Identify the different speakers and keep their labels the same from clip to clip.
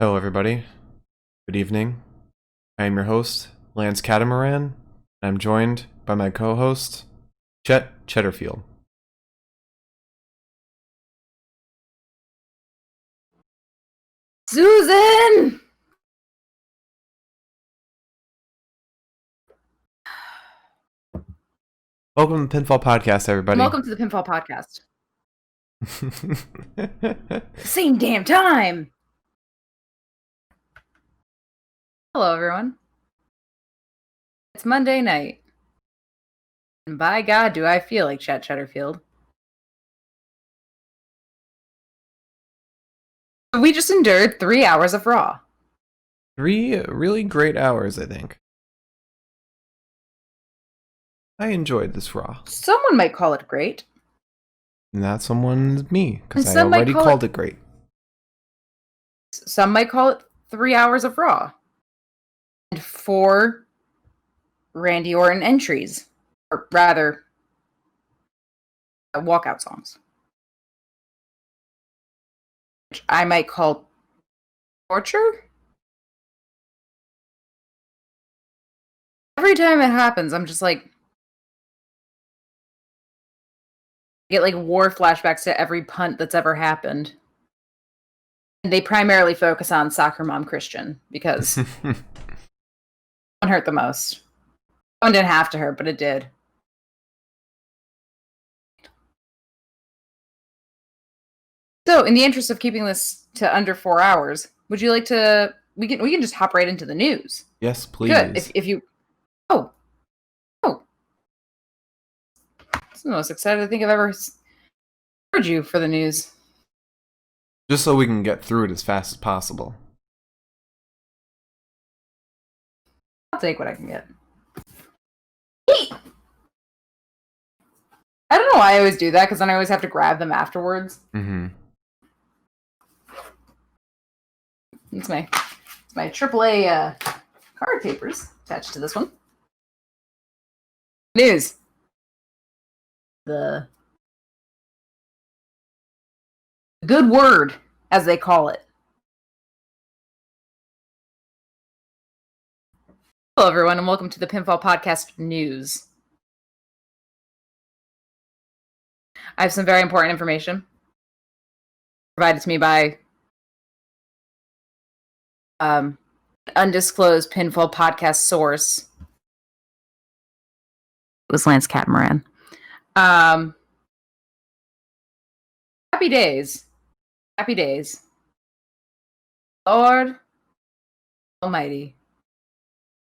Speaker 1: Hello, everybody. Good evening. I am your host, Lance Catamaran, and I'm joined by my co-host, Chet Cheddarfield.
Speaker 2: Susan!
Speaker 1: Welcome to the Pinfall Podcast, everybody.
Speaker 2: Welcome to the Pinfall Podcast. Same damn time! Hello, everyone. It's Monday night. And by God, do I feel like Chet Cheddarfield. We just endured 3 hours of Raw.
Speaker 1: 3 really great hours, I think. I enjoyed this Raw.
Speaker 2: Someone might call it great.
Speaker 1: And that someone's me, because I already called it great.
Speaker 2: Some might call it 3 hours of Raw. And 4 Randy Orton entries. Or rather, walkout songs. Which I might call torture? Every time it happens, I'm just like, I get like war flashbacks to every punt that's ever happened. And they primarily focus on Soccer Mom Christian because one hurt the most. One didn't have to hurt, but it did. So, in the interest of keeping this to under 4 hours, would you like to? We can just hop right into the news.
Speaker 1: Yes, please.
Speaker 2: Good. If you. Oh. It's the most excited I think I've ever heard you for the news.
Speaker 1: Just so we can get through it as fast as possible.
Speaker 2: I'll take what I can get. I don't know why I always do that, because then I always have to grab them afterwards.
Speaker 1: Mm-hmm.
Speaker 2: It's my AAA card papers attached to this one. News. The good word, as they call it. Hello, everyone, and welcome to the Pinfall Podcast News. I have some very important information provided to me by undisclosed Pinfall Podcast source. It was Lance Catamaran. Happy days. Happy days. Lord Almighty.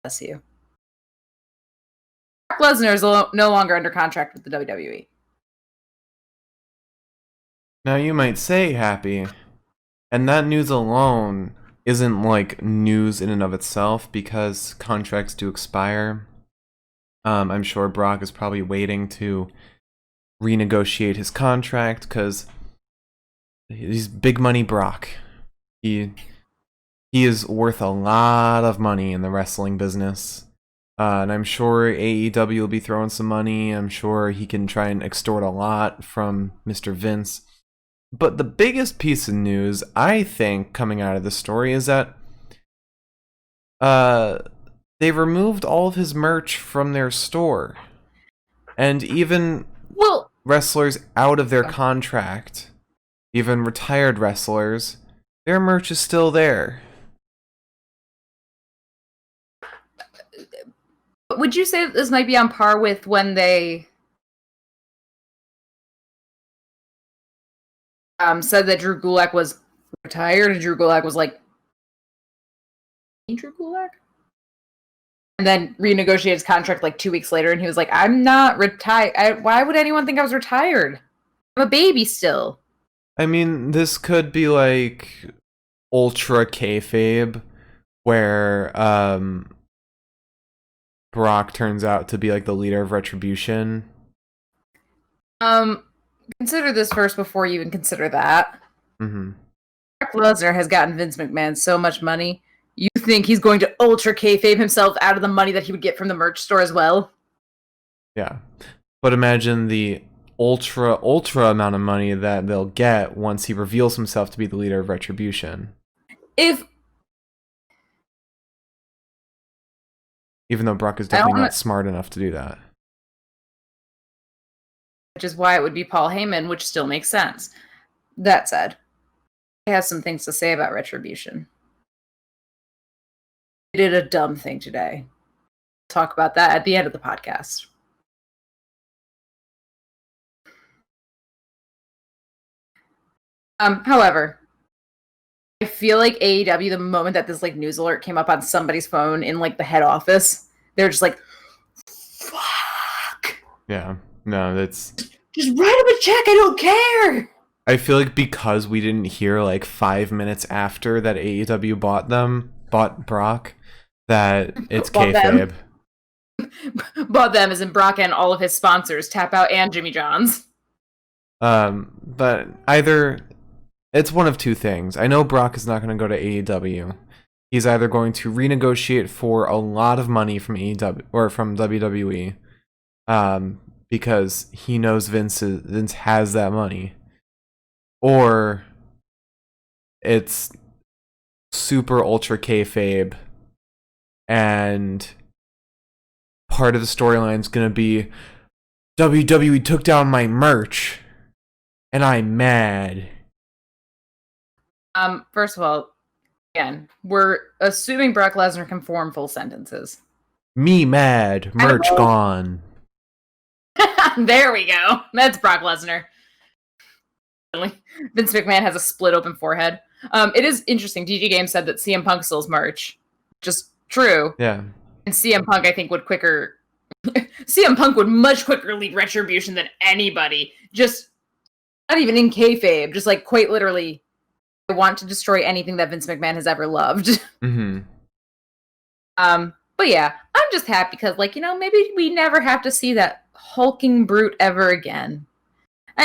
Speaker 2: Bless you. Brock Lesnar is no longer under contract with the WWE.
Speaker 1: Now you might say happy, and that news alone isn't like news in and of itself because contracts do expire. I'm sure Brock is probably waiting to renegotiate his contract because he's big money Brock. He is worth a lot of money in the wrestling business. And I'm sure AEW will be throwing some money. I'm sure he can try and extort a lot from Mr. Vince. But the biggest piece of news, I think, coming out of this story is that they removed all of his merch from their store. And even wrestlers out of their contract, even retired wrestlers, their merch is still there.
Speaker 2: Would you say that this might be on par with when they said that Drew Gulak was retired, and Drew Gulak was like, Drew Gulak? And then renegotiated his contract like 2 weeks later, and he was like, I'm not retired. Why would anyone think I was retired? I'm a baby still.
Speaker 1: I mean, this could be like ultra kayfabe, where Brock turns out to be like the leader of Retribution.
Speaker 2: Consider this first before you even consider that.
Speaker 1: Mm-hmm.
Speaker 2: Brock Lesnar has gotten Vince McMahon so much money. You think he's going to ultra kayfabe himself out of the money that he would get from the merch store as well?
Speaker 1: Yeah. But imagine the ultra amount of money that they'll get once he reveals himself to be the leader of Retribution.
Speaker 2: If
Speaker 1: Even though Brock is definitely not smart enough to do that.
Speaker 2: Which is why it would be Paul Heyman, which still makes sense. That said, I have some things to say about Retribution. They did a dumb thing today. Talk about that at the end of the podcast. However, I feel like AEW, the moment that this like news alert came up on somebody's phone in like the head office, they're just like, "Fuck."
Speaker 1: Yeah, no, that's
Speaker 2: just write him a check. I don't care.
Speaker 1: I feel like because we didn't hear like 5 minutes after that AEW bought Brock, that it's kayfabe.
Speaker 2: Bought them as in Brock and all of his sponsors, Tap Out and Jimmy John's.
Speaker 1: But either it's one of two things. I know Brock is not going to go to AEW. He's either going to renegotiate for a lot of money from AEW or from WWE, because he knows Vince has that money, or it's super ultra kayfabe, and part of the storyline is going to be WWE took down my merch, and I'm mad.
Speaker 2: First of all, again, we're assuming Brock Lesnar can form full sentences.
Speaker 1: Me mad, merch gone.
Speaker 2: There we go. That's Brock Lesnar. Vince McMahon has a split open forehead. It is interesting. DG Game said that CM Punk sells merch. Just true.
Speaker 1: Yeah.
Speaker 2: And CM Punk, I think, would quicker. CM Punk would much quicker lead Retribution than anybody. Just not even in kayfabe. Just like quite literally, I want to destroy anything that Vince McMahon has ever loved.
Speaker 1: Mm-hmm.
Speaker 2: But yeah, I'm just happy because, like, maybe we never have to see that hulking brute ever again.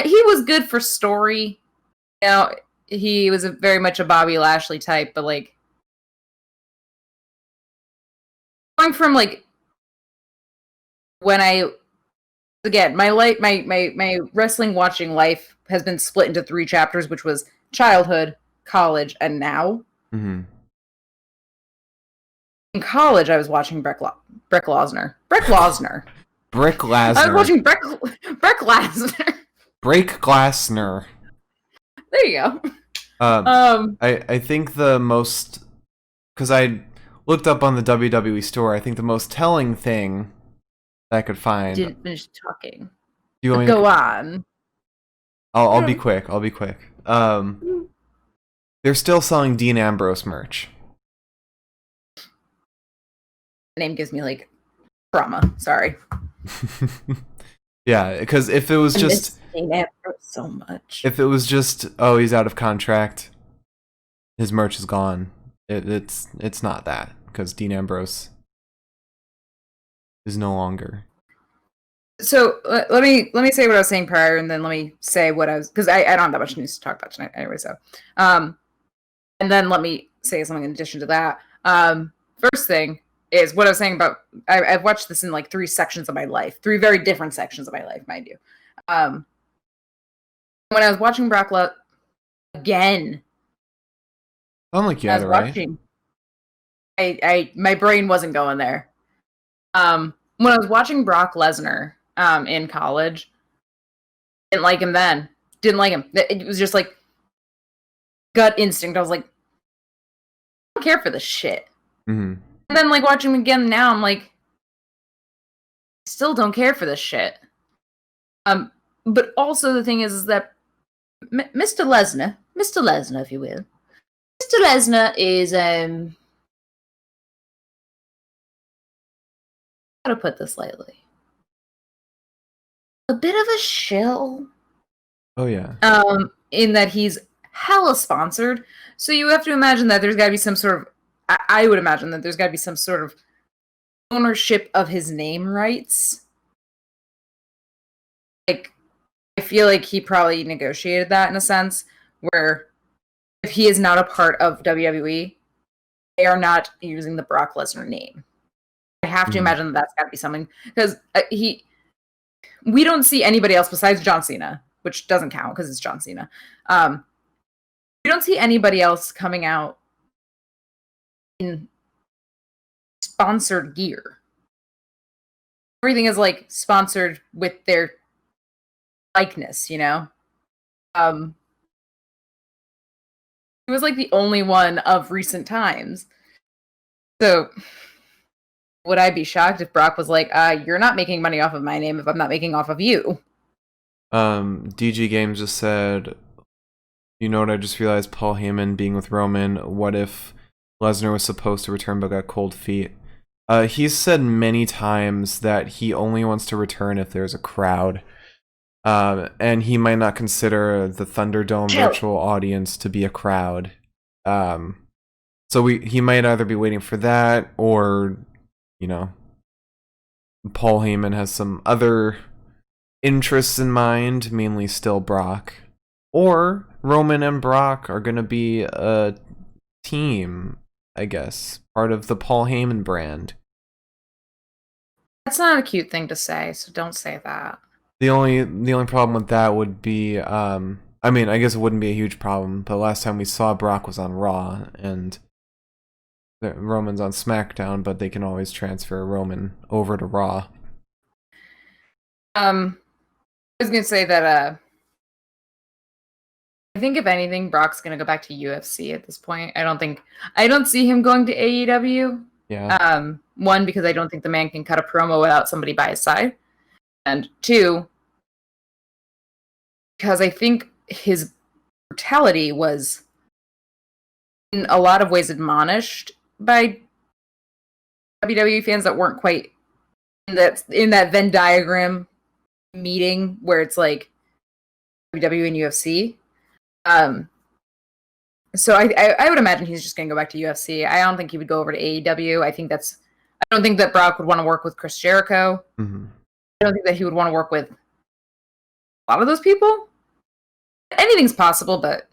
Speaker 2: He was good for story. He was very much a Bobby Lashley type, but like going from like when my wrestling watching life has been split into 3 chapters, which was childhood, college, and now.
Speaker 1: Mm-hmm.
Speaker 2: In college, I was watching Brick Lesnar.
Speaker 1: Brick Lesnar.
Speaker 2: I was watching Brick Lesnar.
Speaker 1: Break Glassner.
Speaker 2: There you go.
Speaker 1: I think the most, because I looked up on the WWE store, I think the most telling thing that I could find.
Speaker 2: Didn't finish talking.
Speaker 1: You want me
Speaker 2: go on?
Speaker 1: I'll be quick. They're still selling Dean Ambrose merch.
Speaker 2: The name gives me like trauma. Sorry.
Speaker 1: Yeah, because if it was just
Speaker 2: Dean Ambrose so much.
Speaker 1: If it was just he's out of contract, his merch is gone. It's not that, because Dean Ambrose is no longer.
Speaker 2: So let me say what I was saying prior, and then let me say what I was, because I don't have that much news to talk about tonight anyway. So, and then let me say something in addition to that. First thing is what I was saying about I've watched this in like 3 sections of my life, 3 very different sections of my life, mind you. When I was watching Brock again,
Speaker 1: I don't like you had it right.
Speaker 2: My brain wasn't going there. When I was watching Brock Lesnar in college, didn't like him then. Didn't like him. It was just like gut instinct. I was like, I don't care for this shit.
Speaker 1: Mm-hmm.
Speaker 2: And then like watching him again now, I'm like, I still don't care for this shit. But also the thing is that Mr. Lesnar, if you will, Mr. Lesnar is how to put this lightly, a bit of a shill.
Speaker 1: Oh yeah.
Speaker 2: In that he's hella sponsored, so you have to imagine that there's got to be some sort of. I would imagine that there's got to be some sort of ownership of his name rights. Like, I feel like he probably negotiated that in a sense, where if he is not a part of WWE, they are not using the Brock Lesnar name. I have to imagine that that's got to be something, because we don't see anybody else besides John Cena, which doesn't count because it's John Cena. We don't see anybody else coming out in sponsored gear. everything is like sponsored with their likeness, you know? He was like the only one of recent times. So would I be shocked if Brock was like, you're not making money off of my name if I'm not making off of you?
Speaker 1: DG Games just said, you know what, I just realized Paul Heyman being with Roman, what if Lesnar was supposed to return but got cold feet? He's said many times that he only wants to return if there's a crowd. And he might not consider the Thunderdome virtual audience to be a crowd. So he might either be waiting for that, or, you know, Paul Heyman has some other interests in mind, mainly still Brock. Or Roman and Brock are going to be a team, I guess, part of the Paul Heyman brand.
Speaker 2: That's not a cute thing to say, so don't say that.
Speaker 1: The only problem with that would be, I mean, I guess it wouldn't be a huge problem, but last time we saw Brock was on Raw, and Roman's on SmackDown, but they can always transfer Roman over to Raw.
Speaker 2: I was gonna say that I think if anything, Brock's gonna go back to UFC at this point. I don't see him going to AEW.
Speaker 1: Yeah.
Speaker 2: One, because I don't think the man can cut a promo without somebody by his side. And two, because I think his brutality was in a lot of ways admonished by WWE fans that weren't quite in that Venn diagram meeting where it's like WWE and UFC. So I would imagine he's just going to go back to UFC. I don't think he would go over to AEW. I don't think that Brock would want to work with Chris Jericho.
Speaker 1: Mm-hmm.
Speaker 2: I don't think that he would want to work with a lot of those people. Anything's possible, but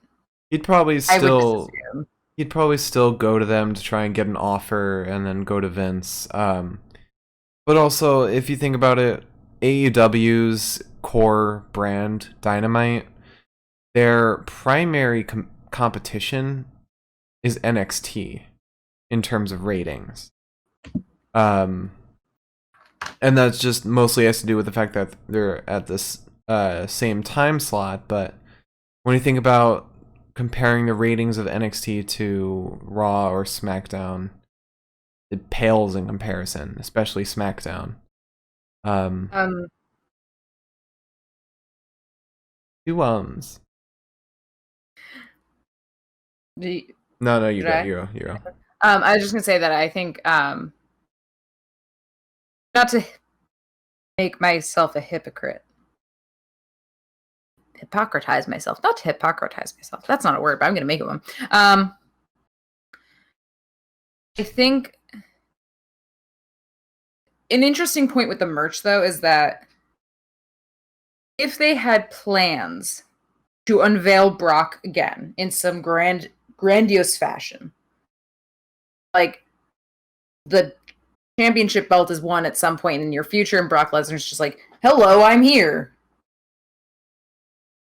Speaker 1: he'd probably still go to them to try and get an offer and then go to Vince. But also, if you think about it, AEW's core brand, Dynamite, their primary competition is NXT in terms of ratings. And that's just mostly has to do with the fact that they're at this same time slot. But when you think about comparing the ratings of NXT to Raw or SmackDown, it pales in comparison, especially SmackDown. Two ums. No, you go.
Speaker 2: I was just gonna say that I think not to make myself a hypocrite. Hypocritize myself. Not to hypocritize myself. That's not a word, but I'm gonna make it one. I think an interesting point with the merch, though, is that if they had plans to unveil Brock again in some grandiose fashion, like the championship belt is won at some point in the near future, and Brock Lesnar's just like, "Hello, I'm here,"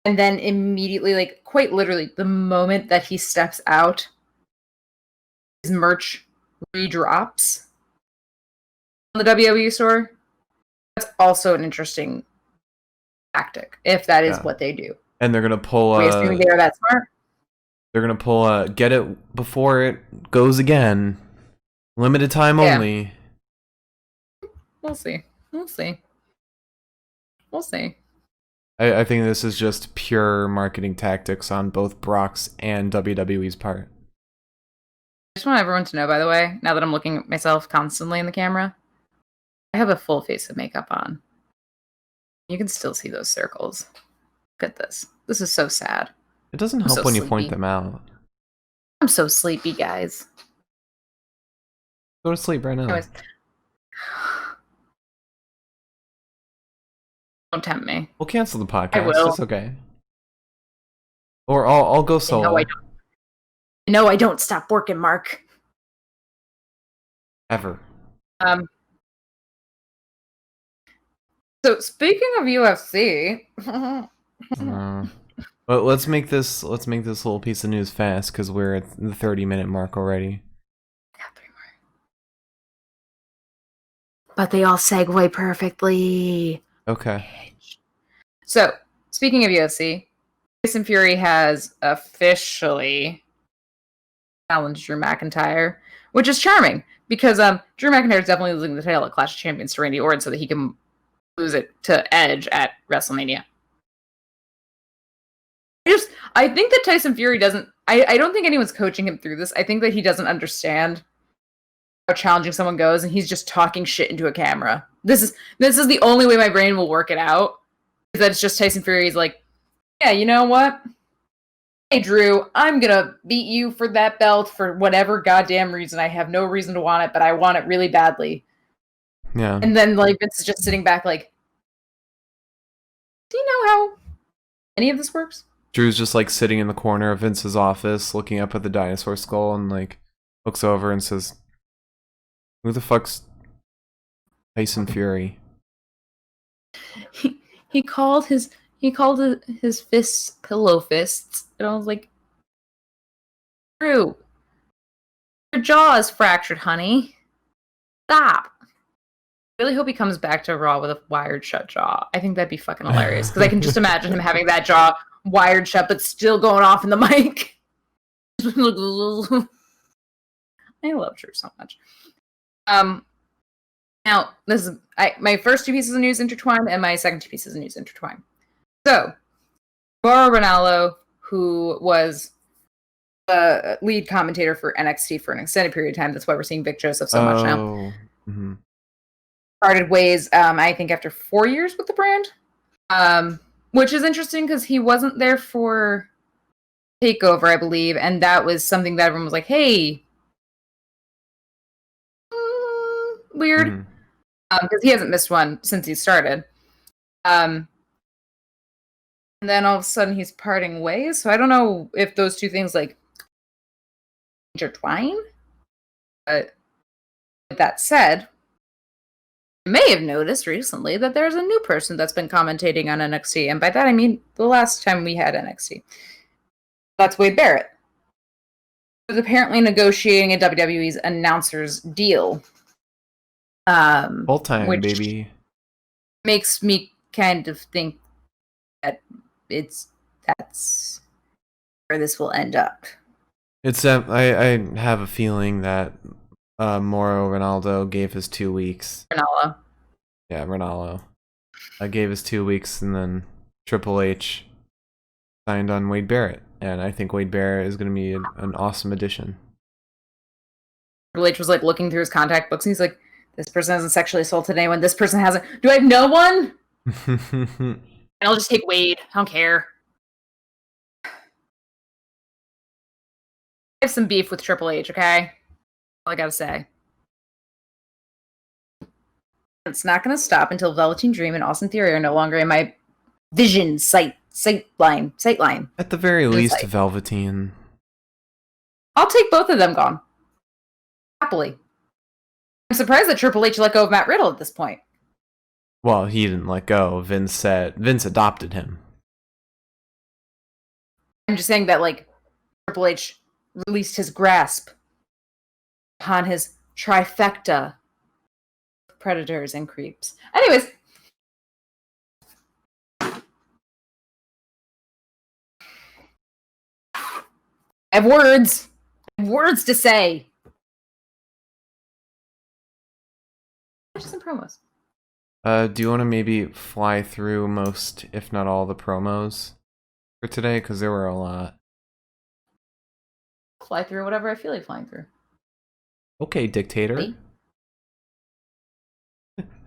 Speaker 2: and then immediately, like quite literally, the moment that he steps out, his merch redrops on the WWE store. That's also an interesting tactic, if that is what they do.
Speaker 1: And they're gonna pull.
Speaker 2: Are we assuming they are that smart?
Speaker 1: They're gonna pull. Get it before it goes again. Limited time only.
Speaker 2: We'll see.
Speaker 1: I think this is just pure marketing tactics on both Brock's and WWE's part.
Speaker 2: I just want everyone to know, by the way, now that I'm looking at myself constantly in the camera, I have a full face of makeup on. You can still see those circles. Look at this. This is so sad.
Speaker 1: It doesn't help when you point them out.
Speaker 2: I'm so sleepy, guys.
Speaker 1: Go to sleep right now.
Speaker 2: Anyways. Don't tempt me.
Speaker 1: We'll cancel the podcast.
Speaker 2: I will.
Speaker 1: It's okay. Or I'll go solo.
Speaker 2: No, I don't stop working, Mark.
Speaker 1: Ever.
Speaker 2: So speaking of UFC,
Speaker 1: well, let's make this little piece of news fast because we're at the 30-minute mark already.
Speaker 2: Yeah, 3 more. but they all segue perfectly.
Speaker 1: Okay.
Speaker 2: So, speaking of UFC, Tyson Fury has officially challenged Drew McIntyre, which is charming because Drew McIntyre is definitely losing the title at Clash of Champions to Randy Orton so that he can lose it to Edge at WrestleMania. I think that Tyson Fury doesn't. I don't think anyone's coaching him through this. I think that he doesn't understand how challenging someone goes, and he's just talking shit into a camera. This is the only way my brain will work it out. Is that it's just Tyson Fury's like, yeah, you know what? Hey, Drew, I'm gonna beat you for that belt for whatever goddamn reason. I have no reason to want it, but I want it really badly.
Speaker 1: Yeah.
Speaker 2: And then like Vince is just sitting back like, do you know how any of this works?
Speaker 1: Drew's just like sitting in the corner of Vince's office, looking up at the dinosaur skull, and like looks over and says, "Who the fuck's Tyson Fury?"
Speaker 2: He called his fists pillow fists, and I was like, Drew, your jaw is fractured, honey. Stop. I really hope he comes back to Raw with a wired shut jaw. I think that'd be fucking hilarious because I can just imagine him having that jaw wired shut but still going off in the mic. I love Drew so much. Now this is my first two pieces of news intertwined and my second two pieces of news intertwined. So, Mauro Ranallo, who was the lead commentator for NXT for an extended period of time, that's why we're seeing Vic Joseph so much now.
Speaker 1: Mm-hmm.
Speaker 2: Parted ways, I think, after 4 years with the brand, which is interesting because he wasn't there for TakeOver, I believe, and that was something that everyone was like, "Hey, weird," because he hasn't missed one since he started. And then all of a sudden he's parting ways, so I don't know if those two things like intertwine. But with that said, you may have noticed recently that there's a new person that's been commentating on NXT, and by that I mean the last time we had NXT. That's Wade Barrett. He was apparently negotiating a WWE's announcer's deal.
Speaker 1: Full time,
Speaker 2: which
Speaker 1: baby.
Speaker 2: Makes me kind of think that that's where this will end up.
Speaker 1: It's I have a feeling that Mauro Ronaldo gave his 2 weeks.
Speaker 2: Ranallo.
Speaker 1: Yeah, Ronaldo. Gave his 2 weeks, and then Triple H signed on Wade Barrett, and I think Wade Barrett is going to be an awesome addition.
Speaker 2: Triple H was like looking through his contact books, and he's like, "This person hasn't sexually assaulted anyone. This person hasn't. Do I have no one? And I'll just take Wade. I don't care." I have some beef with Triple H, okay? All I gotta say. It's not gonna stop until Velveteen Dream and Austin Theory are no longer in my vision sight line.
Speaker 1: At the very least, Velveteen.
Speaker 2: I'll take both of them gone. Happily. I'm surprised that Triple H let go of Matt Riddle at this point.
Speaker 1: Well, he didn't let go. Vince adopted him.
Speaker 2: I'm just saying that, like, Triple H released his grasp upon his trifecta of predators and creeps. Anyways. I have words. I have words to say. Just some promos.
Speaker 1: Do you want to maybe fly through most, if not all, the promos for today? Because there were a lot.
Speaker 2: Fly through whatever I feel like flying through.
Speaker 1: Okay, dictator.
Speaker 2: See?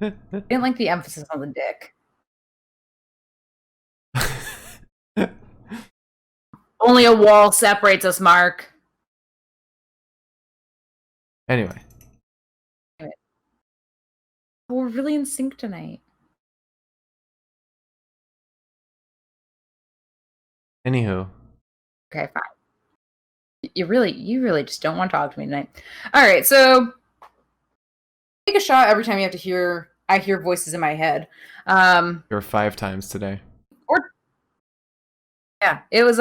Speaker 2: I didn't like the emphasis on the dick. Only a wall separates us, Mark.
Speaker 1: Anyway.
Speaker 2: We're really in sync tonight.
Speaker 1: Anywho.
Speaker 2: Okay, fine. You really just don't want to talk to me tonight. All right, so take a shot every time you have to hear. I hear voices in my head.
Speaker 1: There were 5 times today.
Speaker 2: Yeah, it was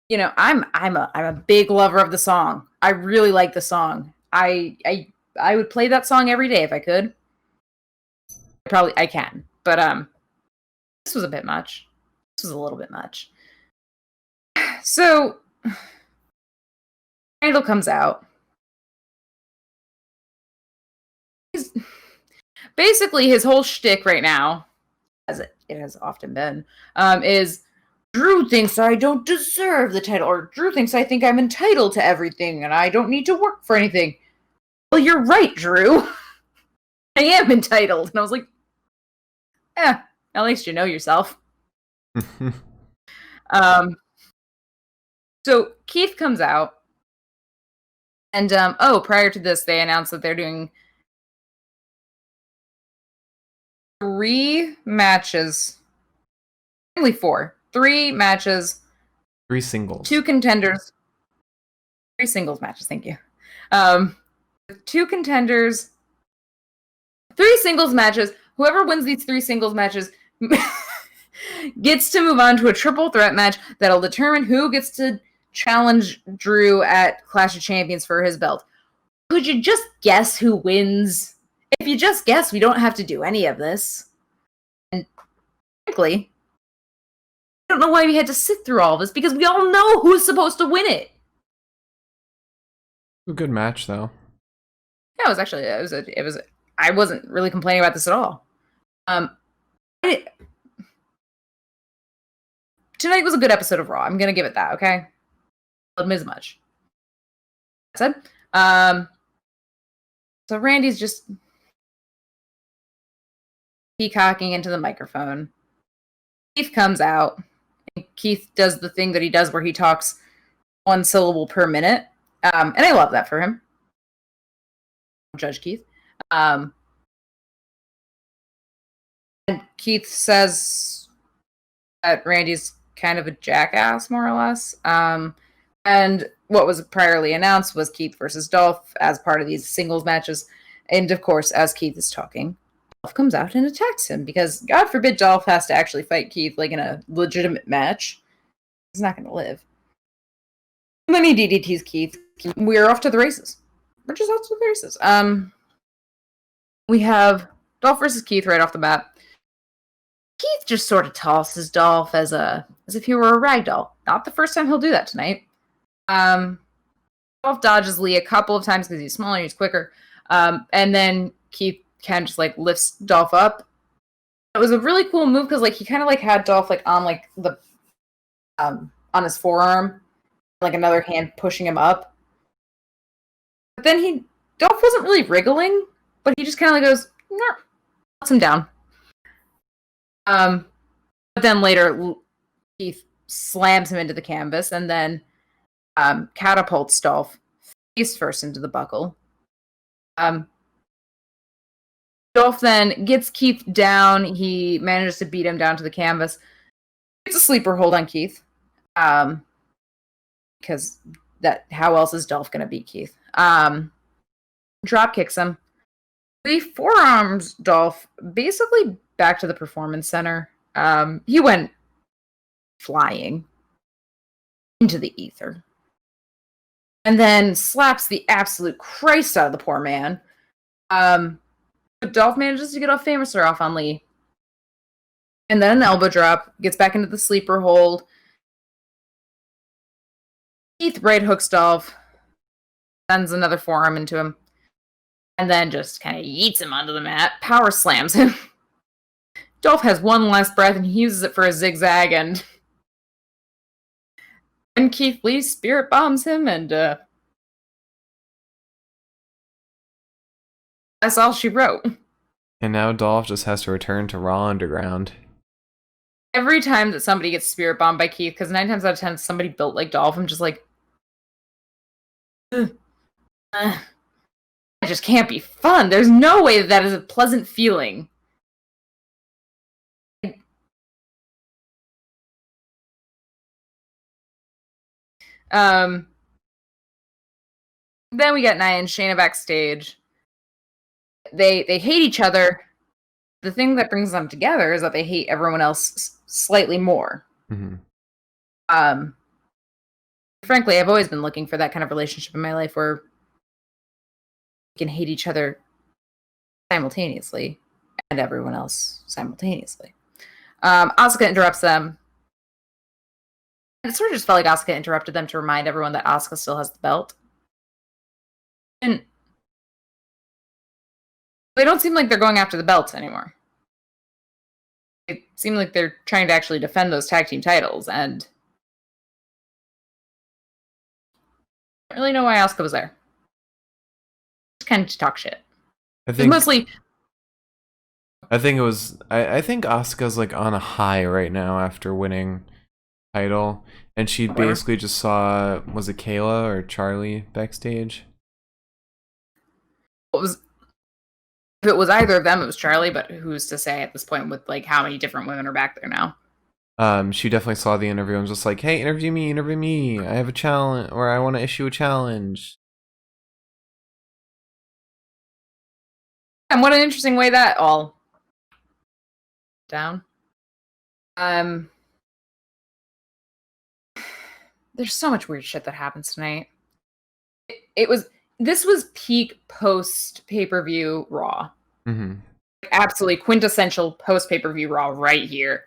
Speaker 2: you know, I'm a big lover of the song. I really like the song. I I would play that song every day if I could. I can, but this was a bit much. This was a little bit much. So Randall comes out. Basically, his whole shtick right now, as it has often been, is Drew thinks I don't deserve the title, or Drew thinks I think I'm entitled to everything and I don't need to work for anything. Well, you're right, Drew. I am entitled. And I was like, at least you know yourself. So Keith comes out, and prior to this, they announced that they're doing 3 matches. Only 4. 3 matches.
Speaker 1: 3 singles.
Speaker 2: 2 contenders. 3 singles matches, thank you. 2 contenders. 3 singles matches. Whoever wins these 3 singles matches gets to move on to a triple threat match that'll determine who gets to challenge Drew at Clash of Champions for his belt. Could you just guess who wins? If you just guess, we don't have to do any of this. And frankly, I don't know why we had to sit through all of this, because we all know who's supposed to win it.
Speaker 1: A good match, though.
Speaker 2: Yeah, it was actually, I wasn't really complaining about this at all. Tonight was a good episode of Raw. I'm gonna give it that, okay? I'll admit as much. That said, so Randy's just peacocking into the microphone. Keith comes out. And Keith does the thing that he does where he talks 1 syllable per minute. And I love that for him. Judge Keith. And Keith says that Randy's kind of a jackass, more or less. And what was priorly announced was Keith versus Dolph as part of these singles matches. And of course, as Keith is talking, Dolph comes out and attacks him, because God forbid Dolph has to actually fight Keith like in a legitimate match. He's not going to live. And then he DDTs Keith. We're off to the races. We're just off to the races. We have Dolph versus Keith right off the bat. Keith just sort of tosses Dolph as if he were a rag doll. Not the first time he'll do that tonight. Dolph dodges Lee a couple of times because he's smaller, he's quicker. And then Keith kind of just like lifts Dolph up. It was a really cool move because like he kind of like had Dolph like on like the on his forearm, like another hand pushing him up. But then Dolph wasn't really wriggling, but he just kind of like goes, no, puts him down. But then later, Keith slams him into the canvas and then catapults Dolph face first into the buckle. Dolph then gets Keith down. He manages to beat him down to the canvas. Gets a sleeper hold on Keith. Because how else is Dolph going to beat Keith? Drop kicks him. He forearms Dolph basically back to the Performance Center. He went flying into the ether. And then slaps the absolute Christ out of the poor man. But Dolph manages to get a famouser off on Lee. And then an elbow drop. Gets back into the sleeper hold. Keith right hooks Dolph. Sends another forearm into him. And then just kind of yeets him onto the mat. Power slams him. Dolph has one last breath and he uses it for a zigzag, and Keith Lee spirit bombs him, and that's all she wrote.
Speaker 1: And now Dolph just has to return to Raw Underground.
Speaker 2: Every time that somebody gets spirit bombed by Keith, because 9 times out of 10 somebody built like Dolph, I'm just like, it just can't be fun. There's no way that is a pleasant feeling. Then we got Nia and Shayna backstage. They hate each other. The thing that brings them together is that they hate everyone else slightly more.
Speaker 1: Mm-hmm.
Speaker 2: Frankly, I've always been looking for that kind of relationship in my life where can hate each other simultaneously and everyone else simultaneously. Asuka interrupts them. And it sort of just felt like Asuka interrupted them to remind everyone that Asuka still has the belt. And they don't seem like they're going after the belts anymore. It seemed like they're trying to actually defend those tag team titles, and I don't really know why Asuka was there. Just kind of to talk shit.
Speaker 1: I think
Speaker 2: Mostly.
Speaker 1: I think it was. I think Asuka's like on a high right now after winning title, and she basically just saw, was it Kayla or Charlie backstage?
Speaker 2: If it was either of them, it was Charlie, but who's to say at this point with like how many different women are back there now?
Speaker 1: She definitely saw the interview and was just like, "Hey, interview me, interview me. I have a challenge, or I want to issue a challenge."
Speaker 2: And what an interesting way that all down. There's so much weird shit that happens tonight. This was peak post pay-per-view Raw.
Speaker 1: Mm-hmm.
Speaker 2: Absolutely quintessential post pay-per-view Raw right here.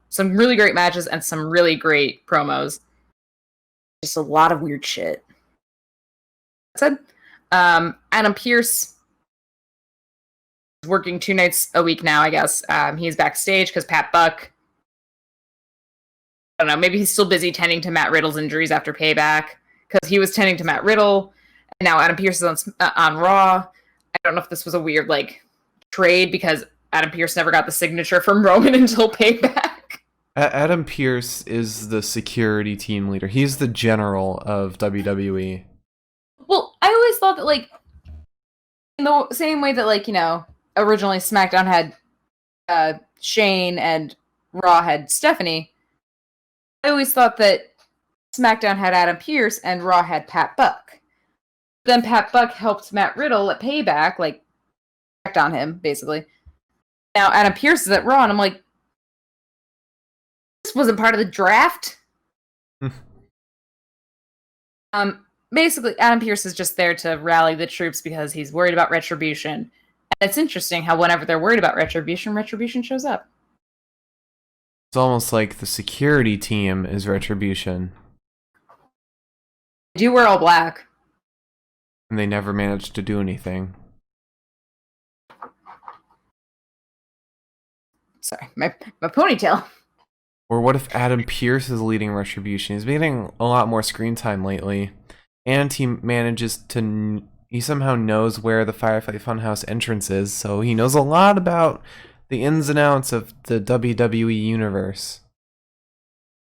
Speaker 2: Some really great matches and some really great promos. Just a lot of weird shit. That said, Adam Pearce is working 2 nights a week now, I guess. He's backstage because Pat Buck, I don't know, maybe he's still busy tending to Matt Riddle's injuries after Payback, because he was tending to Matt Riddle, and now Adam Pearce is on Raw. I don't know if this was a weird, like, trade, because Adam Pearce never got the signature from Roman until Payback.
Speaker 1: Adam Pearce is the security team leader. He's the general of WWE.
Speaker 2: Well, I always thought that, like, in the same way that, like, you know, originally SmackDown had Shane and Raw had Stephanie, I always thought that SmackDown had Adam Pearce and Raw had Pat Buck. Then Pat Buck helped Matt Riddle at Payback, like, checked on him, basically. Now Adam Pearce is at Raw, and I'm like, this wasn't part of the draft. Basically, Adam Pearce is just there to rally the troops because he's worried about Retribution. And it's interesting how whenever they're worried about Retribution, Retribution shows up.
Speaker 1: It's almost like the security team is Retribution.
Speaker 2: They do wear all black.
Speaker 1: And they never managed to do anything.
Speaker 2: Sorry, my ponytail.
Speaker 1: Or what if Adam Pearce is leading Retribution? He's been getting a lot more screen time lately. And he manages to... He somehow knows where the Firefly Funhouse entrance is, so he knows a lot about the ins and outs of the WWE universe.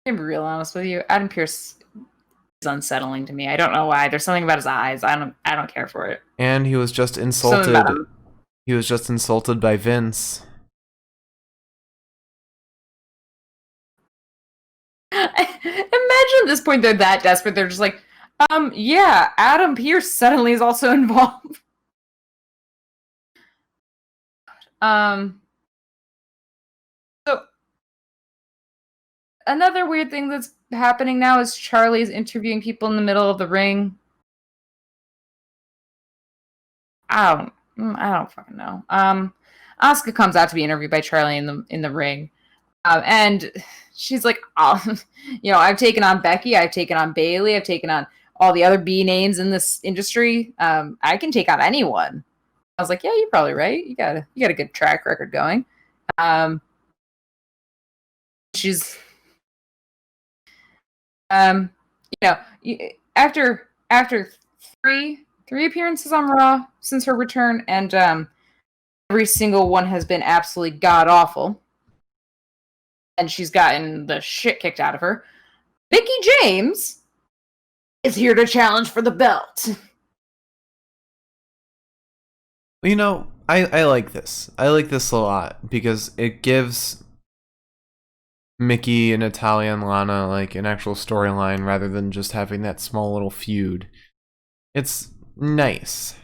Speaker 2: I'm be real honest with you. Adam Pearce is unsettling to me. I don't know why. There's something about his eyes. I don't care for it.
Speaker 1: And he was just insulted. He was just insulted by Vince.
Speaker 2: Imagine at this point they're that desperate. They're just like, yeah, Adam Pearce suddenly is also involved. So another weird thing that's happening now is Charlie's interviewing people in the middle of the ring. I don't fucking know. Asuka comes out to be interviewed by Charlie in the ring. And she's like, oh, you know, I've taken on Becky, I've taken on Bayley, I've taken on all the other B names in this industry. I can take on anyone. I was like, yeah, you're probably right. You got a good track record going. She's, you know, after three appearances on Raw since her return, and every single one has been absolutely god awful. And she's gotten the shit kicked out of her. Mickie James is here to challenge for the belt.
Speaker 1: You know, I like this. I like this a lot because it gives Mickie and Natalya and Lana like an actual storyline rather than just having that small little feud. It's nice.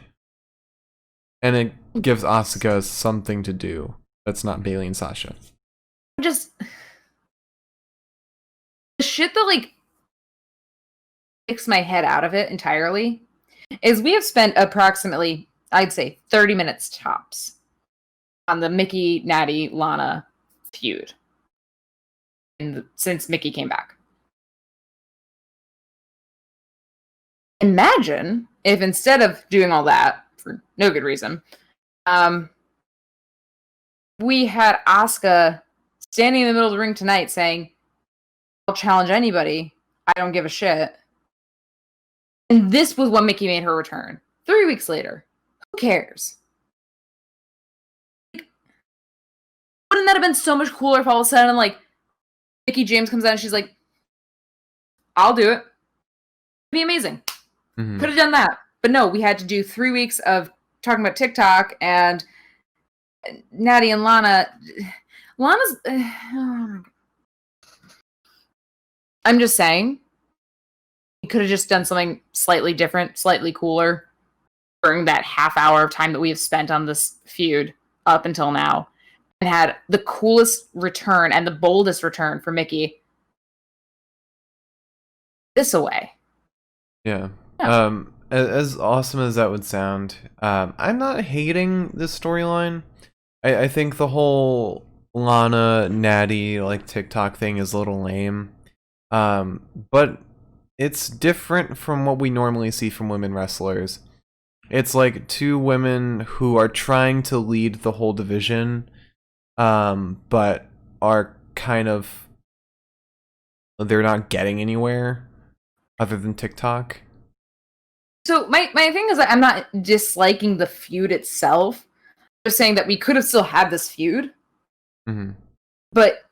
Speaker 1: And it gives Asuka something to do that's not Bayley and Sasha.
Speaker 2: Just the shit that like takes my head out of it entirely is we have spent approximately, I'd say, 30 minutes tops on the Mickey, Natty, Lana feud since Mickey came back. Imagine if instead of doing all that for no good reason, we had Asuka standing in the middle of the ring tonight saying, "I'll challenge anybody. I don't give a shit." And this was when Mickey made her return. 3 weeks later. Who cares? Wouldn't that have been so much cooler if all of a sudden, like, Mickey James comes out and she's like, "I'll do it." It'd be amazing.
Speaker 1: Mhm.
Speaker 2: Could have done that. But no, we had to do 3 weeks of talking about TikTok and Natty and Lana. Lana's. I'm just saying, we could have just done something slightly different, slightly cooler during that half hour of time that we have spent on this feud up until now, and had the coolest return and the boldest return for Mickey this away.
Speaker 1: Yeah.
Speaker 2: Yeah.
Speaker 1: As awesome as that would sound, I'm not hating this storyline. I think the whole Lana Natty like TikTok thing is a little lame. But it's different from what we normally see from women wrestlers. It's like two women who are trying to lead the whole division, but are kind of, they're not getting anywhere other than TikTok.
Speaker 2: So my thing is that I'm not disliking the feud itself. I'm just saying that we could have still had this feud,
Speaker 1: Mm-hmm.
Speaker 2: but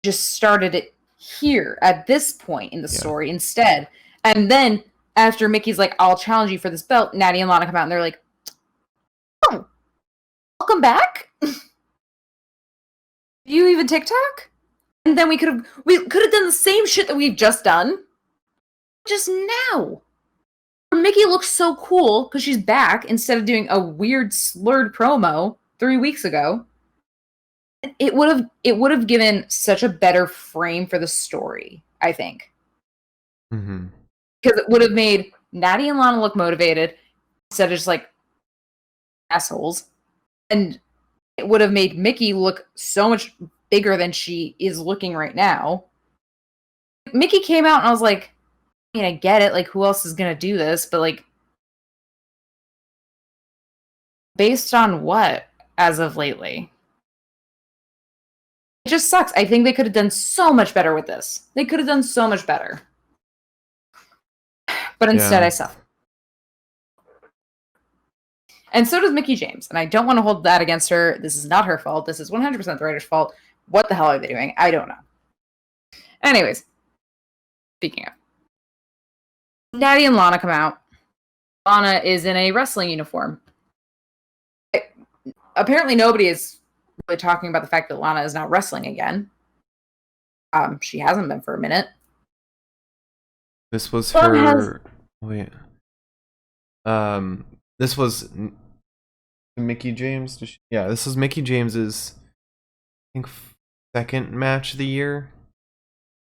Speaker 2: just started it here at this point in the
Speaker 1: Yeah.
Speaker 2: story instead. And then after Mickey's like, "I'll challenge you for this belt," Natty and Lana come out and they're like, "Oh, welcome back. You even TikTok?" And then we could have done the same shit that we've just done, just now. Mickey looks so cool because she's back instead of doing a weird slurred promo 3 weeks ago. It would have given such a better frame for the story, I think.
Speaker 1: Mm-hmm.
Speaker 2: Because it would have made Natty and Lana look motivated instead of just like assholes. And it would have made Mickey look so much bigger than she is looking right now. Mickey came out and I was like, I mean, I get it. Like, who else is going to do this? But, like, based on what as of lately? It just sucks. I think they could have done so much better with this. They could have done so much better. But instead,
Speaker 1: Yeah.
Speaker 2: I suffer. And so does Mickey James. And I don't want to hold that against her. This is not her fault. This is 100% the writer's fault. What the hell are they doing? I don't know. Anyways, speaking of, Natty and Lana come out. Lana is in a wrestling uniform. Apparently, nobody is really talking about the fact that Lana is now wrestling again. She hasn't been for a minute.
Speaker 1: This was
Speaker 2: Lana has.
Speaker 1: her. Wait. This was Mickey James. Yeah, this was Mickey James's, I think, second match of the year.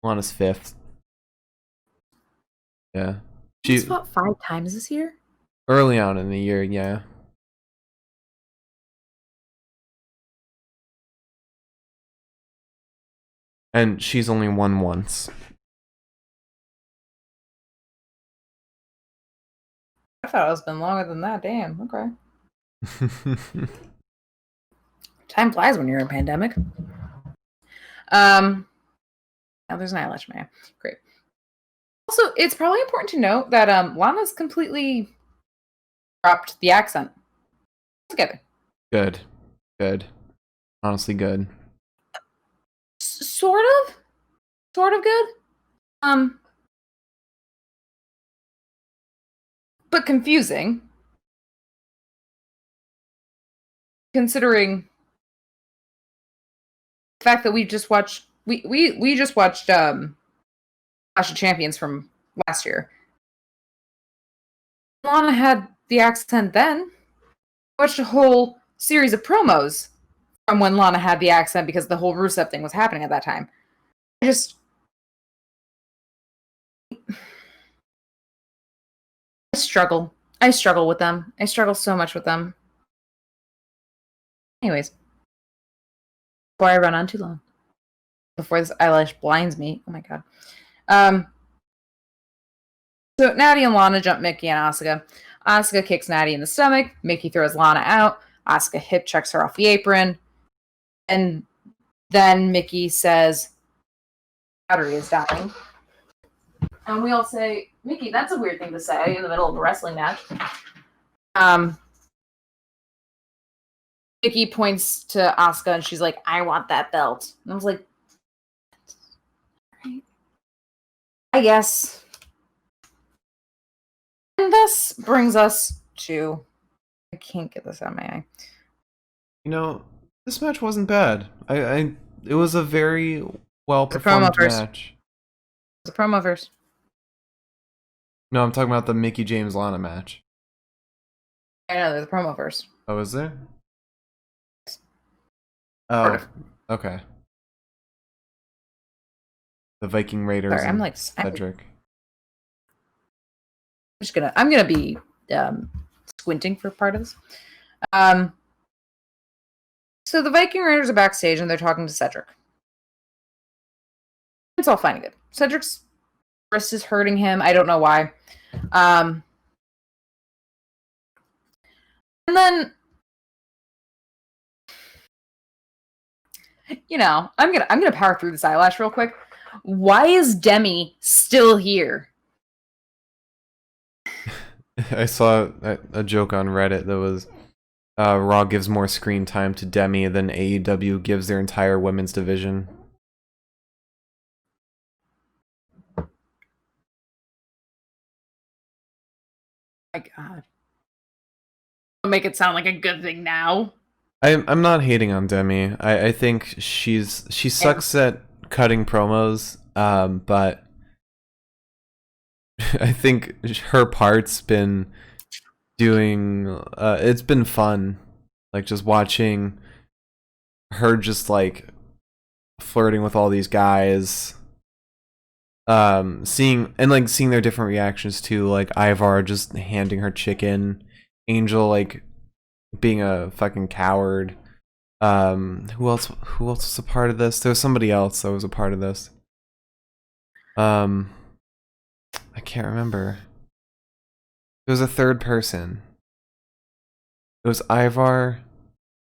Speaker 1: Lana's fifth. Yeah.
Speaker 2: She's fought 5 times this year?
Speaker 1: Early on in the year, yeah. And she's only won once.
Speaker 2: I thought it's been longer than that. Damn. Okay. Time flies when you're in a pandemic. Now there's an eyelash man. Great. Also, it's probably important to note that Lana's completely dropped the accent together.
Speaker 1: Good. Good. Honestly, good.
Speaker 2: Sort of good. But confusing, considering the fact that we just watched we just watched Clash of Champions from last year. Lana had the accent then. I watched a whole series of promos from when Lana had the accent because the whole Rusev thing was happening at that time. I just I struggle. I struggle with them. I struggle so much with them. Anyways, before I run on too long, before this eyelash blinds me. Oh my god. So Natty and Lana jump Mickey and Asuka. Asuka kicks Natty in the stomach. Mickey throws Lana out. Asuka hip checks her off the apron. And then Mickey says, battery is dying. And we all say, Mickey, that's a weird thing to say in the middle of a wrestling match. Mickey points to Asuka and she's like, I want that belt. And I was like, I guess. And this brings us to, I can't get this out of my eye.
Speaker 1: You know, this match wasn't bad. It was a very well performed match.
Speaker 2: It's a promo verse.
Speaker 1: No, I'm talking about the Mickey James Lana match.
Speaker 2: I know, there's a promo verse.
Speaker 1: Oh, is there? Oh, okay. The Viking Raiders.
Speaker 2: Sorry, I'm like
Speaker 1: Cedric.
Speaker 2: I'm gonna be squinting for part of this. So the Viking Raiders are backstage and they're talking to Cedric. It's all fine and good. Cedric's wrist is hurting him. I don't know why. And then, you know, I'm gonna power through this eyelash real quick. Why is Demi still here?
Speaker 1: I saw a joke on Reddit that was Raw gives more screen time to Demi than AEW gives their entire women's division.
Speaker 2: My God. Don't make it sound like a good thing now.
Speaker 1: I'm not hating on Demi. I think she sucks at cutting promos, but I think her part's been doing it's been fun, like just watching her just like flirting with all these guys, seeing their different reactions to like Ivar just handing her chicken, Angel like being a fucking coward. Who else was a part of this? There was somebody else that was a part of this. I can't remember. There was a third person. It was Ivar,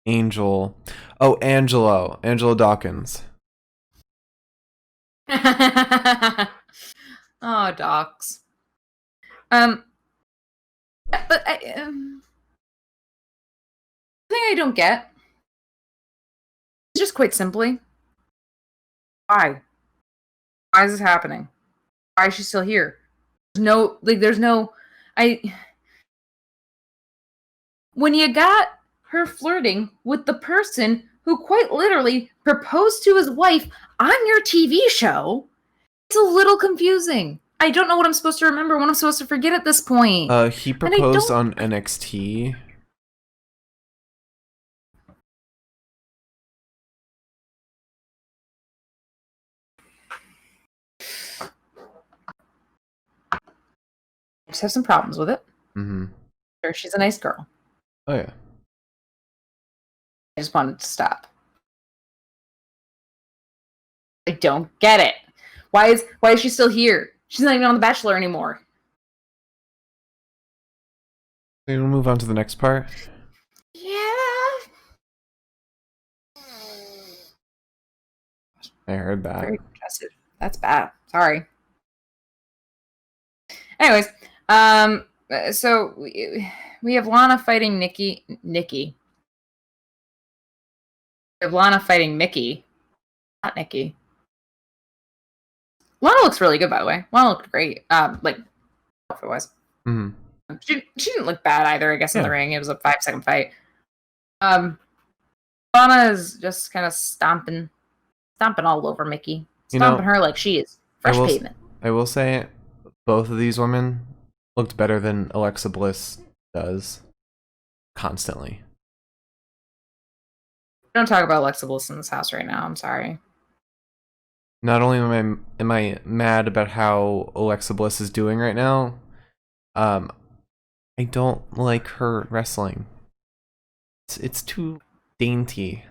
Speaker 1: Angel. Oh, Angelo Dawkins.
Speaker 2: Oh, docs. But the thing I don't get is just quite simply, why? Why is this happening? Why is she still here? When you got her flirting with the person who quite literally proposed to his wife on your TV show, it's a little confusing. I don't know what I'm supposed to remember, what I'm supposed to forget at this point.
Speaker 1: He proposed on NXT.
Speaker 2: I just have some problems with it.
Speaker 1: Mm-hmm.
Speaker 2: Sure, she's a nice girl.
Speaker 1: Oh yeah.
Speaker 2: I just wanted to stop. I don't get it. Why is she still here? She's not even on The Bachelor anymore.
Speaker 1: We'll move on to the next part.
Speaker 2: Yeah.
Speaker 1: I heard that.
Speaker 2: Very impressive. That's bad. Sorry. Anyways, so we have Lana fighting Nikki. We have Lana fighting Mickey. Not Nikki. Lana looks really good, by the way. Lana looked great. Like, if it was.
Speaker 1: Mm-hmm.
Speaker 2: She didn't look bad either, I guess, in the ring. It was a 5-second fight. Lana is just kind of stomping all over Mickey. Stomping her like she is fresh pavement.
Speaker 1: I will say, both of these women looked better than Alexa Bliss does constantly.
Speaker 2: Don't talk about Alexa Bliss in this house right now. I'm sorry.
Speaker 1: Not only am I mad about how Alexa Bliss is doing right now, I don't like her wrestling. It's too dainty.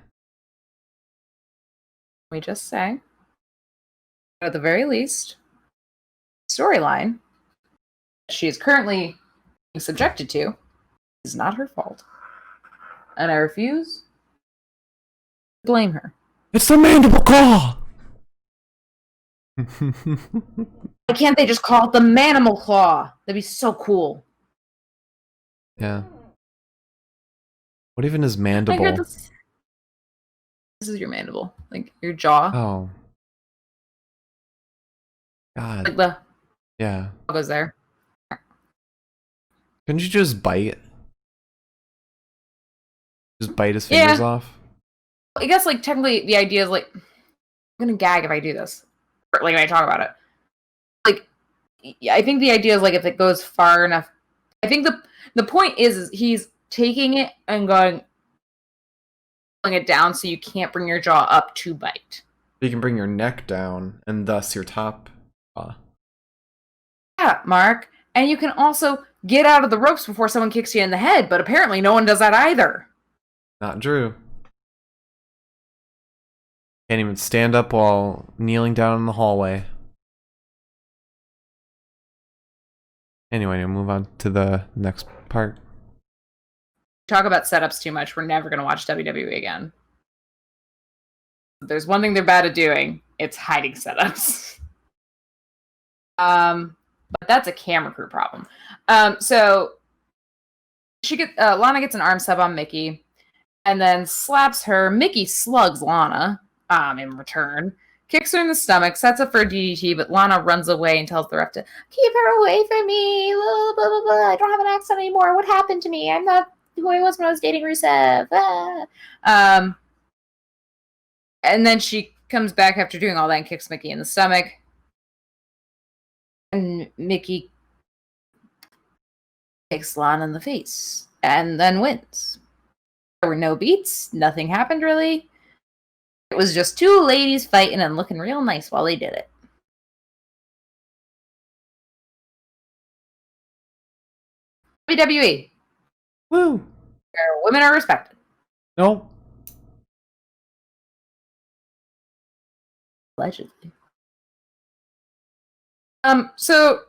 Speaker 2: We just say, at the very least, storyline she is currently being subjected to is not her fault. And I refuse to blame her.
Speaker 1: It's the mandible claw!
Speaker 2: Why can't they just call it the manimal claw? That'd be so cool.
Speaker 1: Yeah. What even is mandible?
Speaker 2: I hear this is your mandible. Like, your jaw.
Speaker 1: Oh. God.
Speaker 2: Like, the
Speaker 1: Yeah.
Speaker 2: goes there.
Speaker 1: Couldn't you just bite? Just bite his fingers off?
Speaker 2: I guess, like, technically, the idea is, like, I'm gonna gag if I do this. Or, like, when I talk about it. Like, I think the idea is, like, if it goes far enough... I think the point is he's taking it and pulling it down so you can't bring your jaw up to bite.
Speaker 1: You can bring your neck down, and thus your top jaw.
Speaker 2: Yeah, Mark. And you can also get out of the ropes before someone kicks you in the head, but apparently no one does that either.
Speaker 1: Not Drew. Can't even stand up while kneeling down in the hallway. Anyway, we'll move on to the next part.
Speaker 2: Talk about setups too much. We're never going to watch WWE again. If there's one thing they're bad at doing, it's hiding setups. But that's a camera crew problem. So Lana gets an arm sub on Mickey, and then slaps her. Mickey slugs Lana in return, kicks her in the stomach, sets up for a DDT, but Lana runs away and tells the ref to keep her away from me. Blah, blah, blah, blah. I don't have an accent anymore. What happened to me? I'm not who I was when I was dating Rusev. And then she comes back after doing all that and kicks Mickey in the stomach. And Mickey kicks Lana in the face and then wins. There were no beats. Nothing happened, really. It was just two ladies fighting and looking real nice while they did it. WWE.
Speaker 1: Woo!
Speaker 2: Where women are respected.
Speaker 1: Nope.
Speaker 2: Allegedly. So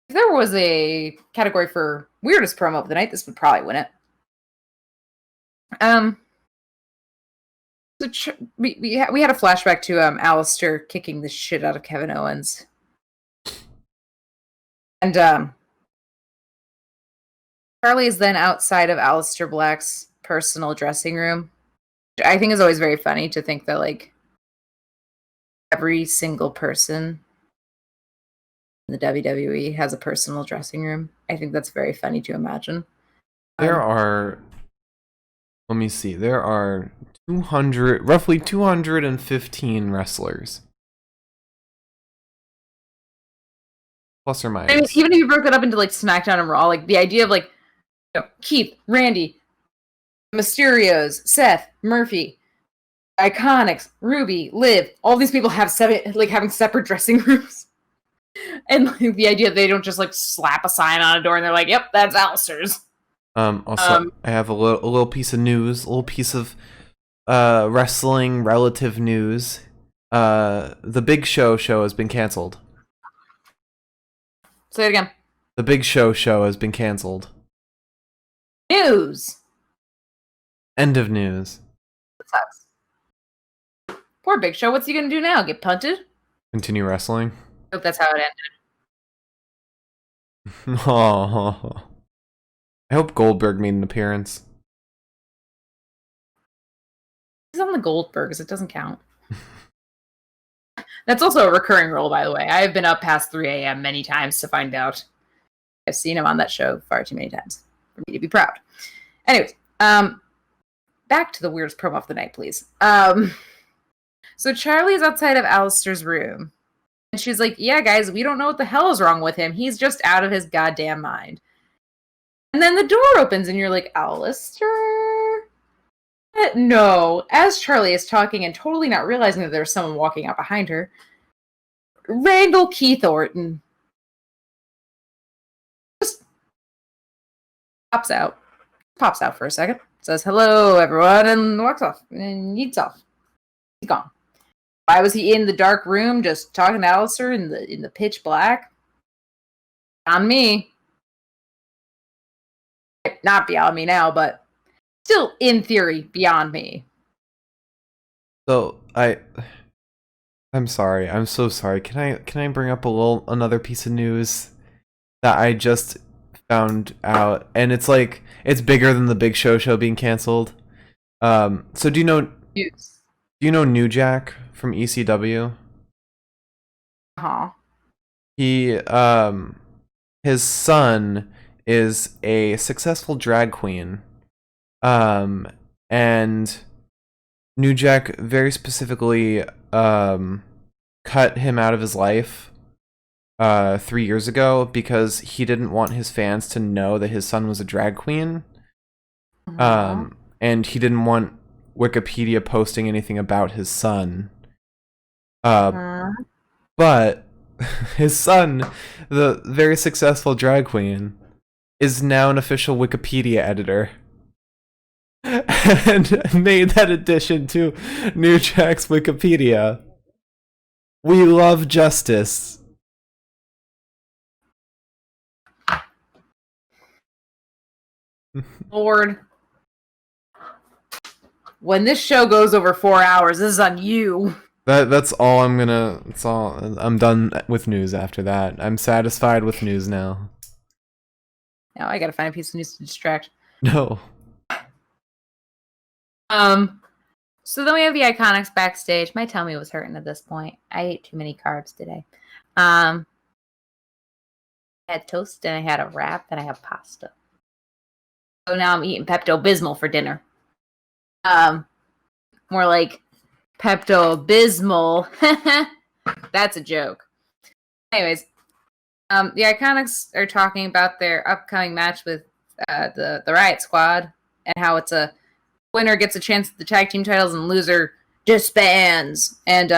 Speaker 2: if there was a category for weirdest promo of the night, this would probably win it. So we had a flashback to Alistair kicking the shit out of Kevin Owens. And Charlie is then outside of Alistair Black's personal dressing room. Which I think is always very funny to think that, like, every single person in the WWE has a personal dressing room. I think that's very funny to imagine.
Speaker 1: There are, let me see, there are roughly 215 wrestlers. Plus or minus.
Speaker 2: I mean, even if you broke that up into, like, SmackDown and Raw, like, the idea of, like, you know, Keith, Randy, Mysterios, Seth, Murphy, Iconics, Ruby, Liv, all these people have having separate dressing rooms. And, like, the idea they don't just, like, slap a sign on a door and they're like, yep, that's Alistair's.
Speaker 1: Also, I have a little piece of news, a little piece of wrestling relative news. The Big Show has been canceled.
Speaker 2: Say it again.
Speaker 1: The Big Show has been canceled.
Speaker 2: News.
Speaker 1: End of news.
Speaker 2: That sucks. Poor Big Show. What's he gonna do now? Get punted?
Speaker 1: Continue wrestling.
Speaker 2: I hope that's how it ended.
Speaker 1: Oh, I hope Goldberg made an appearance.
Speaker 2: He's on the Goldbergs. It doesn't count. That's also a recurring role, by the way. I have been up past 3 a.m. many times to find out. I've seen him on that show far too many times for me to be proud. Anyways, back to the weirdest promo of the night, please. So Charlie's outside of Alistair's room. And she's like, yeah, guys, we don't know what the hell is wrong with him. He's just out of his goddamn mind. And then the door opens and you're like, Alistair? No. As Charlie is talking and totally not realizing that there's someone walking out behind her, Randall Keith Orton. Just pops out for a second, says hello everyone, and walks off and eats off. He's gone. Why was he in the dark room just talking to Alistair in the pitch black? On me. Not beyond me now, but still in theory beyond me.
Speaker 1: So I'm sorry. I'm so sorry. Can I bring up another piece of news that I just found out, and it's like it's bigger than the Big Show being canceled. So do you know New Jack from ECW?
Speaker 2: Uh-huh.
Speaker 1: He his son is a successful drag queen. And New Jack very specifically cut him out of his life 3 years ago because he didn't want his fans to know that his son was a drag queen. And he didn't want Wikipedia posting anything about his son. But his son, the very successful drag queen, is now an official Wikipedia editor. And made that addition to New Jack's Wikipedia. We love justice.
Speaker 2: Lord. When this show goes over 4 hours, this is on you.
Speaker 1: That's all I'm done with news after that. I'm satisfied with news now.
Speaker 2: Now I gotta find a piece of news to distract.
Speaker 1: No.
Speaker 2: So then we have the Iconics backstage. My tummy was hurting at this point. I ate too many carbs today. I had toast and I had a wrap and I have pasta. So now I'm eating Pepto-Bismol for dinner. More like Pepto-Bismol. That's a joke. Anyways, the Iconics are talking about their upcoming match with the Riot Squad and how it's a winner gets a chance at the tag team titles and loser disbands. And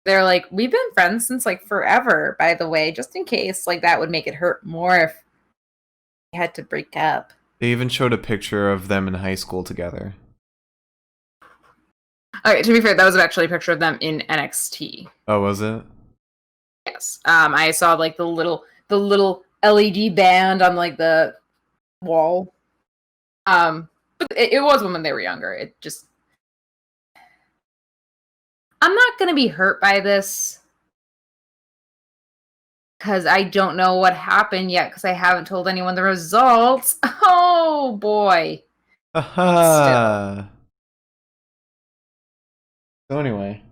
Speaker 2: they're like, we've been friends since like forever, by the way, just in case like that would make it hurt more if we had to break up.
Speaker 1: They even showed a picture of them in high school together.
Speaker 2: Okay, to be fair, that was actually a picture of them in NXT.
Speaker 1: Oh, was it?
Speaker 2: Yes. I saw like the little LED band on like the wall. But it was when they were younger. It just, I'm not gonna be hurt by this because I don't know what happened yet because I haven't told anyone the results. Oh boy.
Speaker 1: Aha. So anyway.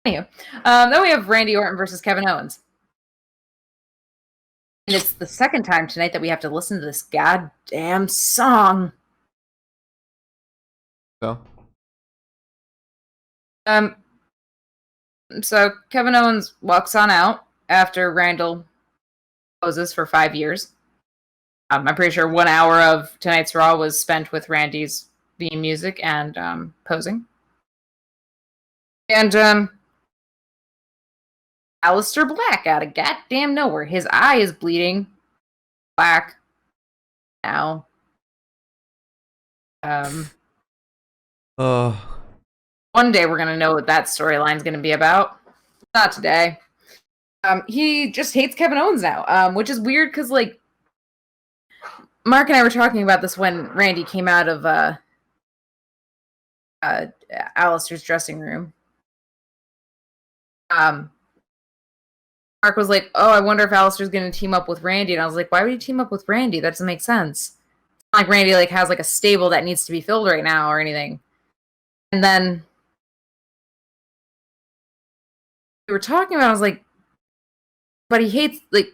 Speaker 2: Then we have Randy Orton versus Kevin Owens. And it's the second time tonight that we have to listen to this goddamn song. So Kevin Owens walks on out after Randall poses for 5 years. I'm pretty sure 1 hour of tonight's Raw was spent with Randy's theme music and posing. And Aleister Black out of goddamn nowhere. His eye is bleeding. Black. Now. One day we're going to know what that storyline's going to be about. Not today. He just hates Kevin Owens now, which is weird because, like, Mark and I were talking about this when Randy came out of Aleister's dressing room. Mark was like, oh, I wonder if Aleister's going to team up with Randy. And I was like, why would he team up with Randy? That doesn't make sense. It's not like Randy like has like a stable that needs to be filled right now or anything. And then we were talking about it, I was like, but he hates, like,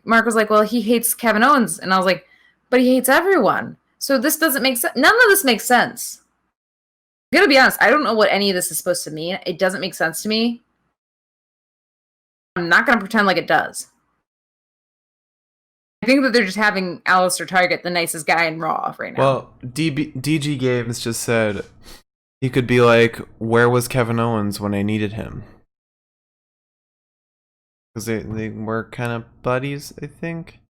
Speaker 2: Mark was like, well, he hates Kevin Owens. And I was like, but he hates everyone. So this doesn't make sense. None of this makes sense. I'm going to be honest. I don't know what any of this is supposed to mean. It doesn't make sense to me. I'm not going to pretend like it does. I think that they're just having Aleister target the nicest guy in Raw right now.
Speaker 1: Well, DG Games just said he could be like, where was Kevin Owens when I needed him? Because they were kind of buddies, I think.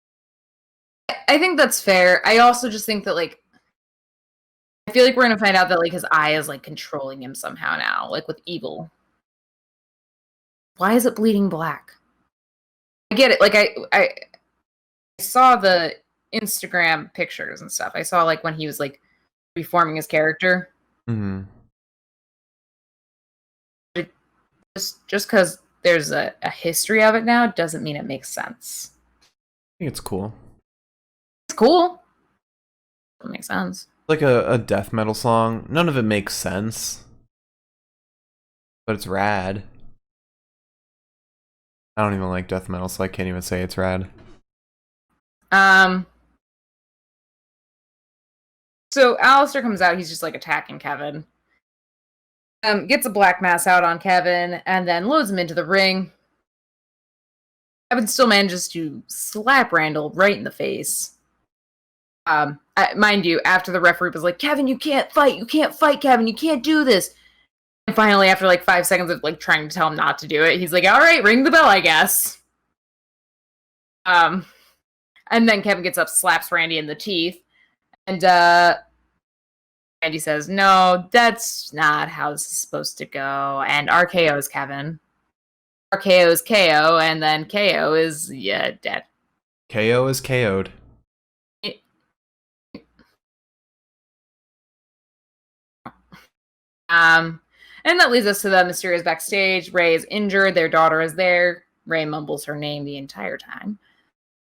Speaker 2: I think that's fair. I also just think that, like, I feel like we're gonna find out that, like, his eye is, like, controlling him somehow now, like, with evil. Why is it bleeding black? I get it. Like, I saw the Instagram pictures and stuff. I saw, like, when he was, like, reforming his character.
Speaker 1: Mm-hmm.
Speaker 2: Just because there's a history of it now doesn't mean it makes sense.
Speaker 1: I think it's cool.
Speaker 2: It's cool. It makes sense.
Speaker 1: Like a death metal song. None of it makes sense. But it's rad. I don't even like death metal, so I can't even say it's rad.
Speaker 2: So Alistair comes out, he's just like attacking Kevin. Gets a black mass out on Kevin, and then loads him into the ring. Kevin still manages to slap Randall right in the face. Mind you, after the referee was like, Kevin, you can't fight, Kevin, you can't do this. And finally, after like 5 seconds of like trying to tell him not to do it, he's like, all right, ring the bell, I guess. And then Kevin gets up, slaps Randy in the teeth, and Randy says, no, that's not how this is supposed to go, and RKO's Kevin. RKO's KO, and then KO is, dead.
Speaker 1: KO is KO'd.
Speaker 2: And that leads us to the Mysterios backstage. Ray is injured. Their daughter is there. Ray mumbles her name the entire time.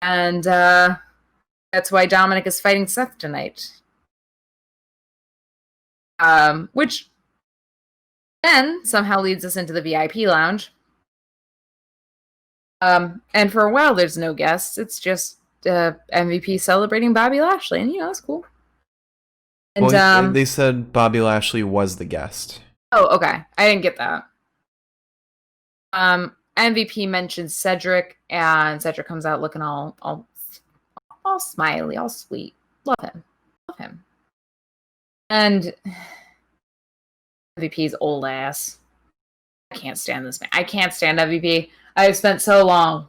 Speaker 2: And that's why Dominic is fighting Seth tonight. Which then somehow leads us into the VIP lounge. And for a while, there's no guests. It's just MVP celebrating Bobby Lashley. And, that's cool. And
Speaker 1: well, they said Bobby Lashley was the guest.
Speaker 2: Oh, okay. I didn't get that. MVP mentions Cedric, and Cedric comes out looking all smiley, all sweet. Love him. And MVP's old ass. I can't stand this man. I can't stand MVP. I've spent so long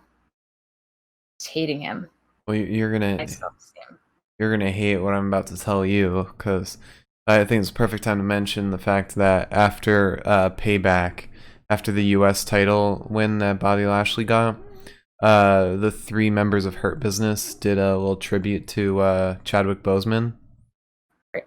Speaker 2: hating him.
Speaker 1: Well, you're gonna hate what I'm about to tell you, because I think it's the perfect time to mention the fact that after Payback, after the U.S. title win that Bobby Lashley got, the 3 members of Hurt Business did a little tribute to Chadwick Boseman.
Speaker 2: Right.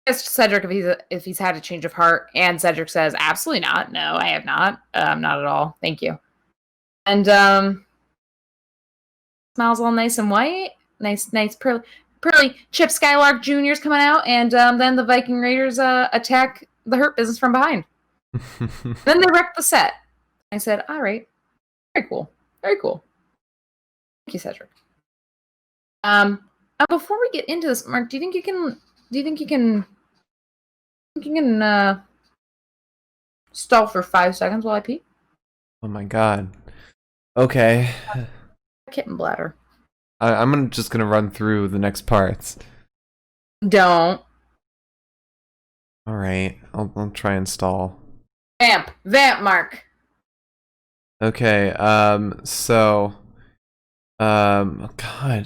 Speaker 2: Asked Cedric if he's had a change of heart, and Cedric says, "Absolutely not. No, I have not. Not at all. Thank you." And smiles all nice and white. Nice, pearly. Chip Skylark Jr.'s coming out, and then the Viking Raiders attack the Hurt Business from behind. Then they wreck the set. I said, all right. Very cool. Thank you, Cedric. Before we get into this, Mark, do you think you can stall for 5 seconds while I pee?
Speaker 1: Oh my god. Okay.
Speaker 2: Kitten bladder.
Speaker 1: I'm just gonna run through the next parts.
Speaker 2: Don't.
Speaker 1: Alright, I'll try and stall.
Speaker 2: Vamp, Mark.
Speaker 1: Okay, God,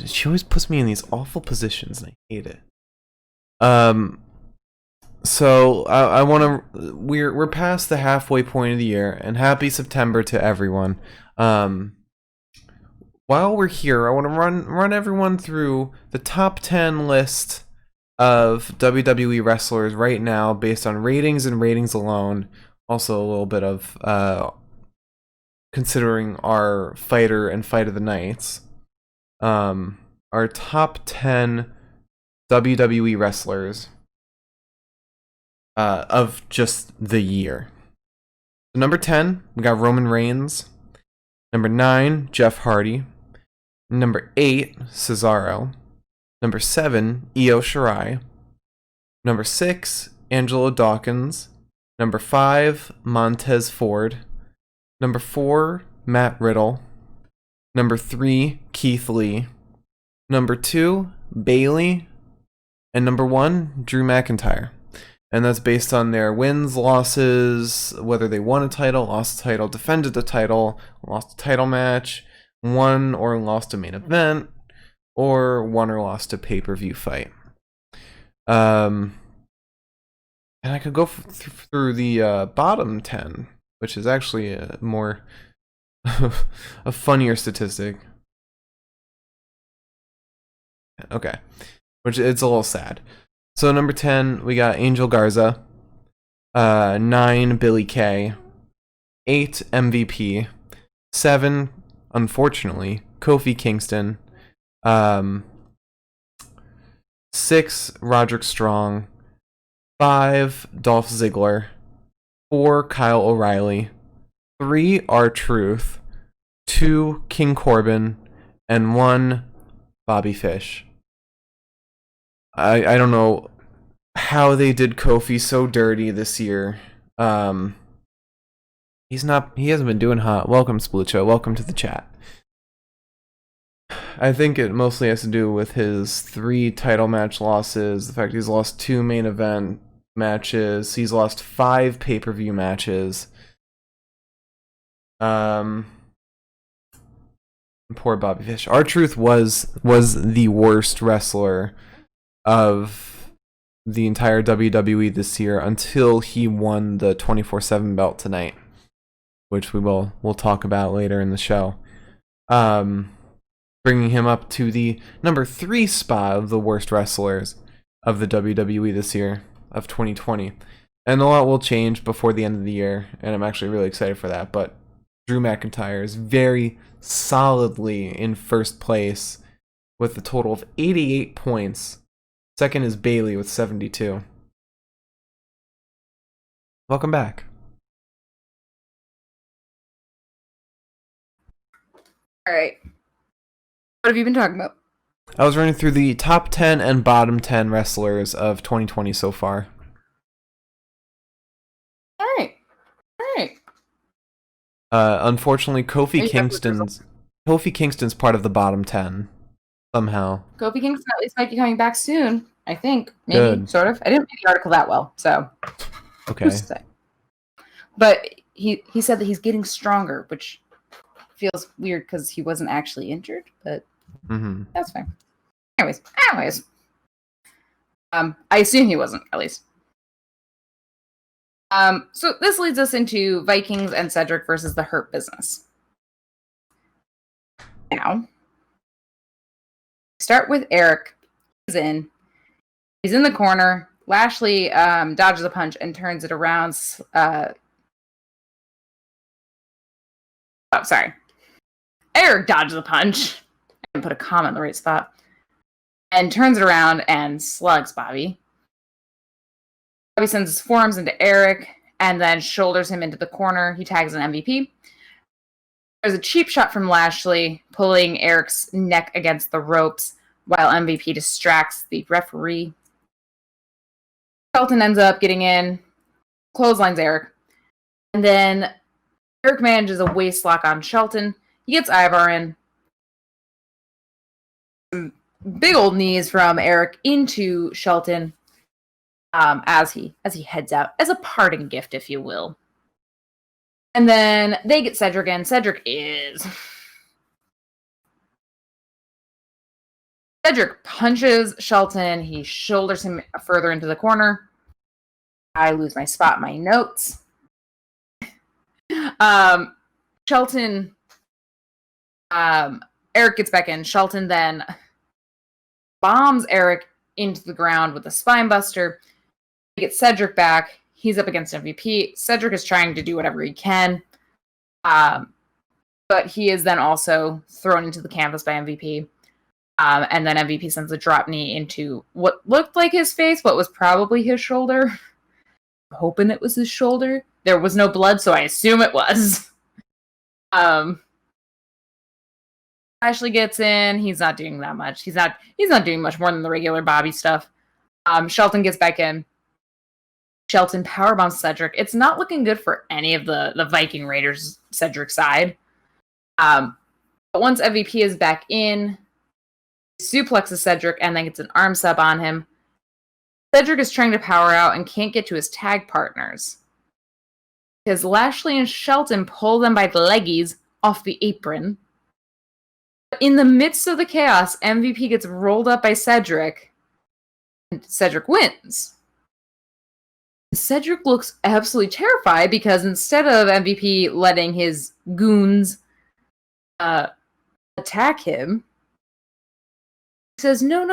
Speaker 1: she always puts me in these awful positions and I hate it. So I wanna, we're past the halfway point of the year, and happy September to everyone. While we're here, I want to run everyone through the top 10 list of WWE wrestlers right now based on ratings and ratings alone. Also a little bit of considering our fighter and fight of the nights. Our top 10 WWE wrestlers of just the year. So number 10, we got Roman Reigns. Number 9, Jeff Hardy. Number 8, Cesaro. Number 7, Io Shirai. Number 6, Angelo Dawkins. Number 5, Montez Ford. Number 4, Matt Riddle. Number 3, Keith Lee. Number 2, Bayley. And number 1, Drew McIntyre. And that's based on their wins, losses, whether they won a title, lost a title, defended the title, lost a title match, won or lost a main event, or won or lost a pay-per-view fight. And I could go through the bottom 10, which is actually a more a funnier statistic. Okay, which it's a little sad. So number 10, we got Angel Garza, 9 Billy Kay, 8 MVP, 7 unfortunately Kofi Kingston, 6 Roderick Strong, 5 Dolph Ziggler, 4 Kyle O'Reilly, 3 R-Truth, 2 King Corbin, and 1 Bobby Fish. I don't know how they did Kofi so dirty this year. He hasn't been doing hot. Welcome, Splucho. Welcome to the chat. I think it mostly has to do with his 3 title match losses, the fact he's lost 2 main event matches, he's lost 5 pay-per-view matches. Poor Bobby Fish. R-Truth was the worst wrestler of the entire WWE this year until he won the 24/7 belt tonight, which we'll talk about later in the show. Bringing him up to the number 3 spot of the worst wrestlers of the WWE this year, of 2020. And a lot will change before the end of the year, and I'm actually really excited for that. But Drew McIntyre is very solidly in first place with a total of 88 points. Second is Bayley with 72. Welcome back.
Speaker 2: All right. What have you been talking about?
Speaker 1: I was running through the top 10 and bottom 10 wrestlers of 2020 so far.
Speaker 2: All right.
Speaker 1: Unfortunately, Kofi Kingston's part of the bottom 10 somehow.
Speaker 2: Kofi Kingston at least might be coming back soon. I think maybe
Speaker 1: Good.
Speaker 2: sort of. I didn't read the article that well, so
Speaker 1: Okay.
Speaker 2: who's to say? But he said that he's getting stronger, which feels weird because he wasn't actually injured, but that's fine. Anyways, I assume he wasn't, at least. So this leads us into Vikings and Cedric versus the Hurt Business. Now, start with Eric. He's in the corner. Lashley dodges a punch and turns it around. Eric dodges a punch. I didn't put a comma in the right spot. And turns it around and slugs Bobby. Bobby sends his forearms into Eric and then shoulders him into the corner. He tags an MVP. There's a cheap shot from Lashley, pulling Eric's neck against the ropes while MVP distracts the referee. Shelton ends up getting in, clotheslines Eric. And then Eric manages a waist lock on Shelton. He gets Ivar in. Some big old knees from Eric into Shelton as he heads out, as a parting gift, if you will. And then they get Cedric in. Cedric punches Shelton. He shoulders him further into the corner. I lose my spot in my notes. Shelton, Eric gets back in. Shelton then bombs Eric into the ground with a spine buster. He gets Cedric back. He's up against MVP. Cedric is trying to do whatever he can. But he is then also thrown into the canvas by MVP. And then MVP sends a drop knee into what looked like his face, but was probably his shoulder. I'm hoping it was his shoulder. There was no blood, so I assume it was. Ashley gets in. He's not doing that much. He's not doing much more than the regular Bobby stuff. Shelton gets back in. Shelton powerbombs Cedric. It's not looking good for any of the Viking Raiders Cedric side. But once MVP is back in, he suplexes Cedric and then gets an arm sub on him. Cedric is trying to power out and can't get to his tag partners. Because Lashley and Shelton pull them by the leggies off the apron. In the midst of the chaos, MVP gets rolled up by Cedric, and Cedric wins. Cedric looks absolutely terrified because instead of MVP letting his goons attack him, he says, no,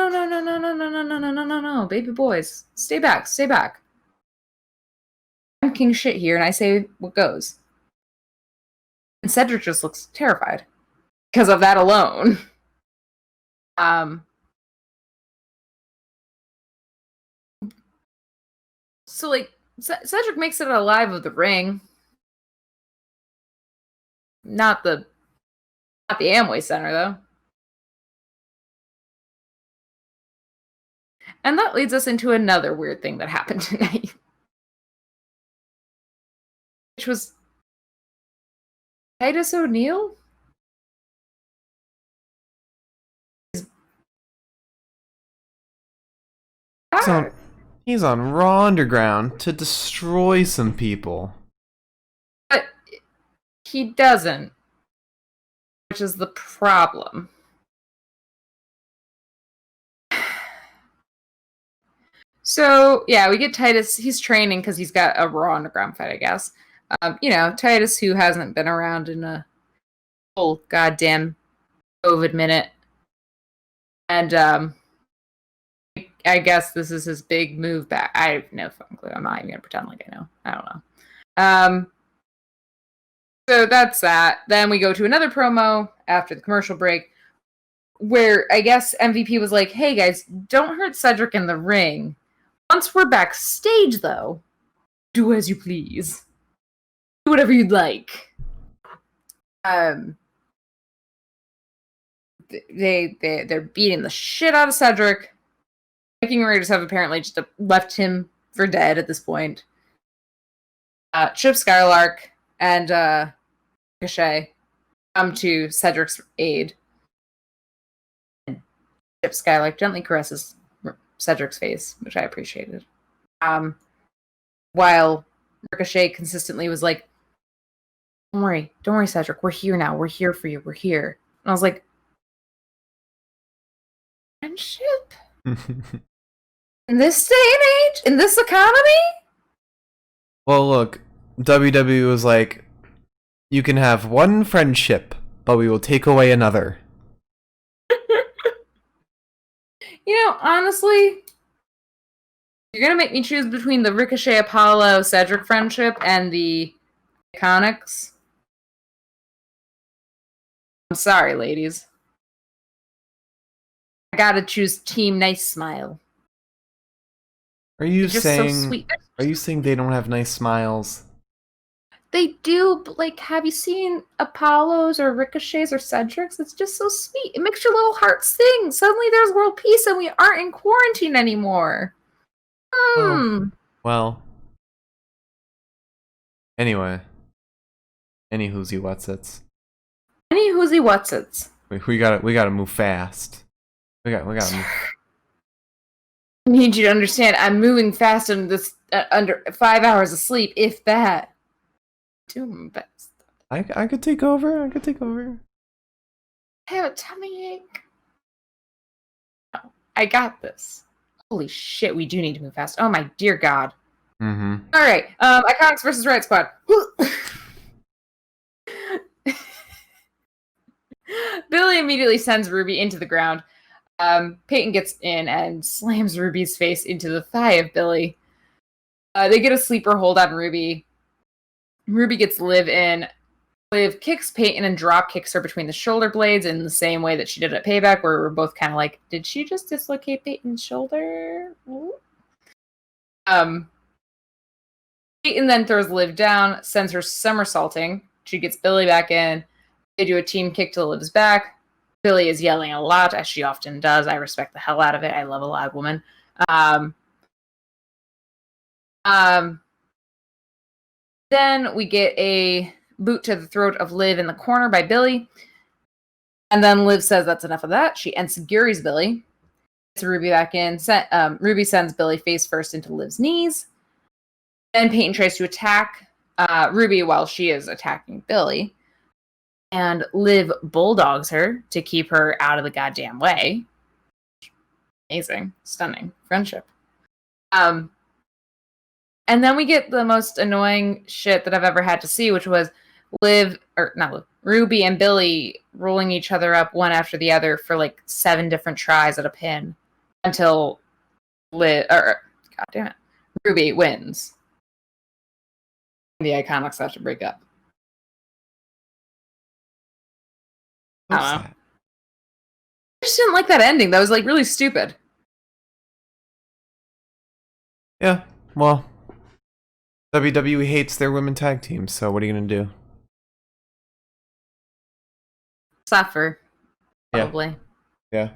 Speaker 2: baby boys, stay back. I'm king shit here, and I say what goes. And Cedric just looks terrified because of that alone. So, like, Cedric makes it alive of the ring. Not the Amway Center, though. And that leads us into another weird thing that happened tonight. Which was Titus O'Neil?
Speaker 1: He's on Raw Underground to destroy some people.
Speaker 2: But he doesn't. Which is the problem. So, yeah, we get Titus. He's training because he's got a Raw Underground fight, I guess. Titus, who hasn't been around in a whole goddamn COVID minute. And, I guess this is his big move back. I have no fucking clue. I'm not even going to pretend like I know. I don't know. So that's that. Then we go to another promo after the commercial break where I guess MVP was like, hey guys, don't hurt Cedric in the ring. Once we're backstage, though, do as you please. Do whatever you'd like. They're beating the shit out of Cedric. Viking Raiders have apparently just left him for dead at this point. Chip Skylark and Ricochet come to Cedric's aid. And Chip Skylark gently caresses Cedric's face, which I appreciated. While Ricochet consistently was like, don't worry, Cedric, we're here now. We're here for you. We're here. And I was like, friendship? In this day and age? In this economy?
Speaker 1: Well, look, WWE was like, you can have one friendship, but we will take away another.
Speaker 2: Honestly, you're going to make me choose between the Ricochet Apollo Cedric friendship and the Iconics. I'm sorry, ladies. I gotta choose Team Nice Smile.
Speaker 1: Are you
Speaker 2: They're
Speaker 1: saying?
Speaker 2: just so sweet.
Speaker 1: Are you saying they don't have nice smiles?
Speaker 2: They do, but like, have you seen Apollos or Ricochets or Cedrics? It's just so sweet. It makes your little heart sing. Suddenly there's world peace and we aren't in quarantine anymore.
Speaker 1: Well. Anyway. Any whoozy whatsits.
Speaker 2: Any whoozy whatsits.
Speaker 1: We gotta move fast. We gotta move.
Speaker 2: I need you to understand, I'm moving fast in this under 5 hours of sleep, if that. Do my best.
Speaker 1: I could take over. I
Speaker 2: have a tummy ache. No, I got this. Holy shit, we do need to move fast. Oh my dear God.
Speaker 1: Mm-hmm.
Speaker 2: All right, Iconics versus Riot Squad. Billy immediately sends Ruby into the ground. Peyton gets in and slams Ruby's face into the thigh of Billy. They get a sleeper hold on Ruby. Ruby gets Liv in. Liv kicks Peyton and drop kicks her between the shoulder blades in the same way that she did at Payback, where we're both kind of like, did she just dislocate Peyton's shoulder? Peyton then throws Liv down, sends her somersaulting. She gets Billy back in. They do a team kick to Liv's back. Billy is yelling a lot, as she often does. I respect the hell out of it. I love a loud woman. Then we get a boot to the throat of Liv in the corner by Billy. And then Liv says that's enough of that. She ensiguris Billy. Ruby back in. Ruby sends Billy face first into Liv's knees. Then Peyton tries to attack Ruby while she is attacking Billy. And Liv bulldogs her to keep her out of the goddamn way. Amazing. Stunning. Friendship. And then we get the most annoying shit that I've ever had to see, which was Ruby and Billy rolling each other up one after the other for like 7 different tries at a pin until Ruby wins. The Iconics have to break up. I don't know. I just didn't like that ending. That was like really stupid.
Speaker 1: Yeah, well, WWE hates their women tag teams, so what are you gonna do?
Speaker 2: Suffer, probably.
Speaker 1: Yeah.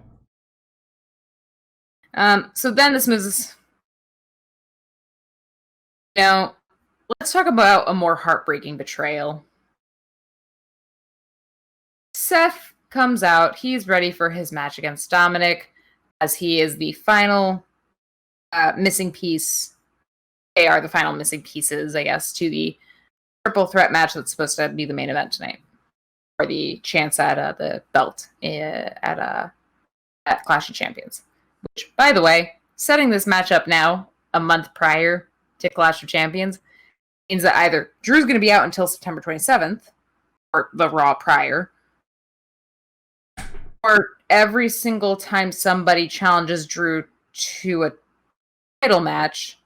Speaker 2: So then this moves us. Now, let's talk about a more heartbreaking betrayal. Seth comes out. He's ready for his match against Dominic, as he is the final missing piece. They are the final missing pieces, I guess, to the triple threat match that's supposed to be the main event tonight, or the chance at the belt at Clash of Champions. Which, by the way, setting this match up now, a month prior to Clash of Champions, means that either Drew's going to be out until September 27th, or the Raw prior, or every single time somebody challenges Drew to a title match,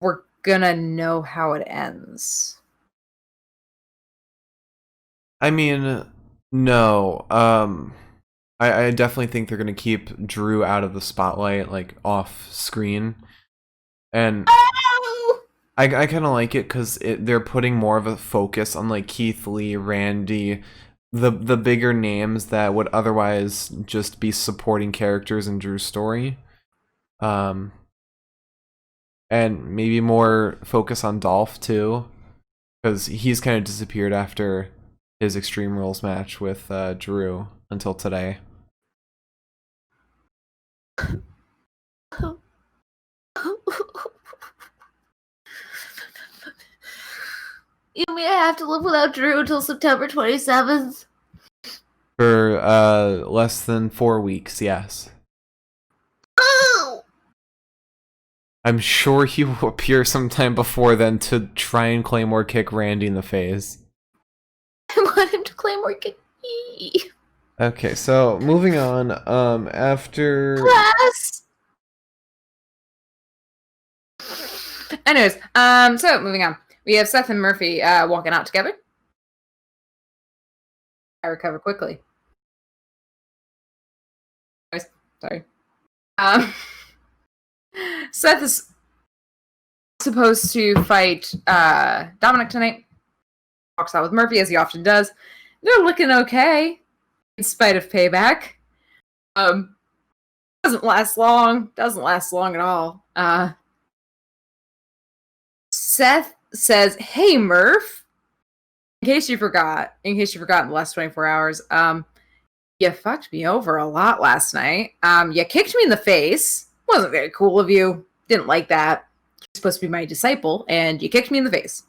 Speaker 2: we're gonna know how it ends.
Speaker 1: I mean, no. I definitely think they're gonna keep Drew out of the spotlight, like off screen, and I kind of like it because they're putting more of a focus on like Keith Lee, Randy, the bigger names that would otherwise just be supporting characters in Drew's story, and maybe more focus on Dolph too, because he's kind of disappeared after his Extreme Rules match with Drew until today.
Speaker 3: You mean I have to live without Drew until September 27th?
Speaker 1: For less than 4 weeks, yes.
Speaker 3: Oh!
Speaker 1: I'm sure he will appear sometime before then to try and Claymore kick Randy in the face.
Speaker 3: I want him to Claymore kick me.
Speaker 1: Okay, so moving on, after...
Speaker 3: Class!
Speaker 2: Anyways, so moving on. We have Seth and Murphy walking out together. I recover quickly. Sorry. Seth is supposed to fight Dominic tonight. Walks out with Murphy, as he often does. They're looking okay, in spite of Payback. Doesn't last long. Doesn't last long at all. Seth says, "Hey, Murph. In case you forgot in the last 24 hours, you fucked me over a lot last night. You kicked me in the face. Wasn't very cool of you. Didn't like that. You're supposed to be my disciple, and you kicked me in the face."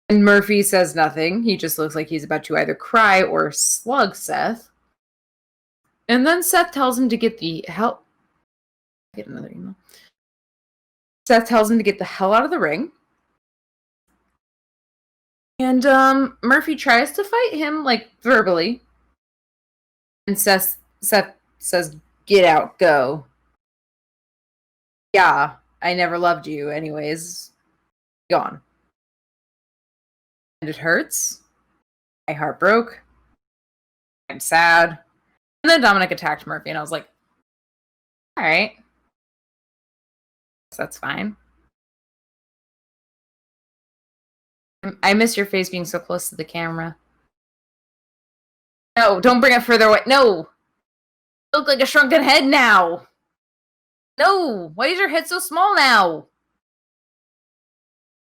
Speaker 2: And Murphy says nothing. He just looks like he's about to either cry or slug Seth. And then Seth tells him to get the hell... Get another email. Seth tells him to get the hell out of the ring. And Murphy tries to fight him, like, verbally. And Seth says, "Get out, go." "Yeah, I never loved you anyways. Gone." And it hurts. My heart broke. I'm sad. And then Dominic attacked Murphy, and I was like, alright. That's fine. I miss your face being so close to the camera. No, don't bring it further away. No! You look like a shrunken head now! No! Why is your head so small now?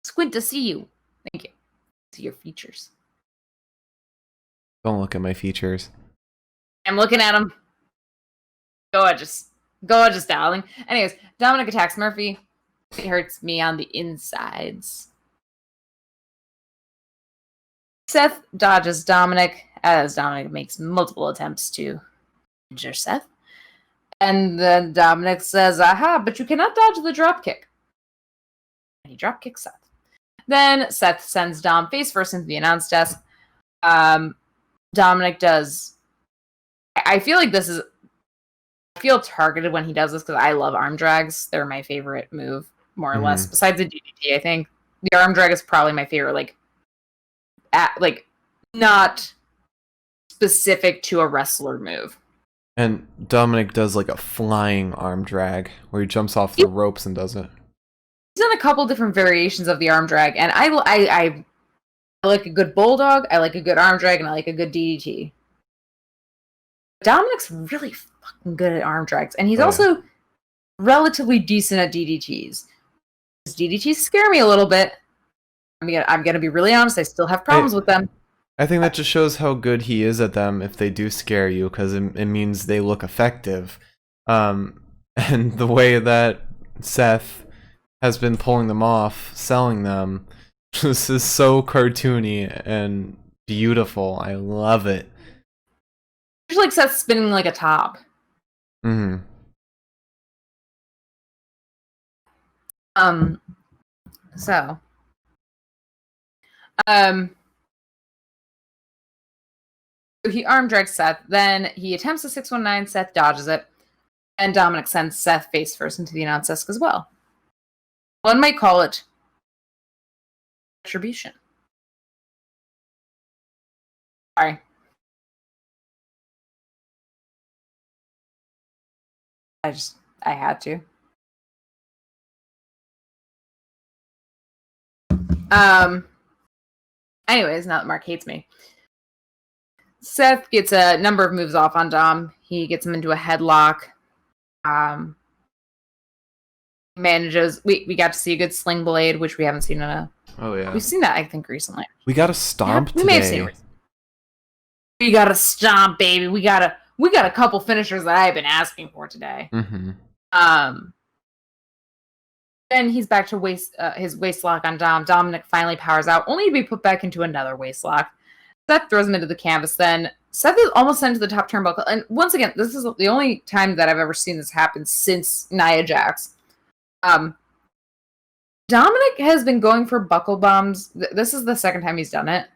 Speaker 2: Squint to see you. Thank you. See your features.
Speaker 1: Don't look at my features.
Speaker 2: I'm looking at them. Gorgeous. Gorgeous, darling. Anyways, Dominic attacks Murphy. It hurts me on the insides. Seth dodges Dominic as Dominic makes multiple attempts to injure Seth. And then Dominic says, aha, but you cannot dodge the dropkick. And he dropkicks Seth. Then Seth sends Dom face first into the announce desk. Dominic does... I feel like this is... I feel targeted when he does this because I love arm drags. They're my favorite move, more or less. Besides the DDT, I think the arm drag is probably my favorite, not specific to a wrestler move.
Speaker 1: And Dominic does like a flying arm drag where he jumps off the ropes and does it.
Speaker 2: He's done a couple different variations of the arm drag, and I like a good bulldog, I like a good arm drag, and I like a good DDT. Dominic's really fucking good at arm drags, and he's also relatively decent at DDTs. His DDTs scare me a little bit. I'm gonna be really honest, I still have problems with them.
Speaker 1: I think that just shows how good he is at them if they do scare you, because it means they look effective. And the way that Seth has been pulling them off, selling them, this is so cartoony and beautiful. I love it.
Speaker 2: It's like Seth spinning like a top. So he arm drags Seth, then he attempts a 619, Seth dodges it, and Dominic sends Seth face first into the announce desk as well. One might call it Retribution. Sorry. I had to. Anyways, now that Mark hates me. Seth gets a number of moves off on Dom. He gets him into a headlock. Manages. We got to see a good sling blade, which we haven't seen in a...
Speaker 1: Oh, yeah.
Speaker 2: We've seen that, I think, recently.
Speaker 1: We got a stomp today.
Speaker 2: We may have seen it. We got a stomp, baby. We got a couple finishers that I've been asking for today. Then he's back to his waist lock on Dom. Dominic finally powers out, only to be put back into another waist lock. Seth throws him into the canvas. Then Seth is almost sent to the top turnbuckle. And once again, this is the only time that I've ever seen this happen since Nia Jax. Dominic has been going for buckle bombs. This is the second time he's done it.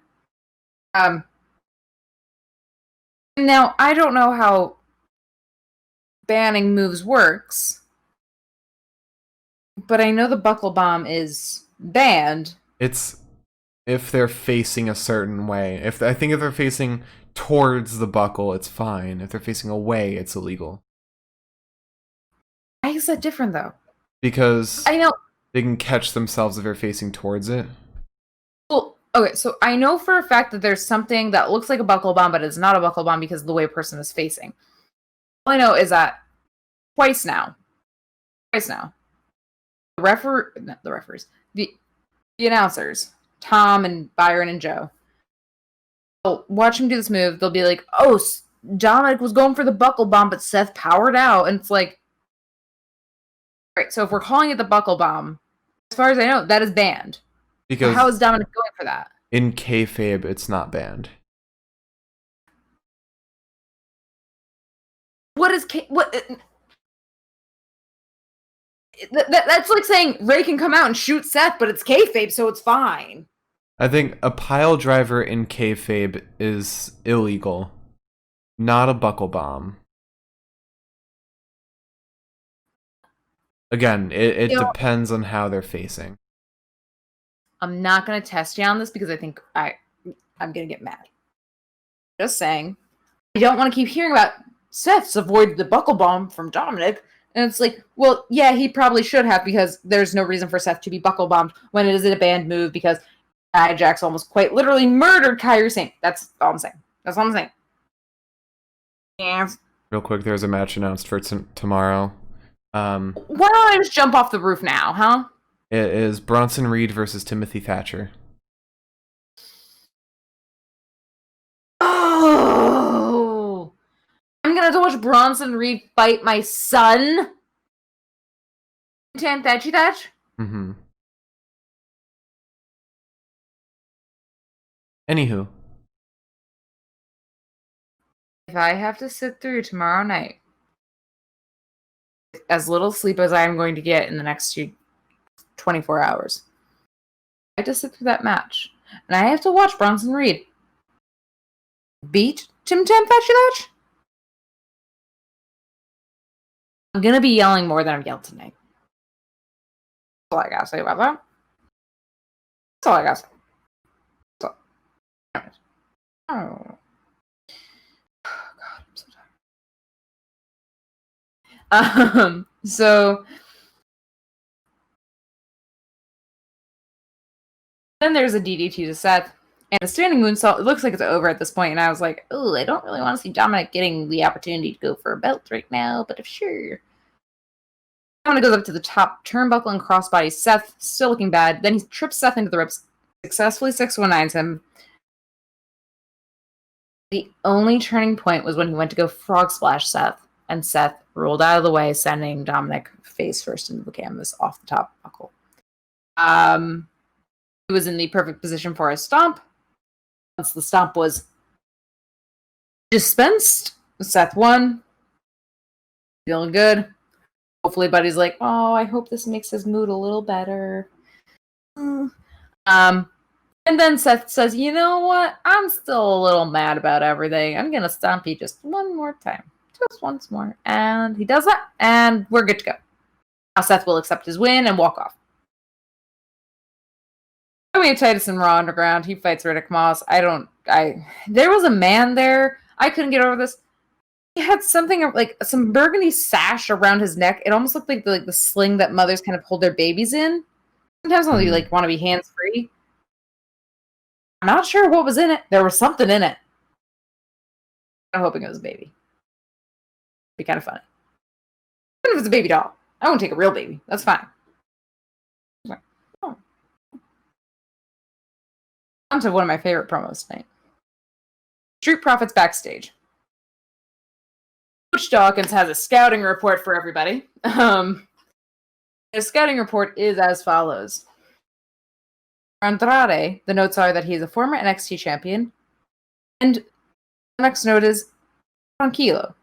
Speaker 2: Now, I don't know how banning moves works, but I know the buckle bomb is banned.
Speaker 1: It's if they're facing a certain way. I think if they're facing towards the buckle, it's fine. If they're facing away, it's illegal.
Speaker 2: Why is that different, though?
Speaker 1: Because
Speaker 2: I know
Speaker 1: they can catch themselves if they're facing towards it.
Speaker 2: Well, okay, so I know for a fact that there's something that looks like a buckle bomb, but it's not a buckle bomb because of the way a person is facing. All I know is that twice now, the referees, the announcers, Tom and Byron and Joe, they'll watch him do this move. They'll be like, "Oh, Dominic was going for the buckle bomb, but Seth powered out," and it's like, all right. So if we're calling it the buckle bomb, as far as I know, that is banned.
Speaker 1: Because
Speaker 2: how is Dominic going for that?
Speaker 1: In kayfabe, it's not banned.
Speaker 2: What is that's like saying Ray can come out and shoot Seth, but it's kayfabe, so it's fine.
Speaker 1: I think a pile driver in kayfabe is illegal, not a buckle bomb. Again, it depends on how they're facing.
Speaker 2: I'm not going to test you on this because I think I'm going to get mad. Just saying. I don't want to keep hearing about Seth's avoided the buckle bomb from Dominic. And it's like, well, yeah, he probably should have because there's no reason for Seth to be buckle bombed when it is a banned move because Nia Jax almost quite literally murdered Kairi Sane. That's all I'm saying. That's all I'm saying. Yeah.
Speaker 1: Real quick, there's a match announced for tomorrow.
Speaker 2: Why don't I just jump off the roof now, huh?
Speaker 1: It is Bronson Reed versus Timothy Thatcher.
Speaker 2: Oh! I'm gonna have to watch Bronson Reed fight my son. Thatchy Thatch.
Speaker 1: Mm-hmm. Anywho.
Speaker 2: If I have to sit through tomorrow night, as little sleep as I am going to get in the next 24 hours, I have to sit through that match. And I have to watch Bronson Reed beat Tim Tam Thatchy Thatch. I'm going to be yelling more than I've yelled tonight. That's all I got to say about that. That's all I got to say. That's all. Oh. God, I'm so tired. So then there's a DDT to Seth and a standing moonsault. It looks like it's over at this point, and I was like, oh, I don't really want to see Dominic getting the opportunity to go for a belt right now, but if sure. Dominic goes up to the top turnbuckle and crossbody Seth, still looking bad. Then he trips Seth into the ropes, successfully 619s him. The only turning point was when he went to go frog splash Seth, and Seth rolled out of the way, sending Dominic face first into the canvas off the top buckle. He was in the perfect position for a stomp. Once the stomp was dispensed, Seth won. Feeling good. Hopefully Buddy's like, oh, I hope this makes his mood a little better. And then Seth says, you know what? I'm still a little mad about everything. I'm going to stomp you just one more time. Just once more. And he does that, and we're good to go. Now Seth will accept his win and walk off. We have Titus and Raw Underground. He fights Riddick Moss. There was a man there. I couldn't get over this. He had something like some burgundy sash around his neck. It almost looked like the sling that mothers kind of hold their babies in. Sometimes when you want to be hands-free. I'm not sure what was in it. There was something in it. I'm hoping it was a baby. It'd be kind of funny. Even if it's a baby doll. I won't take a real baby. That's fine. Oh. On to one of my favorite promos tonight. Street Profits backstage. Coach Dawkins has a scouting report for everybody. His scouting report is as follows. For Andrade, the notes are that he is a former NXT champion, and the next note is tranquilo.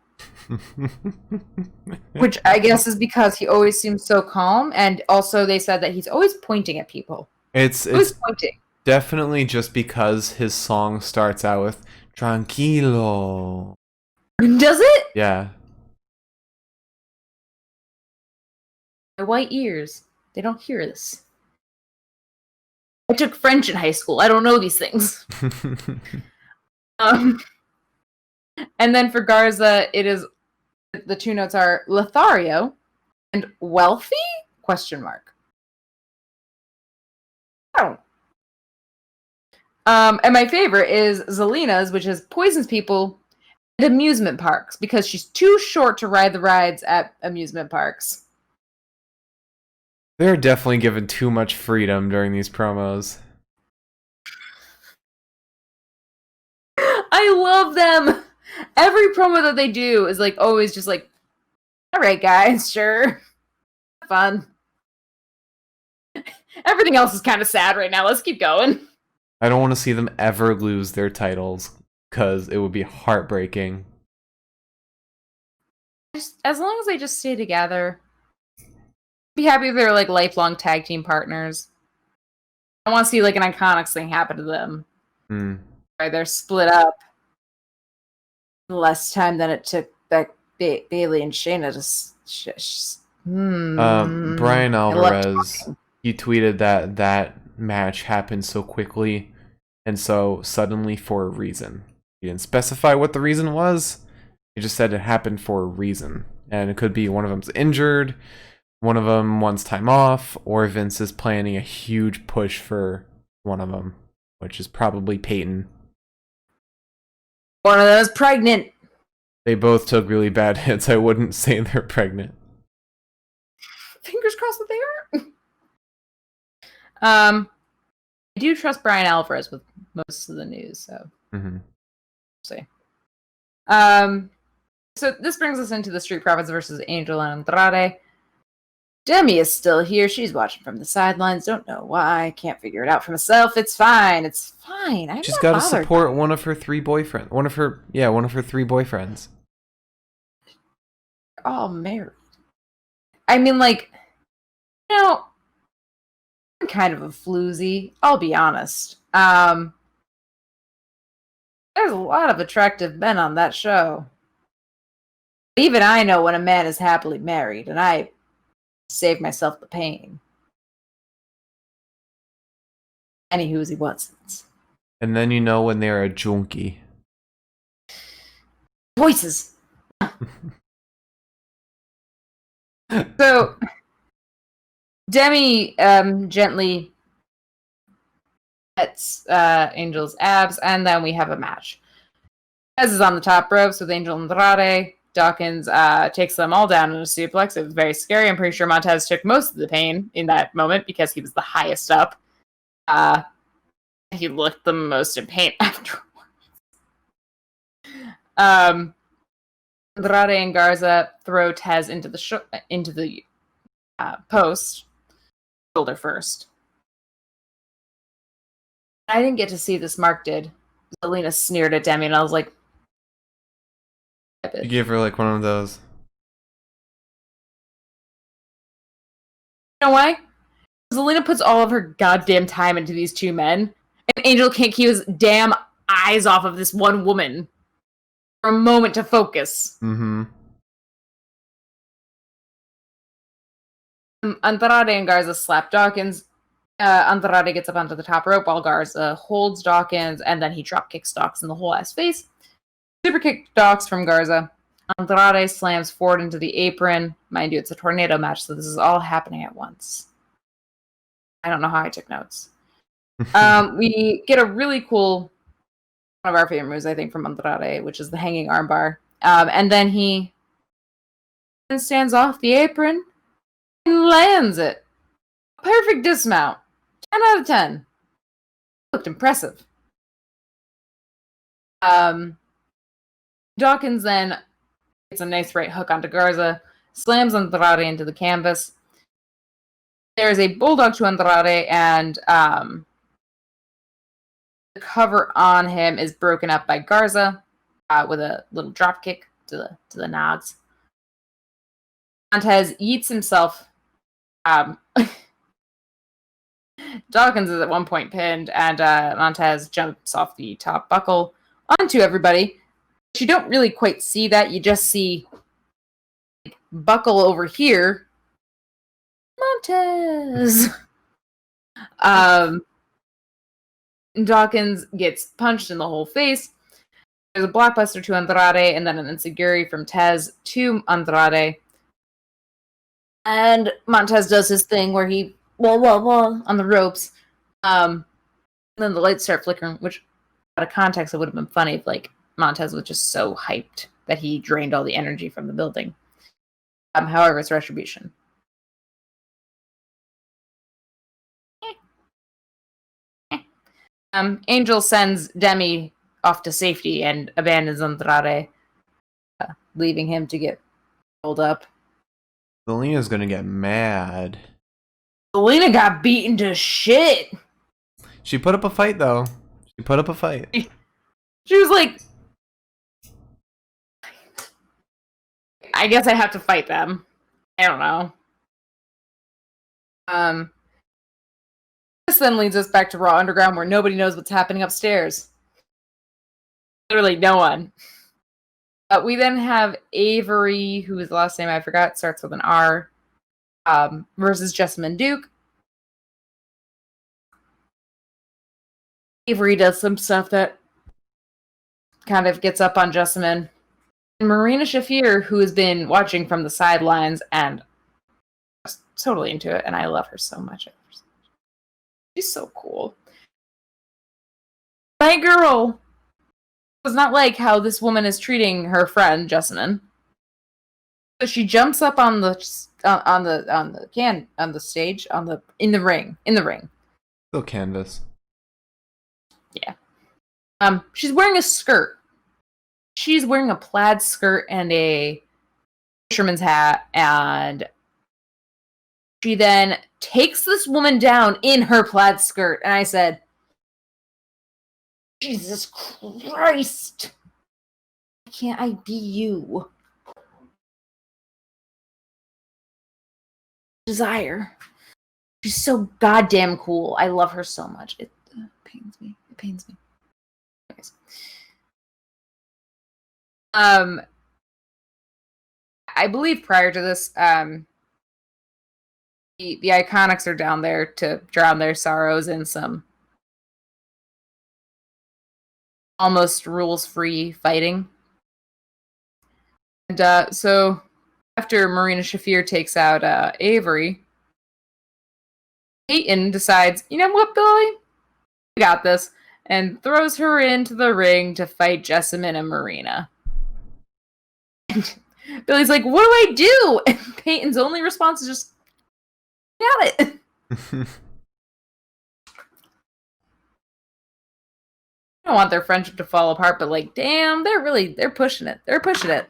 Speaker 2: Which I guess is because he always seems so calm, and also they said that he's always pointing at people.
Speaker 1: It's
Speaker 2: pointing.
Speaker 1: Definitely just because his song starts out with tranquilo.
Speaker 2: Does it?
Speaker 1: Yeah.
Speaker 2: My white ears, they don't hear this. I took French in high school. I don't know these things. And then for Garza, it is the two notes are Lothario and wealthy? Question mark. Oh. And my favorite is Zelina's, which is poisons people at amusement parks because she's too short to ride the rides at amusement parks.
Speaker 1: They're definitely given too much freedom during these promos.
Speaker 2: I love them. Every promo that they do is always just all right, guys, sure. Fun. Everything else is kind of sad right now. Let's keep going.
Speaker 1: I don't want to see them ever lose their titles because it would be heartbreaking.
Speaker 2: As long as they just stay together. Be happy if they're lifelong tag team partners. I want to see an Iconics thing happen to them. Right, they're split up. Less time than it took Bailey and Shayna to.
Speaker 1: Brian Alvarez, he tweeted that match happened so quickly and so suddenly for a reason. He didn't specify what the reason was. He just said it happened for a reason, and it could be one of them's injured. One of them wants time off, or Vince is planning a huge push for one of them, which is probably Peyton.
Speaker 2: One of those pregnant.
Speaker 1: They both took really bad hits. I wouldn't say they're pregnant.
Speaker 2: Fingers crossed that they are. I do trust Brian Alvarez with most of the news, so
Speaker 1: Mm-hmm.
Speaker 2: see. So this brings us into the Street Profits versus Angel and Andrade. Demi is still here. She's watching from the sidelines. Don't know why. Can't figure it out for myself. It's fine. It's fine.
Speaker 1: She's got to support one of her three boyfriends. One of her three boyfriends.
Speaker 2: They're all married. I mean, like, you know, I'm kind of a floozy. I'll be honest. There's a lot of attractive men on that show. Even I know when a man is happily married, and I save myself the pain. Anywho's he wants.
Speaker 1: And then you know when they're a junkie.
Speaker 2: Voices. So Demi gently pets Angel's abs, and then we have a match. Tez is on the top ropes with Angel and Andrade. Dawkins takes them all down in a suplex. It was very scary. I'm pretty sure Montez took most of the pain in that moment because he was the highest up. He looked the most in pain afterwards. Andrade and Garza throw Tez into the post, shoulder first. I didn't get to see this. Mark did. Zelina sneered at Demi, and I was like,
Speaker 1: you gave her like one of those.
Speaker 2: You know why? Zelina puts all of her goddamn time into these two men, and Angel can't keep his damn eyes off of this one woman for a moment to focus.
Speaker 1: Mm-hmm.
Speaker 2: Andrade and Garza slap Dawkins. Andrade gets up onto the top rope while Garza holds Dawkins, and then he drop kicks Dawkins in the whole ass face. Super kick Dawkins from Garza. Andrade slams forward into the apron. Mind you, it's a tornado match, so this is all happening at once. I don't know how I took notes. We get a really cool, one of our favorite moves, I think, from Andrade, which is the hanging armbar. And then he stands off the apron and lands it. Perfect dismount. 10 out of 10. Looked impressive. Dawkins then gets a nice right hook onto Garza, slams Andrade into the canvas. There's a bulldog to Andrade, and the cover on him is broken up by Garza with a little drop kick to the nogs. Montez yeets himself. Dawkins is at one point pinned, and Montez jumps off the top buckle onto everybody. But you don't really quite see that. You just see buckle over here. Montez! Dawkins gets punched in the whole face. There's a blockbuster to Andrade, and then an enziguri from Tez to Andrade. And Montez does his thing where he on the ropes. And then the lights start flickering, which out of context it would have been funny if like Montez was just so hyped that he drained all the energy from the building. However, it's Retribution. Angel sends Demi off to safety and abandons Andrade, leaving him to get rolled up.
Speaker 1: Zelina's gonna get mad.
Speaker 2: Zelina got beaten to shit.
Speaker 1: She put up a fight, though. She put up a fight.
Speaker 2: She was like, I guess I have to fight them. I don't know. This then leads us back to Raw Underground, where nobody knows what's happening upstairs. Literally no one. We then have Avery, whose last name I forgot, starts with an R, versus Jessamine Duke. Avery does some stuff that kind of gets up on Jessamine. And Marina Shafir, who has been watching from the sidelines and just totally into it, and I love her so much. She's so cool. My girl does not like how this woman is treating her friend Jessamine. So she jumps up on the stage in the ring.
Speaker 1: Still canvas.
Speaker 2: Yeah. She's wearing a skirt. she's wearing a plaid skirt and a fisherman's hat, and she then takes this woman down in her plaid skirt, and I said, Jesus Christ! Why can't I be you? Desire. She's so goddamn cool. I love her so much. It pains me. It pains me. Anyways. I believe prior to this, the Iconics are down there to drown their sorrows in some almost rules-free fighting. And so after Marina Shafir takes out Avery, Peyton decides, you know what, Billy? We got this. And throws her into the ring to fight Jessamine and Marina. And Billy's like, what do I do? And Peyton's only response is just, got it. I don't want their friendship to fall apart, but like, damn, they're pushing it. They're pushing it.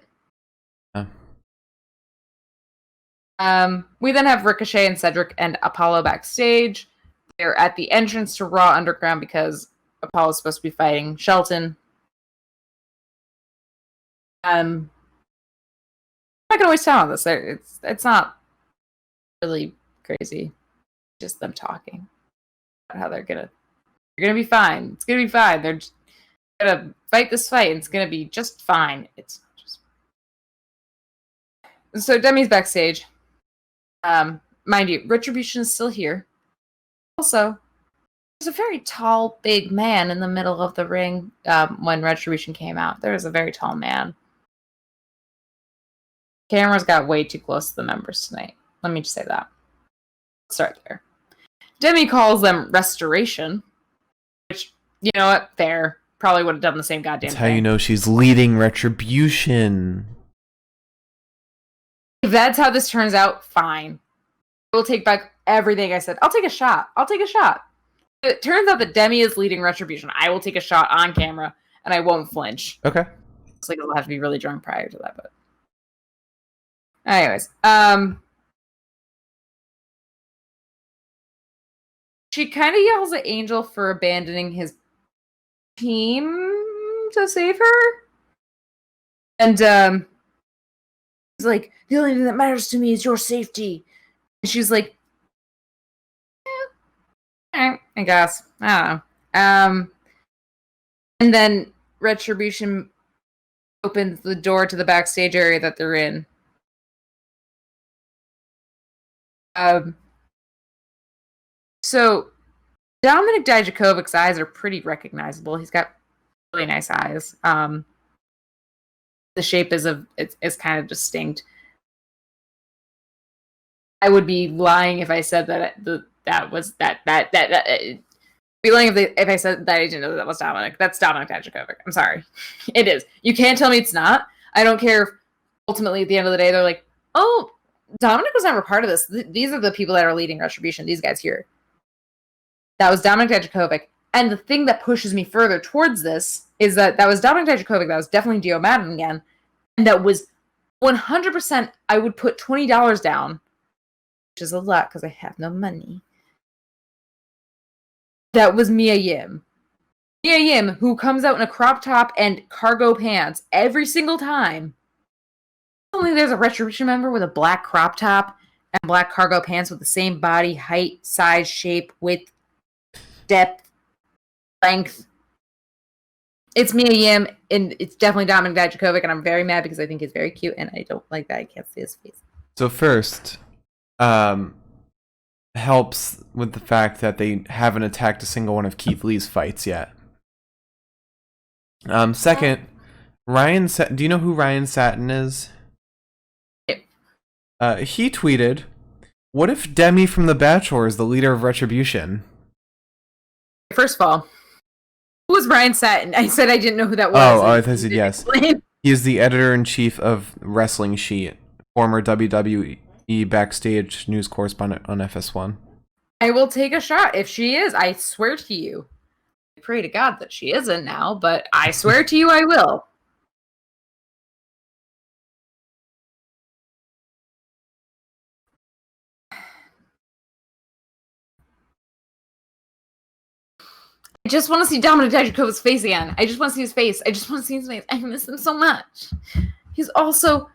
Speaker 2: We then have Ricochet and Cedric and Apollo backstage. They're at the entrance to Raw Underground because Apollo's supposed to be fighting Shelton. I'm not gonna waste time on this. It's not really crazy. Just them talking about how they're gonna be fine. It's gonna be fine. They're just gonna fight this fight, and it's gonna be just fine. It's just so Demi's backstage. Mind you, Retribution is still here. Also, there's a very tall, big man in the middle of the ring when Retribution came out. There was a very tall man. Cameras got way too close to the members tonight. Let me just say that. Let's start there. Demi calls them Restoration, which, you know what, fair. Probably would have done the same goddamn
Speaker 1: That's
Speaker 2: thing.
Speaker 1: how you know she's leading Retribution.
Speaker 2: If that's how this turns out, fine. I will take back everything I said. I'll take a shot. If it turns out that Demi is leading Retribution, I will take a shot on camera, and I won't flinch.
Speaker 1: Okay.
Speaker 2: Looks like I'll have to be really drunk prior to that, but... Anyways, she kind of yells at Angel for abandoning his team to save her. And, he's like, the only thing that matters to me is your safety. And she's like, alright, I guess. I don't know. And then Retribution opens the door to the backstage area that they're in. So Dominic Dijakovic's eyes are pretty recognizable. He's got really nice eyes. The shape is kind of distinct. I would be lying if I said that be lying if I said that I didn't know that was Dominic. That's Dominic Dijakovic. I'm sorry. It is. You can't tell me it's not. I don't care if ultimately at the end of the day they're like, oh, Dominic was never part of this. These are the people that are leading Retribution. These guys here. That was Dominic Dijakovic. And the thing that pushes me further towards this is that was Dominic Dijakovic. That was definitely Dio Madden again. And that was 100%, I would put $20 down, which is a lot because I have no money. That was Mia Yim. Mia Yim, who comes out in a crop top and cargo pants every single time. Only there's a Retribution member with a black crop top and black cargo pants with the same body, height, size, shape, width, depth, length. It's Mia Yim, and it's definitely Dominic Dijakovic, and I'm very mad because I think he's very cute, and I don't like that I can't see his face.
Speaker 1: So first, helps with the fact that they haven't attacked a single one of Keith Lee's fights yet. Second, do you know who Ryan Satin is? He tweeted, "What if Demi from The Bachelor is the leader of Retribution?"
Speaker 2: First of all, who was Ryan Satin? I said I didn't know who that was.
Speaker 1: Oh, I thought you said yes. He is the editor-in-chief of Wrestling Sheet, former WWE backstage news correspondent on FS1.
Speaker 2: I will take a shot if she is. I swear to you. I pray to God that she isn't now, but I swear to you I will. I just want to see Dominic Dijakovic's face again. I just want to see his face. I just want to see his face. I miss him so much. He's also,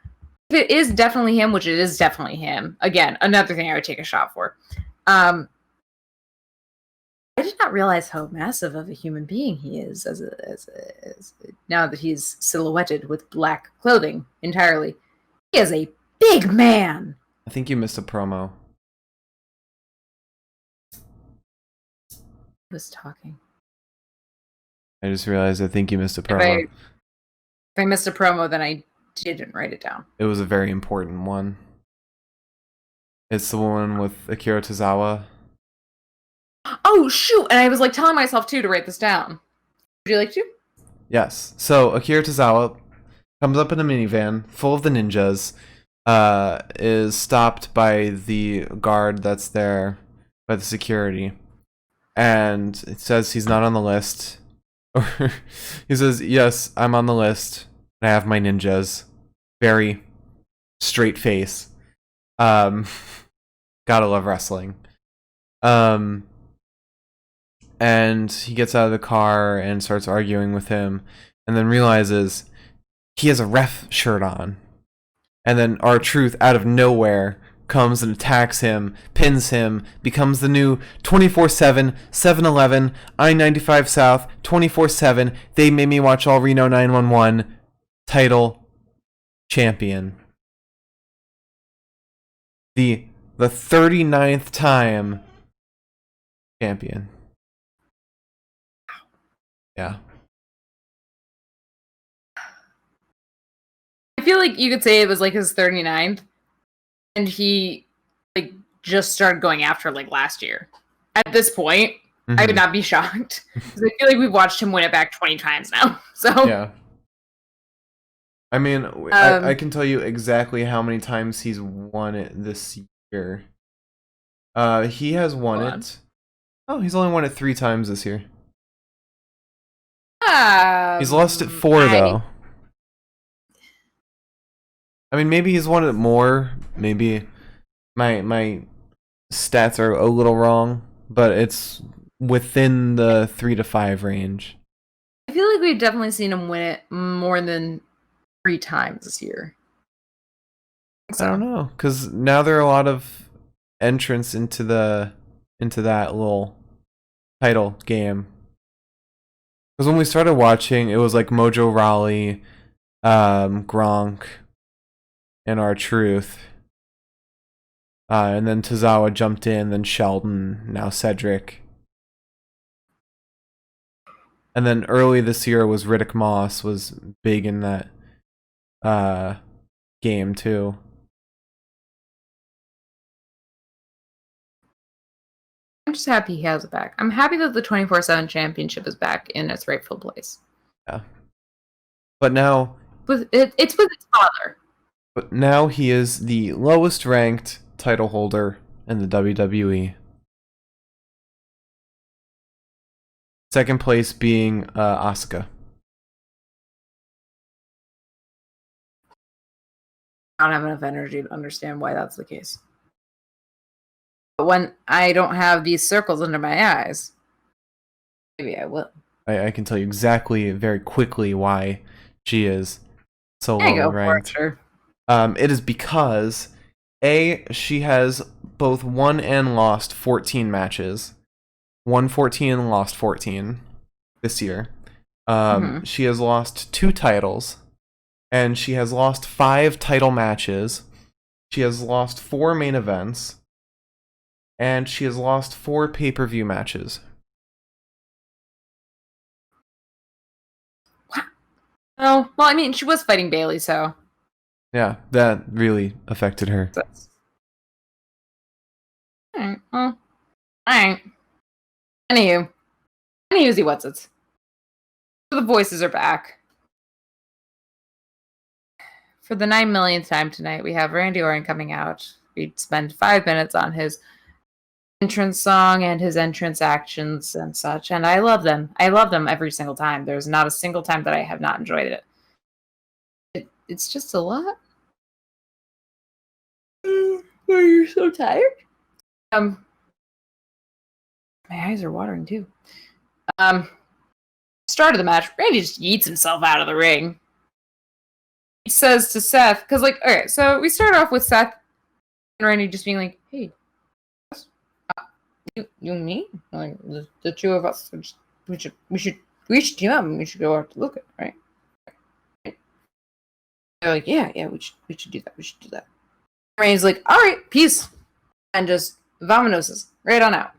Speaker 2: if it is definitely him, which it is definitely him. Again, another thing I would take a shot for. I did not realize how massive of a human being he is as now that he's silhouetted with black clothing entirely. He is a big man.
Speaker 1: I think you missed a promo.
Speaker 2: He was talking.
Speaker 1: I just realized I think you missed a promo.
Speaker 2: If I missed a promo, then I didn't write it down.
Speaker 1: It was a very important one. It's the one with Akira Tozawa.
Speaker 2: Oh, shoot! And I was like telling myself, too, to write this down. Would you like to?
Speaker 1: Yes. So Akira Tozawa comes up in a minivan full of the ninjas, is stopped by the guard that's there, by the security, and it says he's not on the list. He says, yes, I'm on the list. I have my ninjas. Very straight face. Gotta love wrestling. And he gets out of the car and starts arguing with him, and then realizes he has a ref shirt on. And then R-Truth, out of nowhere, comes and attacks him, pins him, becomes the new 24/7, 7-Eleven, I-95 South, 24/7, They Made Me Watch All Reno 911 title champion. The 39th time champion. Yeah.
Speaker 2: I feel like you could say it was like his 39th, and he like just started going after like last year. At this point, I would not be shocked, because I feel like we've watched him win it back 20 times now. So
Speaker 1: yeah. I mean, I can tell you exactly how many times he's won it this year. He has won it. Oh, he's only won it 3 times this year. He's lost it 4 though. I mean, maybe he's won it more. Maybe my stats are a little wrong, but it's within the 3 to 5 range.
Speaker 2: I feel like we've definitely seen him win it more than 3 times this year.
Speaker 1: I don't know, because now there are a lot of entrants into that little title game. Because when we started watching, it was like Mojo Rawley, Gronk, and R-Truth. And then Tozawa jumped in, then Sheldon, now Cedric. And then early this year was Riddick Moss was big in that game too.
Speaker 2: I'm just happy he has it back. I'm happy that the 24/7 championship is back in its rightful place.
Speaker 1: Yeah. But now
Speaker 2: it's with its father.
Speaker 1: But now he is the lowest ranked title holder in the WWE. Second place being Asuka.
Speaker 2: I don't have enough energy to understand why that's the case. But when I don't have these circles under my eyes, maybe I will.
Speaker 1: I can tell you exactly, very quickly, why she is so low ranked.
Speaker 2: Sure.
Speaker 1: It is because she has both won and lost 14 matches. Won 14 and lost 14 this year. She has lost 2 titles, and she has lost 5 title matches. She has lost 4 main events, and she has lost 4 pay-per-view matches.
Speaker 2: Oh, well, I mean, she was fighting Bailey, so
Speaker 1: yeah, that really affected her.
Speaker 2: Alright, well, alright. Anywho, what's it? The voices are back. For the 9 millionth time tonight, we have Randy Orton coming out. We spend 5 minutes on his entrance song and his entrance actions and such, and I love them. I love them every single time. There's not a single time that I have not enjoyed it. It's just a lot. Are you so tired? My eyes are watering too. Start of the match, Randy just yeets himself out of the ring. He says to Seth, because okay, so we start off with Seth and Randy just being like, "Hey, you and me, like the two of us, we should team up and we should go out to look at, right?" They're like, "Yeah, we should do that. We should do that." Randy's like, "All right, peace," and just vamonoses right on out.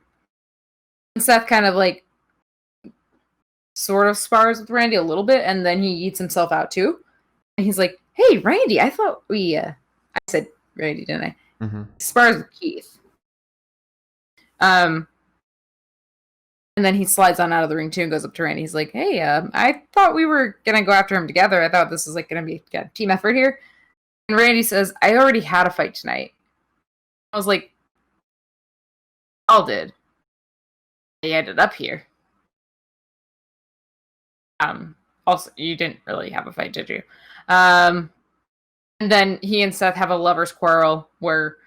Speaker 2: And Seth kind of like sort of spars with Randy a little bit, and then he eats himself out too. And he's like, "Hey, Randy, I thought we I said Randy, didn't I?"
Speaker 1: Mm-hmm.
Speaker 2: Spars with Keith. And then he slides on out of the ring too and goes up to Randy. He's like, "Hey, I thought we were gonna go after him together. I thought this was like gonna be a team effort here." And Randy says, "I already had a fight tonight." I was like, "All did. He ended up here." Also, you didn't really have a fight, did you? And then he and Seth have a lover's quarrel where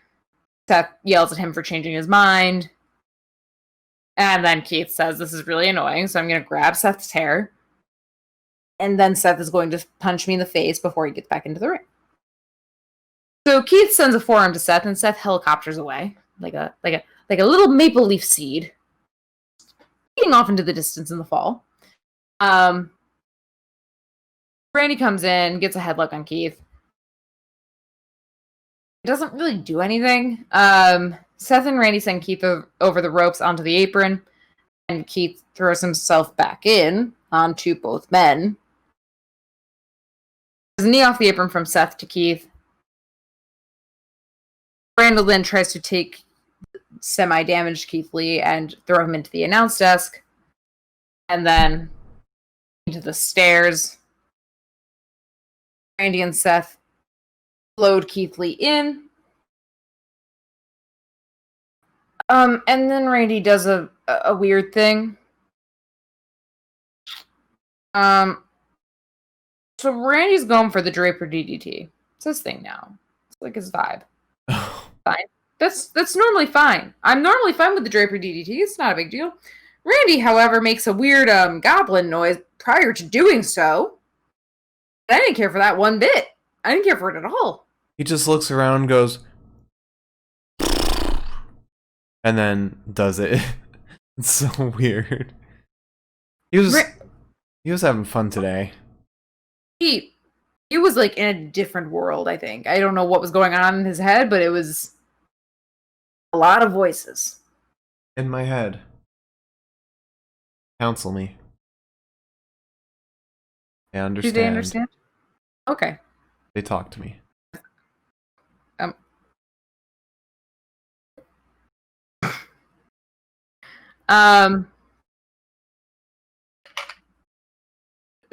Speaker 2: Seth yells at him for changing his mind. And then Keith says, "This is really annoying, so I'm going to grab Seth's hair." And then Seth is going to punch me in the face before he gets back into the ring. So Keith sends a forearm to Seth, and Seth helicopters away like a little maple leaf seed, fading off into the distance in the fall. Randy comes in, gets a headlock on Keith. It doesn't really do anything. Seth and Randy send Keith over the ropes onto the apron, and Keith throws himself back in onto both men. His knee off the apron from Seth to Keith. Randall then tries to take semi-damaged Keith Lee and throw him into the announce desk, and then into the stairs. Randy and Seth load Keith Lee in. And then Randy does a weird thing. So Randy's going for the Draper DDT. It's his thing now. It's like his vibe. Fine. That's normally fine. I'm normally fine with the Draper DDT. It's not a big deal. Randy, however, makes a weird goblin noise prior to doing so. I didn't care for that one bit. I didn't care for it at all.
Speaker 1: He just looks around and goes, and then does it. It's so weird. He was having fun today.
Speaker 2: He was like in a different world, I think. I don't know what was going on in his head, but it was a lot of voices.
Speaker 1: In my head. Counsel me. I understand.
Speaker 2: Do they understand? Okay.
Speaker 1: They talk to me.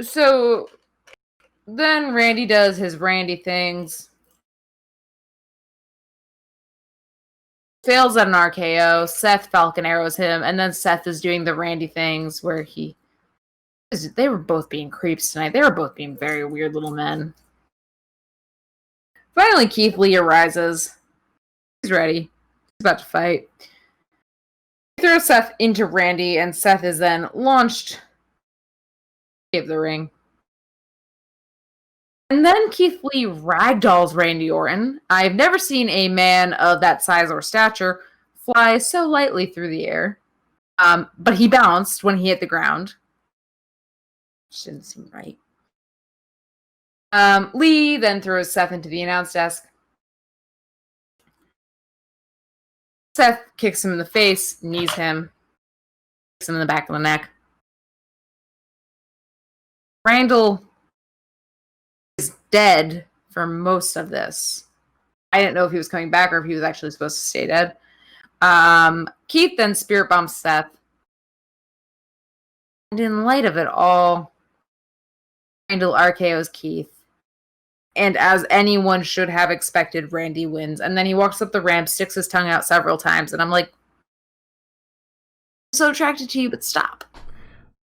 Speaker 1: So then Randy does his Randy things. Fails at an RKO. Seth Falcon arrows him, and then Seth is doing the Randy things where they were both being creeps tonight. They were both being very weird little men. Finally, Keith Lee arises. He's ready. He's about to fight. He throws Seth into Randy, and Seth is then launched of the ring. And then Keith Lee ragdolls Randy Orton. I've never seen a man of that size or stature fly so lightly through the air. But he bounced when he hit the ground. Which didn't seem right. Lee then throws Seth into the announce desk. Seth kicks him in the face, knees him, kicks him in the back of the neck. Randall is dead for most of this. I didn't know if he was coming back or if he was actually supposed to stay dead. Keith then spirit bombs Seth. And in light of it all, Randall RKO's Keith. And as anyone should have expected, Randy wins. And then he walks up the ramp, sticks his tongue out several times, and I'm like, I'm so attracted to you, but stop.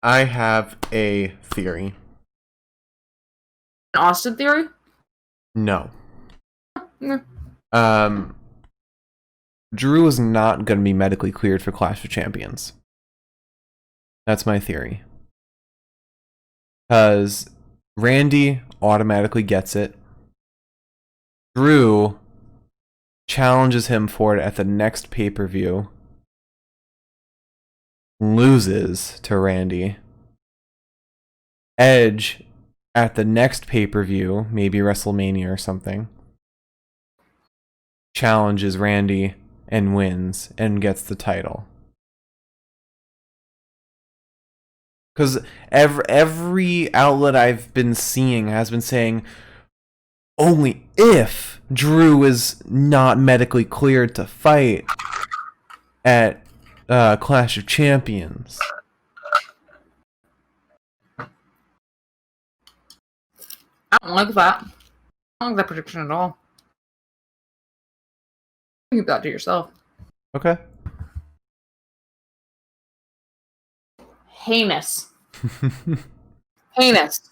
Speaker 1: I have a theory.
Speaker 2: An Austin theory?
Speaker 1: No.
Speaker 2: No.
Speaker 1: Drew is not going to be medically cleared for Clash of Champions. That's my theory. Because Randy automatically gets it. Drew challenges him for it at the next pay-per-view. Loses to Randy. Edge at the next pay-per-view, maybe WrestleMania or something, challenges Randy and wins and gets the title. Because every outlet I've been seeing has been saying only if Drew is not medically cleared to fight at Clash of Champions.
Speaker 2: I don't like that. I don't like that prediction at all. You keep that to yourself.
Speaker 1: Okay.
Speaker 2: Heinous. Heinous.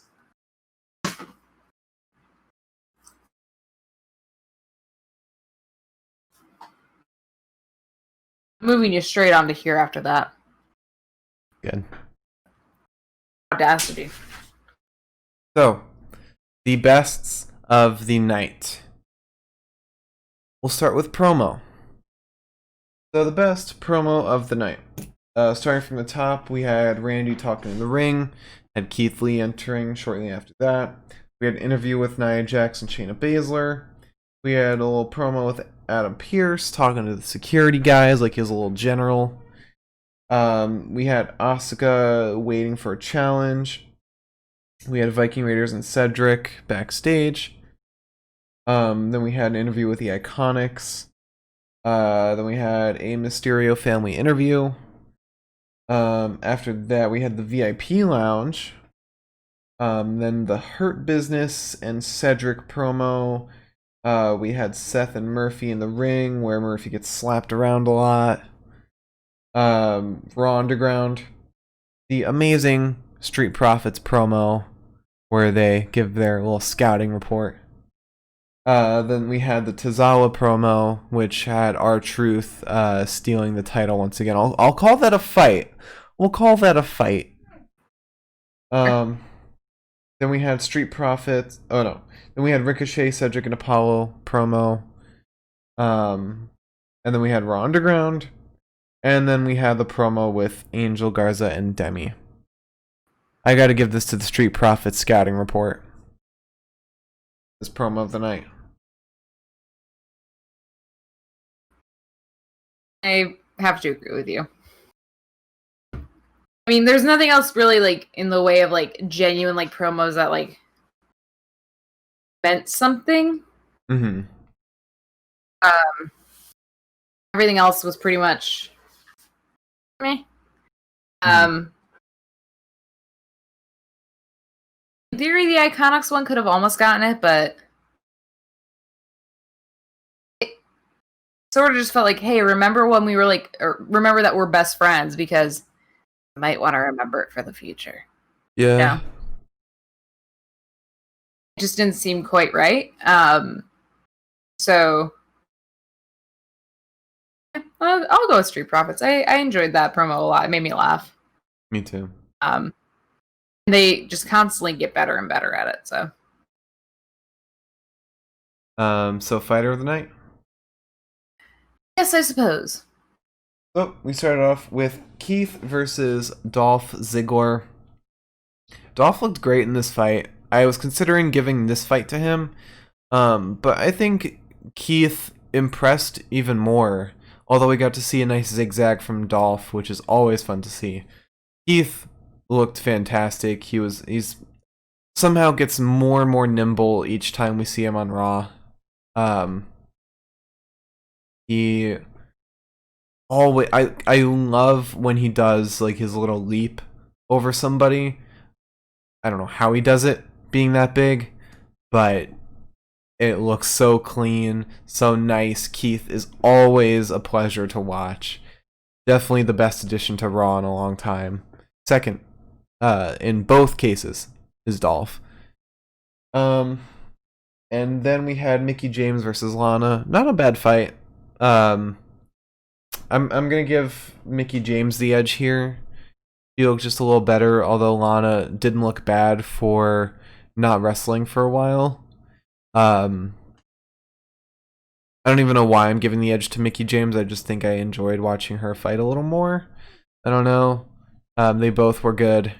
Speaker 2: Moving you straight on to here after that.
Speaker 1: Good.
Speaker 2: Audacity.
Speaker 1: So, the bests of the night. We'll start with promo. So, the best promo of the night. Starting from the top, we had Randy talking in the ring, had Keith Lee entering shortly after that. We had an interview with Nia Jax and Shayna Baszler. We had a little promo with Adam Pearce talking to the security guys like he was a little general. We had Asuka waiting for a challenge. We had Viking Raiders and Cedric backstage. Then we had an interview with the Iconics. Then we had a Mysterio family interview. After that, we had the VIP lounge. Then the Hurt Business and Cedric promo. We had Seth and Murphy in the ring, where Murphy gets slapped around a lot. Raw Underground. The amazing Street Profits promo, where they give their little scouting report. Then we had the Tozawa promo, which had R-Truth stealing the title once again. I'll call that a fight. We'll call that a fight. Then we had Street Profits. Oh no. Then we had Ricochet, Cedric, and Apollo promo. And then we had Raw Underground. And then we had the promo with Angel Garza and Demi. I gotta give this to the Street Profits scouting report. This promo of the night.
Speaker 2: I have to agree with you. I mean, there's nothing else really like in the way of like genuine like promos that like meant something.
Speaker 1: Mm-hmm.
Speaker 2: Everything else was pretty much meh. In theory, the Iconics one could have almost gotten it, but it sort of just felt like, hey, remember when we were like, or remember that we're best friends, because I might want to remember it for the future.
Speaker 1: Yeah.
Speaker 2: You know? It just didn't seem quite right. So I'll go with Street Profits. I enjoyed that promo a lot. It made me laugh.
Speaker 1: Me too.
Speaker 2: They just constantly get better and better at it. So
Speaker 1: So fighter of the night.
Speaker 2: yes, I suppose.
Speaker 1: So we started off with Keith versus Dolph Ziggler. Dolph looked great in this fight. I was considering giving this fight to him, but I think Keith impressed even more. Although we got to see a nice zigzag from Dolph, which is always fun to see. Keith looked fantastic. He's somehow gets more and more nimble each time we see him on Raw. He always I love when he does like his little leap over somebody. I don't know how he does it, being that big, but it looks so clean, so nice. Keith is always a pleasure to watch. Definitely the best addition to Raw in a long time. Second, in both cases, is Dolph. And then we had Mickie James versus Lana. Not a bad fight. I'm gonna give Mickie James the edge here, She looked just a little better, although Lana didn't look bad for not wrestling for a while. I don't even know why I'm giving the edge to Mickie James. I just think I enjoyed watching her fight a little more. I don't know. They both were good,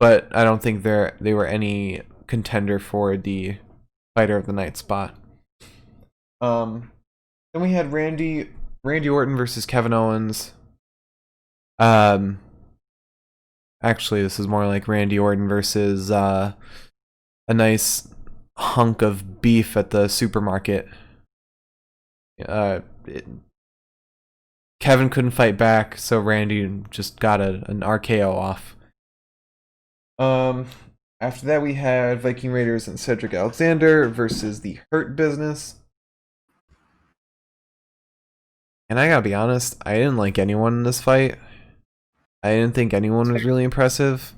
Speaker 1: but I don't think they were any contender for the Fighter of the Night spot. Then we had Randy Orton versus Kevin Owens. Actually, this is more like Randy Orton versus a nice hunk of beef at the supermarket. Kevin couldn't fight back, so Randy just got an RKO off. After that, we had Viking Raiders and Cedric Alexander versus the Hurt Business. And I gotta be honest, I didn't like anyone in this fight. I didn't think anyone was really impressive.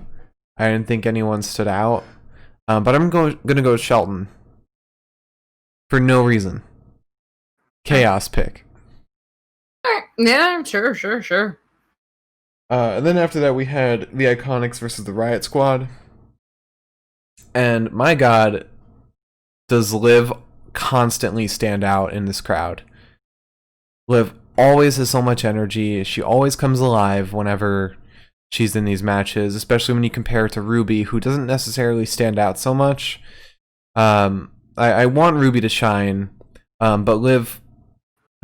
Speaker 1: I didn't think anyone stood out. But I'm gonna go with Shelton. For no reason. Chaos pick.
Speaker 2: Yeah, sure.
Speaker 1: And then after that, we had the Iconics versus the Riot Squad. And my god, does Liv constantly stand out in this crowd. Liv always has so much energy. She always comes alive whenever she's in these matches, especially when you compare her to Ruby, who doesn't necessarily stand out so much. I want Ruby to shine, but Liv,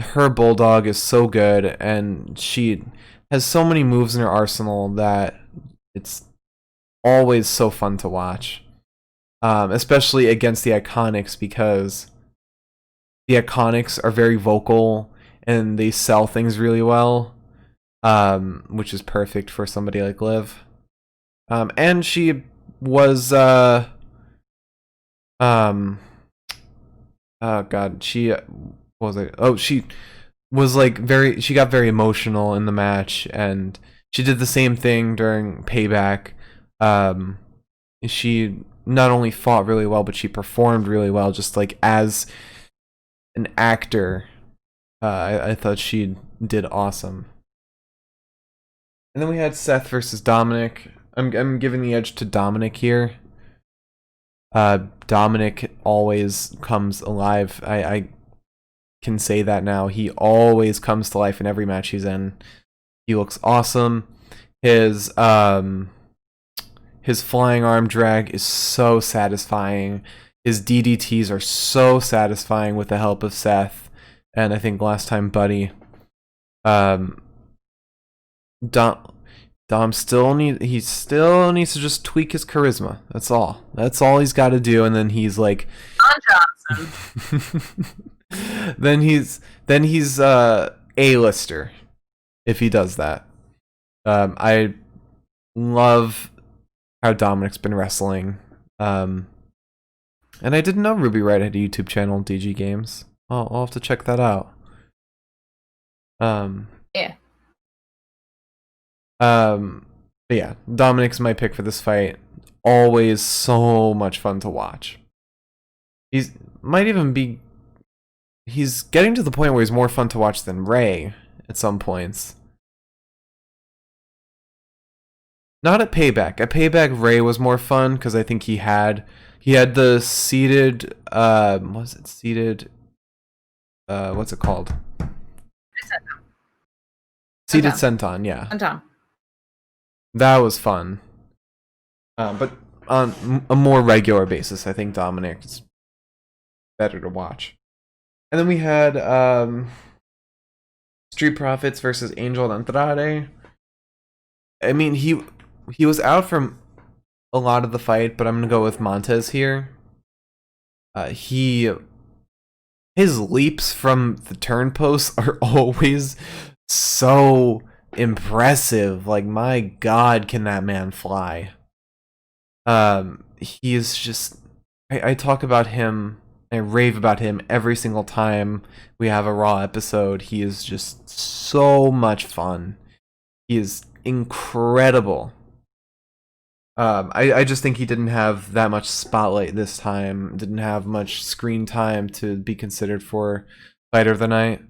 Speaker 1: her Bulldog is so good, and she has so many moves in her arsenal that it's always so fun to watch. Especially against the Iconics, because the Iconics are very vocal and they sell things really well, which is perfect for somebody like Liv. And she was oh god, what was it? Oh, she was like she got very emotional in the match, and she did the same thing during Payback. She not only fought really well, but she performed really well, just like as an actor. I thought she did awesome. And then we had Seth versus Dominic. I'm giving the edge to Dominic here. Dominic always comes alive. I can say that now. He always comes to life in every match he's in. He looks awesome. His flying arm drag is so satisfying. His DDTs are so satisfying with the help of Seth, and I think last time Buddy. Dom still needs to just tweak his charisma. That's all. That's all he's got to do, and then he's like
Speaker 2: John Johnson.
Speaker 1: then he's A-lister if he does that. I love how Dominic's been wrestling. And I didn't know Ruby Wright had a YouTube channel, DG Games. I'll have to check that out.
Speaker 2: Yeah.
Speaker 1: But yeah, Dominic's my pick for this fight. Always so much fun to watch. He's getting to the point where he's more fun to watch than Ray at some points. Not at Payback. At Payback, Ray was more fun because I think he had the seated what's it called? Seated senton, yeah.
Speaker 2: Senton.
Speaker 1: That was fun. But on a more regular basis, I think Dominic's better to watch. And then we had Street Profits versus Angel Andrade. I mean, he was out from a lot of the fight, but I'm gonna go with Montez here. His leaps from the turn posts are always so impressive. Like, my god, can that man fly? He is just I talk about him, I rave about him every single time we have a Raw episode. He is just so much fun. He is incredible. I just think he didn't have that much spotlight this time. Didn't have much screen time to be considered for Fighter of the Night.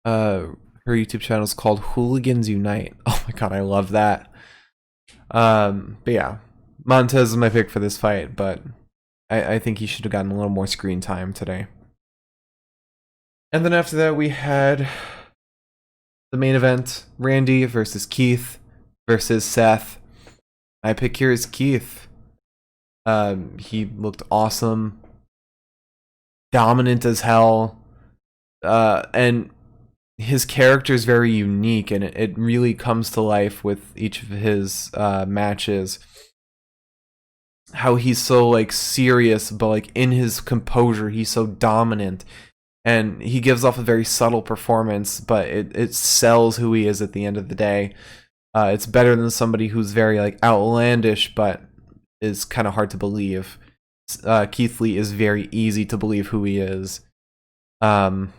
Speaker 1: Her YouTube channel is called Hooligans Unite. Oh my god, I love that. But yeah, Montez is my pick for this fight, but I think he should have gotten a little more screen time today. And then after that, we had the main event, Randy versus Keith versus Seth. My pick here is Keith. He looked awesome, dominant as hell, and his character is very unique, and it really comes to life with each of his matches. How he's so like serious, but like in his composure, he's so dominant, and he gives off a very subtle performance, but it sells who he is at the end of the day. It's better than somebody who's very like outlandish, but is kind of hard to believe. Keith Lee is very easy to believe who he is. And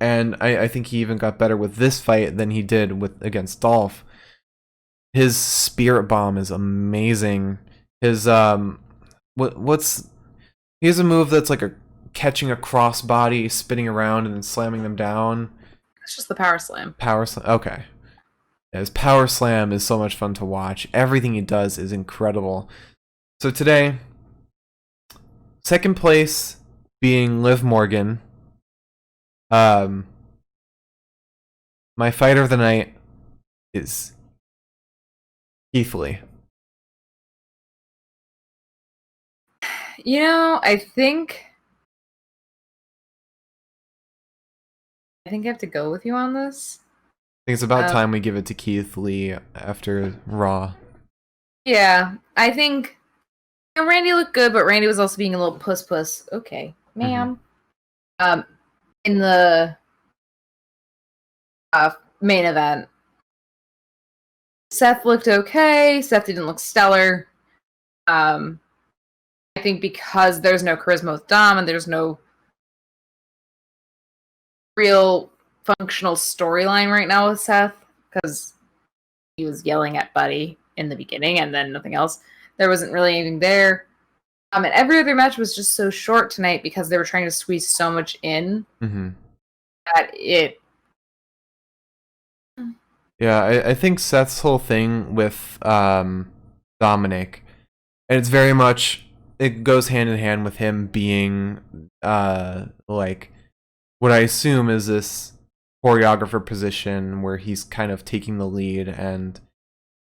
Speaker 1: I think he even got better with this fight than he did against Dolph. His spirit bomb is amazing. His he has a move that's like catching a crossbody, spinning around, and then slamming them down.
Speaker 2: It's just the power slam.
Speaker 1: Power slam. Okay. Yeah, his power slam is so much fun to watch. Everything he does is incredible. So today, second place being Liv Morgan. My fighter of the night is Keith Lee.
Speaker 2: You know, I think I have to go with you on this.
Speaker 1: I think it's about time we give it to Keith Lee after Raw.
Speaker 2: Yeah, I think Randy looked good, but Randy was also being a little puss. Okay, ma'am. In the main event, Seth looked okay. Seth didn't look stellar. I think because there's no charisma with Dom and there's no real functional storyline right now with Seth, because he was yelling at Buddy in the beginning and then nothing else. There wasn't really anything there. And every other match was just so short tonight because they were trying to squeeze so much in that it...
Speaker 1: Yeah, I think Seth's whole thing with Dominic, and it's very much, it goes hand in hand with him being like what I assume is this choreographer position where he's kind of taking the lead and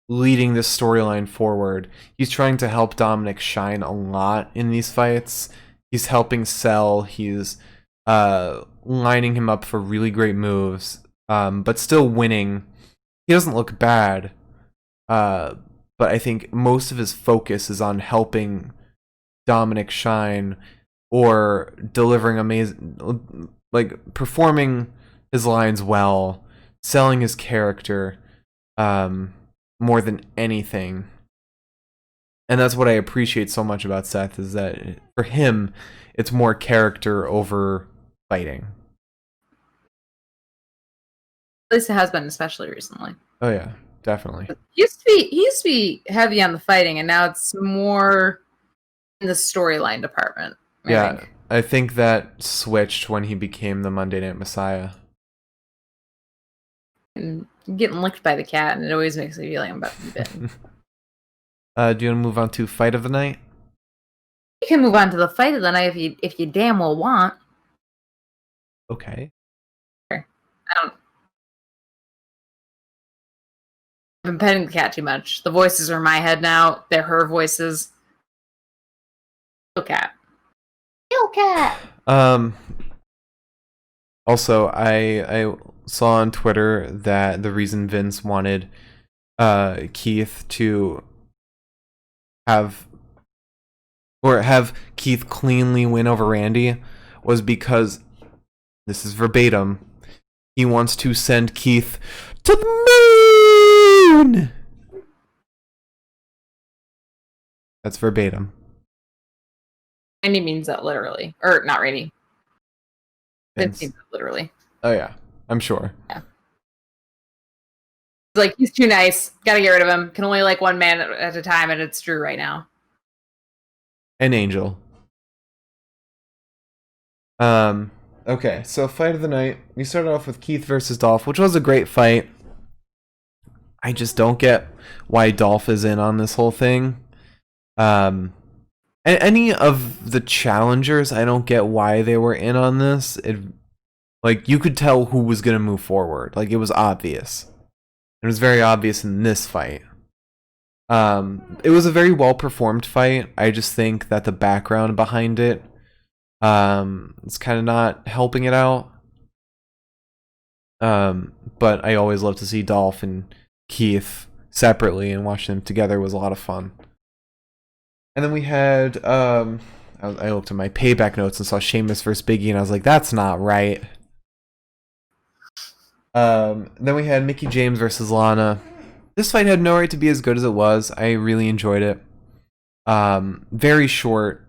Speaker 1: leading this storyline forward. He's trying to help Dominic shine a lot in these fights. He's helping sell. He's lining him up for really great moves, but still winning. He doesn't look bad, but I think most of his focus is on helping Dominic shine or delivering amazing, like performing his lines well, selling his character more than anything. And that's what I appreciate so much about Seth, is that for him, it's more character over fighting.
Speaker 2: At least it has been, especially recently.
Speaker 1: Oh yeah, definitely.
Speaker 2: He used to be heavy on the fighting, and now it's more in the storyline department.
Speaker 1: I think that switched when he became the Monday Night Messiah.
Speaker 2: And getting licked by the cat, and it always makes me feel like I'm about to be bitten.
Speaker 1: Do you want to move on to fight of the night?
Speaker 2: You can move on to the fight of the night if you damn well want.
Speaker 1: Okay.
Speaker 2: I've been petting the cat too much. The voices are in my head now. They're her voices. Kill cat.
Speaker 3: Kill cat.
Speaker 1: Also, I saw on Twitter that the reason Vince wanted Keith to have Keith cleanly win over Randy was because, this is verbatim, he wants to send Keith to the moon. That's verbatim.
Speaker 2: Randy means that literally. Or, not Randy.
Speaker 1: Vince
Speaker 2: means that literally.
Speaker 1: Oh yeah, I'm sure.
Speaker 2: Yeah. Like, he's too nice. Gotta get rid of him. Can only like one man at a time, and it's Drew right now.
Speaker 1: An Angel. Okay, so fight of the night. We started off with Keith versus Dolph, which was a great fight. I just don't get why Dolph is in on this whole thing. Any of the challengers, I don't get why they were in on this. Like, you could tell who was going to move forward. Like, it was obvious. It was very obvious in this fight. It was a very well-performed fight. I just think that the background behind it, it's kind of not helping it out. But I always love to see Dolph and Keith separately, and watching them together was a lot of fun. And then we had, I looked at my payback notes and saw Sheamus versus Big E, and I was like, that's not right. Then we had Mickie James versus Lana. This fight had no right to be as good as it was. I really enjoyed it. Very short,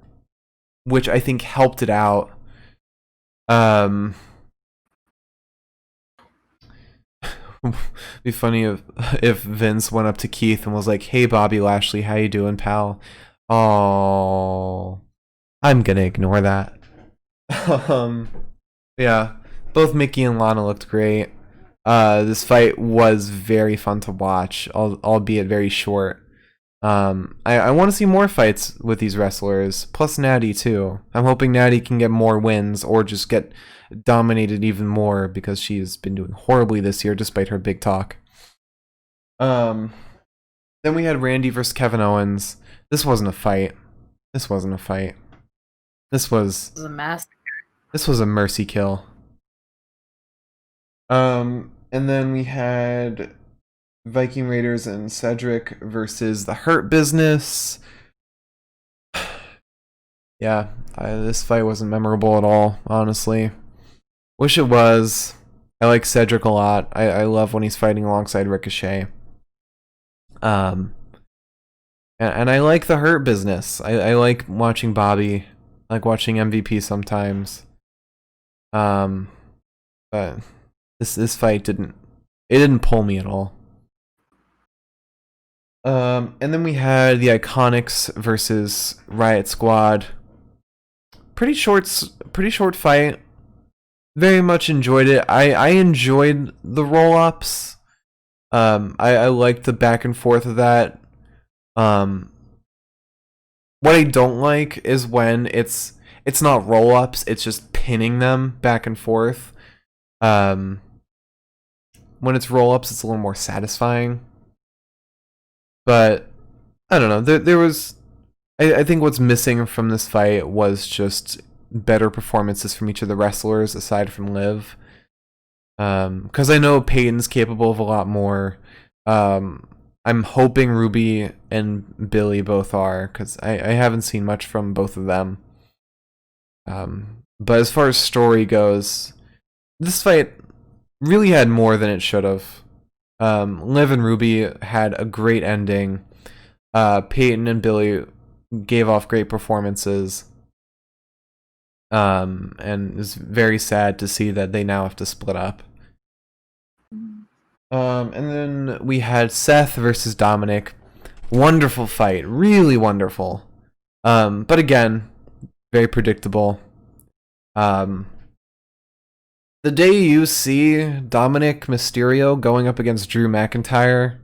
Speaker 1: which I think helped it out. Be funny if Vince went up to Keith and was like, "Hey, Bobby Lashley, how you doing, pal?" Oh, I'm gonna ignore that. Yeah, both Mickie and Lana looked great. This fight was very fun to watch, albeit very short. I want to see more fights with these wrestlers, plus Natty too. I'm hoping Natty can get more wins or just get dominated even more, because she's been doing horribly this year despite her big talk. Then we had Randy versus Kevin Owens. This wasn't a fight. This was
Speaker 2: a massacre.
Speaker 1: This was a mercy kill. And then we had Viking Raiders and Cedric versus the Hurt Business. Yeah, this fight wasn't memorable at all, honestly. Wish it was. I like Cedric a lot. I love when he's fighting alongside Ricochet. And I like the Hurt Business. I like watching Bobby. I like watching MVP sometimes. But this fight didn't pull me at all. And then we had the Iconics versus Riot Squad. Pretty short fight. Very much enjoyed it. I enjoyed the roll-ups. I liked the back and forth of that. What I don't like is when it's not roll-ups, it's just pinning them back and forth. When it's roll-ups, it's a little more satisfying. But I don't know. There was, I think what's missing from this fight was just better performances from each of the wrestlers aside from Liv. Because I know Peyton's capable of a lot more. I'm hoping Ruby and Billy both are, because I haven't seen much from both of them. But as far as story goes, this fight really had more than it should have. Liv and Ruby had a great ending. Peyton and Billy gave off great performances. And it's very sad to see that they now have to split up. And then we had Seth versus Dominic. Wonderful fight, really wonderful. But again, very predictable. The day you see Dominic Mysterio going up against Drew McIntyre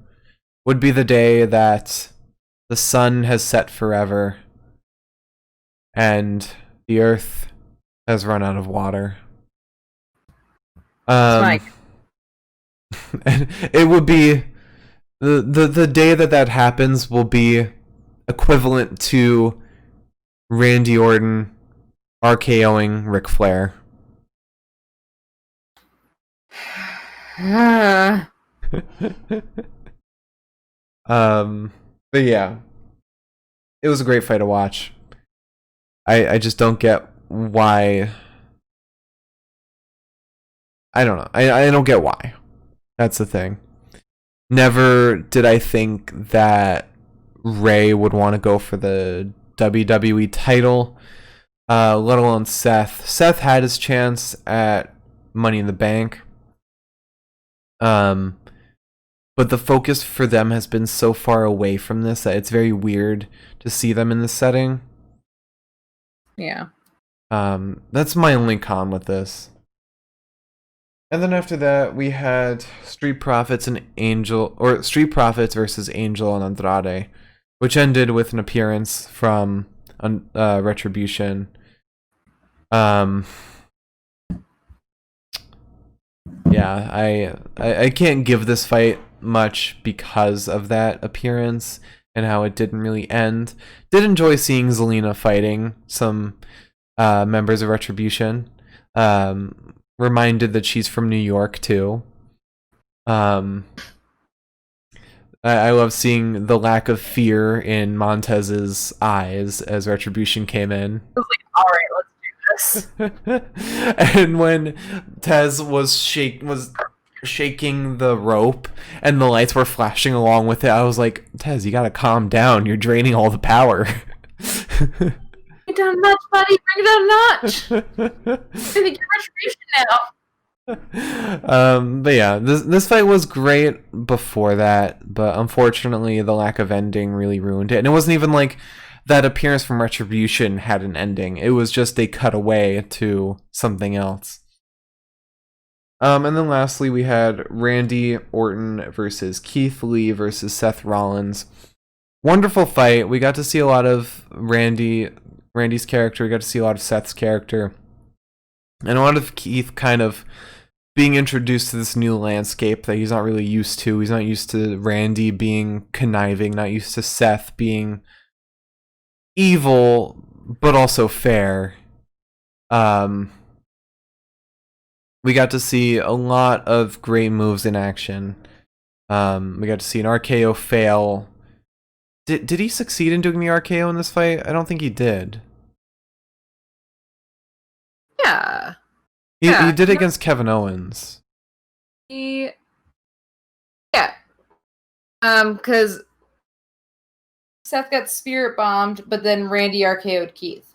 Speaker 1: would be the day that the sun has set forever and the earth has run out of water.
Speaker 2: Mike.
Speaker 1: And it would be the day that happens will be equivalent to Randy Orton RKOing Ric Flair. But yeah, it was a great fight to watch. I just don't get why. I don't know. I don't get why. That's the thing. Never did I think that Ray would want to go for the WWE title, let alone Seth. Seth had his chance at Money in the Bank. But the focus for them has been so far away from this that it's very weird to see them in this setting.
Speaker 2: Yeah.
Speaker 1: That's my only con with this. And then after that, we had Street Profits and Angel, or Street Profits versus Angel and Andrade, which ended with an appearance from Retribution. Yeah, I can't give this fight much because of that appearance and how it didn't really end. Did enjoy seeing Zelina fighting some members of Retribution. Reminded that she's from New York too. I love seeing the lack of fear in Montez's eyes as Retribution came in.
Speaker 2: I was like, all right, let's do this.
Speaker 1: And when Tez was shaking the rope and the lights were flashing along with it, I was like, Tez, you gotta calm down. You're draining all the power.
Speaker 2: Bring it down a notch, buddy. Bring it down a notch. I think you're Retribution now.
Speaker 1: But yeah, this fight was great before that, but unfortunately the lack of ending really ruined it. And it wasn't even like that appearance from Retribution had an ending. It was just they cut away to something else. And then lastly we had Randy Orton versus Keith Lee versus Seth Rollins. Wonderful fight. We got to see a lot of Randy's character. We got to see a lot of Seth's character. And a lot of Keith kind of being introduced to this new landscape that he's not really used to. He's not used to Randy being conniving, not used to Seth being evil, but also fair. We got to see a lot of great moves in action. We got to see an RKO fail. Did he succeed in doing the RKO in this fight? I don't think he did.
Speaker 2: Yeah.
Speaker 1: He did it against Kevin Owens.
Speaker 2: Yeah. Because Seth got spirit bombed, but then Randy RKO'd Keith.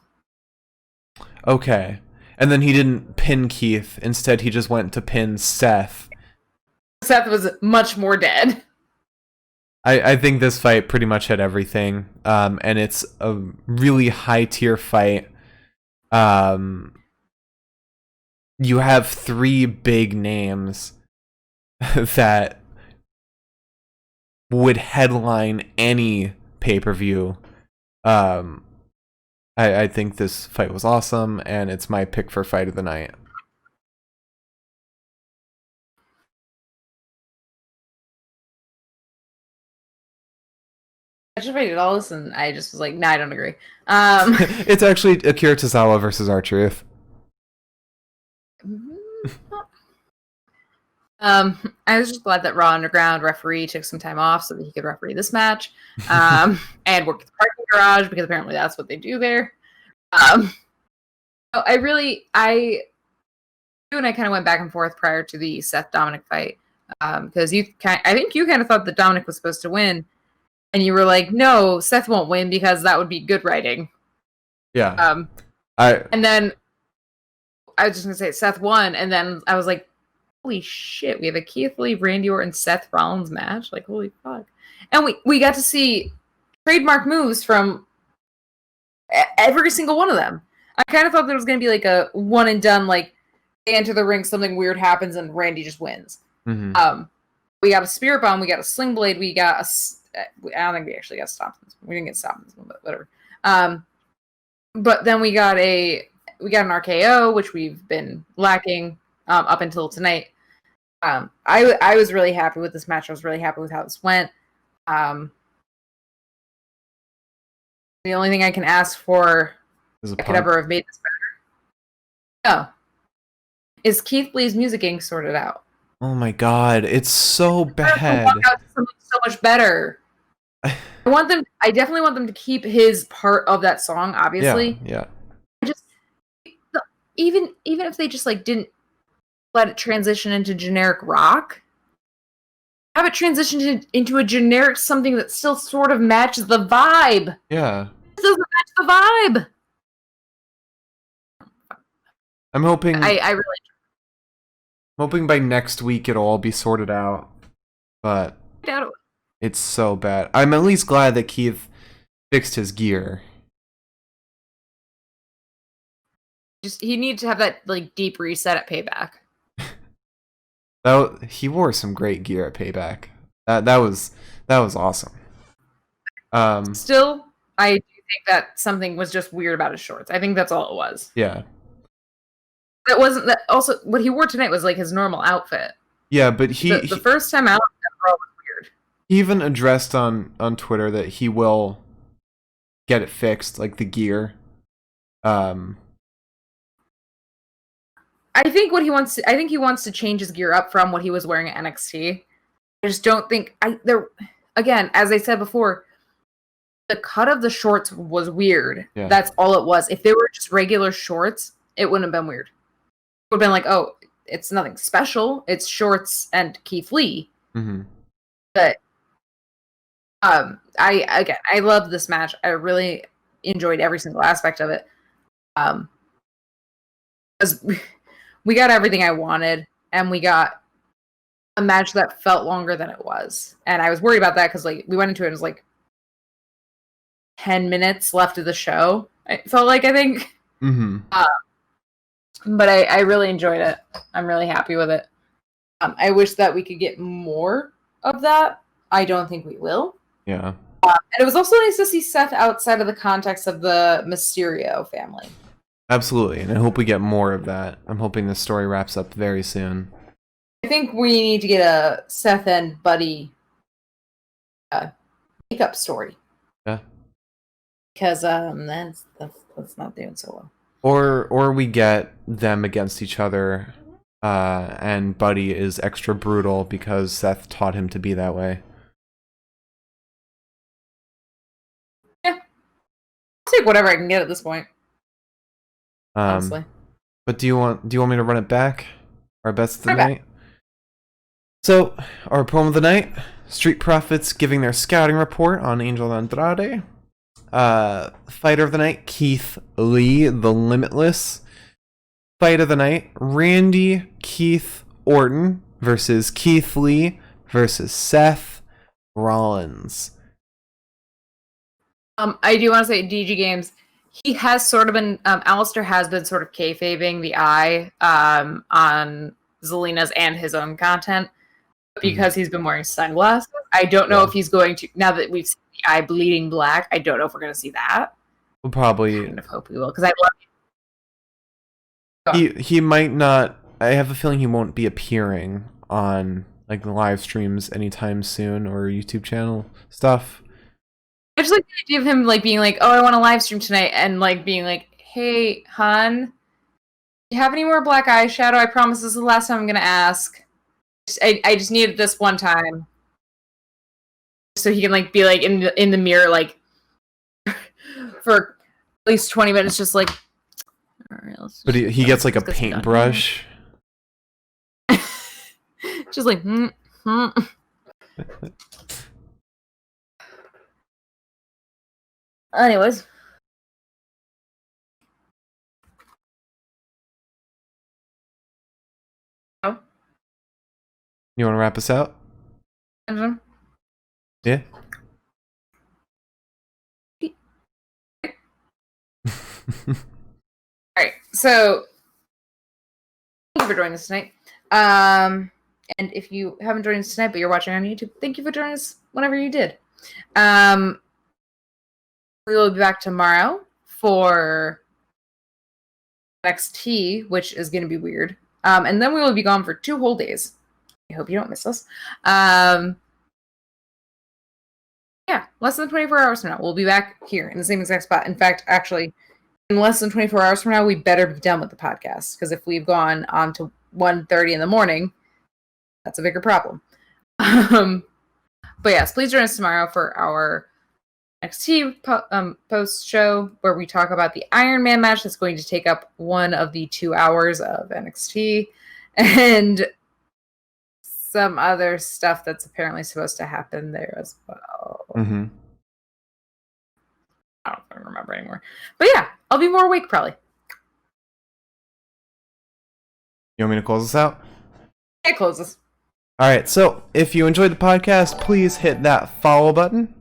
Speaker 1: Okay. And then he didn't pin Keith. Instead, he just went to pin Seth.
Speaker 2: Seth was much more dead.
Speaker 1: I think this fight pretty much had everything. And it's a really high tier fight. You have 3 big names that would headline any pay-per-view. I think this fight was awesome, and it's my pick for fight of the night.
Speaker 2: I just rated all this, and I just was like, nah, I don't agree.
Speaker 1: It's actually Akira Tozawa versus R-Truth.
Speaker 2: I was just glad that Raw Underground referee took some time off so that he could referee this match, and work at the parking garage because apparently that's what they do there. You and I kind of went back and forth prior to the Seth Dominic fight because I think you kind of thought that Dominic was supposed to win, and you were like, no, Seth won't win because that would be good writing.
Speaker 1: Yeah.
Speaker 2: And then I was just gonna say Seth won, and then I was like, holy shit, we have a Keith Lee, Randy Orton, Seth Rollins match. Like, holy fuck. And we got to see trademark moves from every single one of them. I kind of thought that it was going to be like a one and done, like, they enter the ring, something weird happens, and Randy just wins.
Speaker 1: Mm-hmm.
Speaker 2: We got a Spirit Bomb, we got a Sling Blade, we got a... I don't think we actually got stopped in this one. We didn't get stopped in this one, but whatever. But then we got an RKO, which we've been lacking up until tonight. I was really happy with this match. I was really happy with how this went. The only thing I can ask for I could ever have made this better. No. Is Keith Lee's music getting sorted out?
Speaker 1: Oh my god, it's so bad.
Speaker 2: Walk out to something so much better. I definitely want them to keep his part of that song, obviously.
Speaker 1: Yeah.
Speaker 2: Even if they just like didn't let it transition into generic rock, have it transition into a generic something that still sort of matches the vibe.
Speaker 1: Yeah.
Speaker 2: This doesn't match the vibe.
Speaker 1: I'm hoping
Speaker 2: I really
Speaker 1: hoping by next week it'll all be sorted out. But
Speaker 2: doubt it.
Speaker 1: It's so bad. I'm at least glad that Keith fixed his gear.
Speaker 2: He needs to have that like deep reset at Payback.
Speaker 1: He wore some great gear at Payback. That was awesome.
Speaker 2: Still, I do think that something was just weird about his shorts. I think that's all it was.
Speaker 1: Yeah.
Speaker 2: That wasn't that. Also, what he wore tonight was like his normal outfit.
Speaker 1: Yeah, but
Speaker 2: The first time out, that girl was weird.
Speaker 1: he even addressed on Twitter that he will get it fixed, like the gear.
Speaker 2: I think what he wants to, I think he wants to change his gear up from what he was wearing at NXT. I just don't think again, as I said before, the cut of the shorts was weird.
Speaker 1: Yeah.
Speaker 2: That's all it was. If they were just regular shorts, it wouldn't have been weird. It would have been like, oh, it's nothing special. It's shorts and Keith Lee.
Speaker 1: Mm-hmm.
Speaker 2: But I love this match. I really enjoyed every single aspect of it. Because we got everything I wanted, and we got a match that felt longer than it was. And I was worried about that because like we went into it, it was like 10 minutes left of the show. It felt like, I think.
Speaker 1: Mm-hmm.
Speaker 2: But I really enjoyed it. I'm really happy with it. I wish that we could get more of that. I don't think we will.
Speaker 1: Yeah.
Speaker 2: And it was also nice to see Seth outside of the context of the Mysterio family.
Speaker 1: Absolutely, and I hope we get more of that. I'm hoping this story wraps up very soon.
Speaker 2: I think we need to get a Seth and Buddy makeup story.
Speaker 1: Yeah.
Speaker 2: Because that's not doing so well.
Speaker 1: Or we get them against each other, and Buddy is extra brutal because Seth taught him to be that way.
Speaker 2: Yeah. I'll take whatever I can get at this point. Honestly.
Speaker 1: But do you want me to run it back? Our best of the
Speaker 2: Run it back.
Speaker 1: night? So, our promo of the night, Street Profits giving their scouting report on Angel Andrade. Fighter of the night, Keith Lee, the Limitless. Fight of the night, Randy Keith Orton versus Keith Lee versus Seth Rollins.
Speaker 2: I do want to say DG Games, he has sort of been, Alistair has been sort of kayfabing the eye on Zelina's and his own content because he's been wearing sunglasses. I don't know if he's going to, now that we've seen the eye bleeding black, I don't know if we're going to see that.
Speaker 1: We'll probably...
Speaker 2: I kind of hope we will, because I love
Speaker 1: He might not... I have a feeling he won't be appearing on like the live streams anytime soon or YouTube channel stuff.
Speaker 2: I just like the idea of him like being like, oh, I want to live stream tonight, and like being like, hey, hon, do you have any more black eyeshadow? I promise this is the last time I'm gonna ask. I just needed this one time, so he can like be like in the mirror like for at least 20 minutes, just like. All right,
Speaker 1: But he gets like a paintbrush.
Speaker 2: Just like. Anyways. Oh.
Speaker 1: You want to wrap us out? Yeah.
Speaker 2: Alright, so thank you for joining us tonight. And if you haven't joined us tonight, but you're watching on YouTube, thank you for joining us whenever you did. We will be back tomorrow for NXT, which is going to be weird. And then we will be gone for 2 whole days. I hope you don't miss us. Yeah, less than 24 hours from now, we'll be back here in the same exact spot. In fact, actually, in less than 24 hours from now, we better be done with the podcast. Because if we've gone on to 1:30 in the morning, that's a bigger problem. But yes, please join us tomorrow for our NXT post show where we talk about the Iron Man match that's going to take up one of the 2 hours of NXT and some other stuff that's apparently supposed to happen there as well.
Speaker 1: Mm-hmm.
Speaker 2: I don't fucking remember anymore. But yeah, I'll be more awake probably.
Speaker 1: You want me to close this out?
Speaker 2: It closes.
Speaker 1: Alright, so if you enjoyed the podcast, please hit that follow button.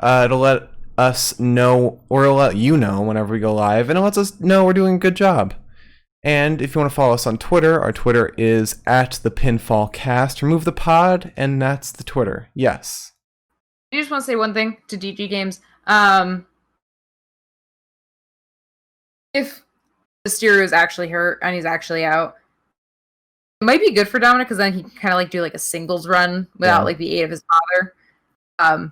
Speaker 1: It'll let us know, or it'll let you know whenever we go live, and it lets us know we're doing a good job. And if you want to follow us on Twitter, our Twitter is at the Pinfall Cast. Remove the pod, and that's the Twitter. Yes.
Speaker 2: I just want to say one thing to DG Games. If Mysterio is actually hurt and he's actually out, it might be good for Dominic because then he can kind of like do like a singles run without like the aid of his father.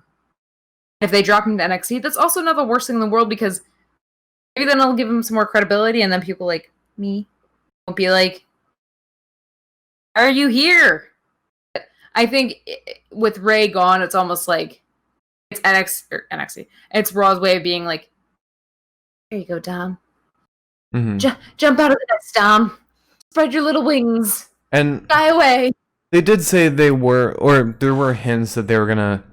Speaker 2: If they drop him to NXT, that's also not the worst thing in the world because maybe then it'll give him some more credibility, and then people like me won't be like, "Are you here?" I think with Ray gone, it's almost like it's NXT. It's Raw's way of being like, "There you go, Dom. Jump out of the nest, Dom. Spread your little wings
Speaker 1: and
Speaker 2: fly away."
Speaker 1: They did say there were hints that they were gonna,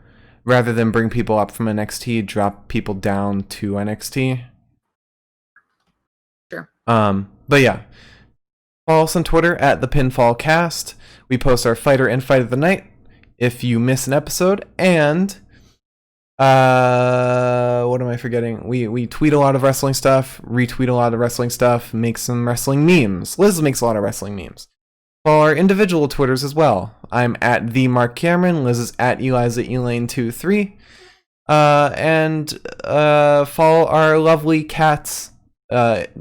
Speaker 1: rather than bring people up from NXT, drop people down to NXT.
Speaker 2: Sure.
Speaker 1: But yeah, follow us on Twitter at the Pinfall Cast. We post our fighter and fight of the night if you miss an episode, and what am I forgetting? We tweet a lot of wrestling stuff, retweet a lot of wrestling stuff, make some wrestling memes. Liz makes a lot of wrestling memes. Follow our individual Twitters as well. I'm at the Mark Cameron. Liz is at Eliza Elaine23. And follow our lovely cat's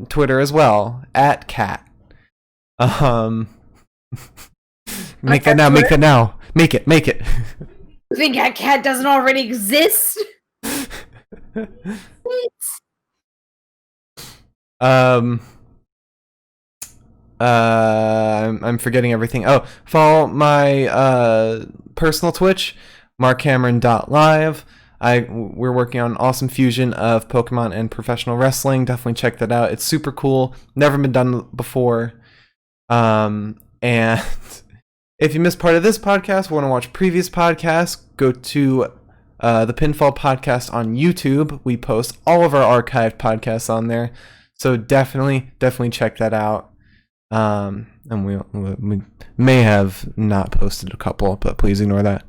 Speaker 1: Twitter as well, at cat. Make that now. Make that now. Make it. Make it.
Speaker 2: You think that cat doesn't already exist?
Speaker 1: I'm forgetting everything. Oh, follow my personal Twitch, markcameron.live. We're working on an awesome fusion of Pokemon and professional wrestling. Definitely check that out. It's super cool. Never been done before. And if you missed part of this podcast, want to watch previous podcasts, go to the Pinfall Podcast on YouTube. We post all of our archived podcasts on there. So definitely check that out. And we may have not posted a couple, but please ignore that.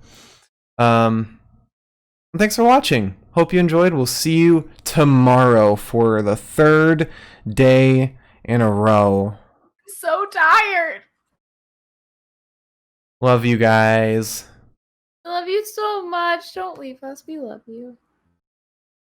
Speaker 1: Thanks for watching. Hope you enjoyed. We'll see you tomorrow for the third day in a row.
Speaker 2: So tired.
Speaker 1: Love you guys.
Speaker 2: I love you so much. Don't leave us. We love you.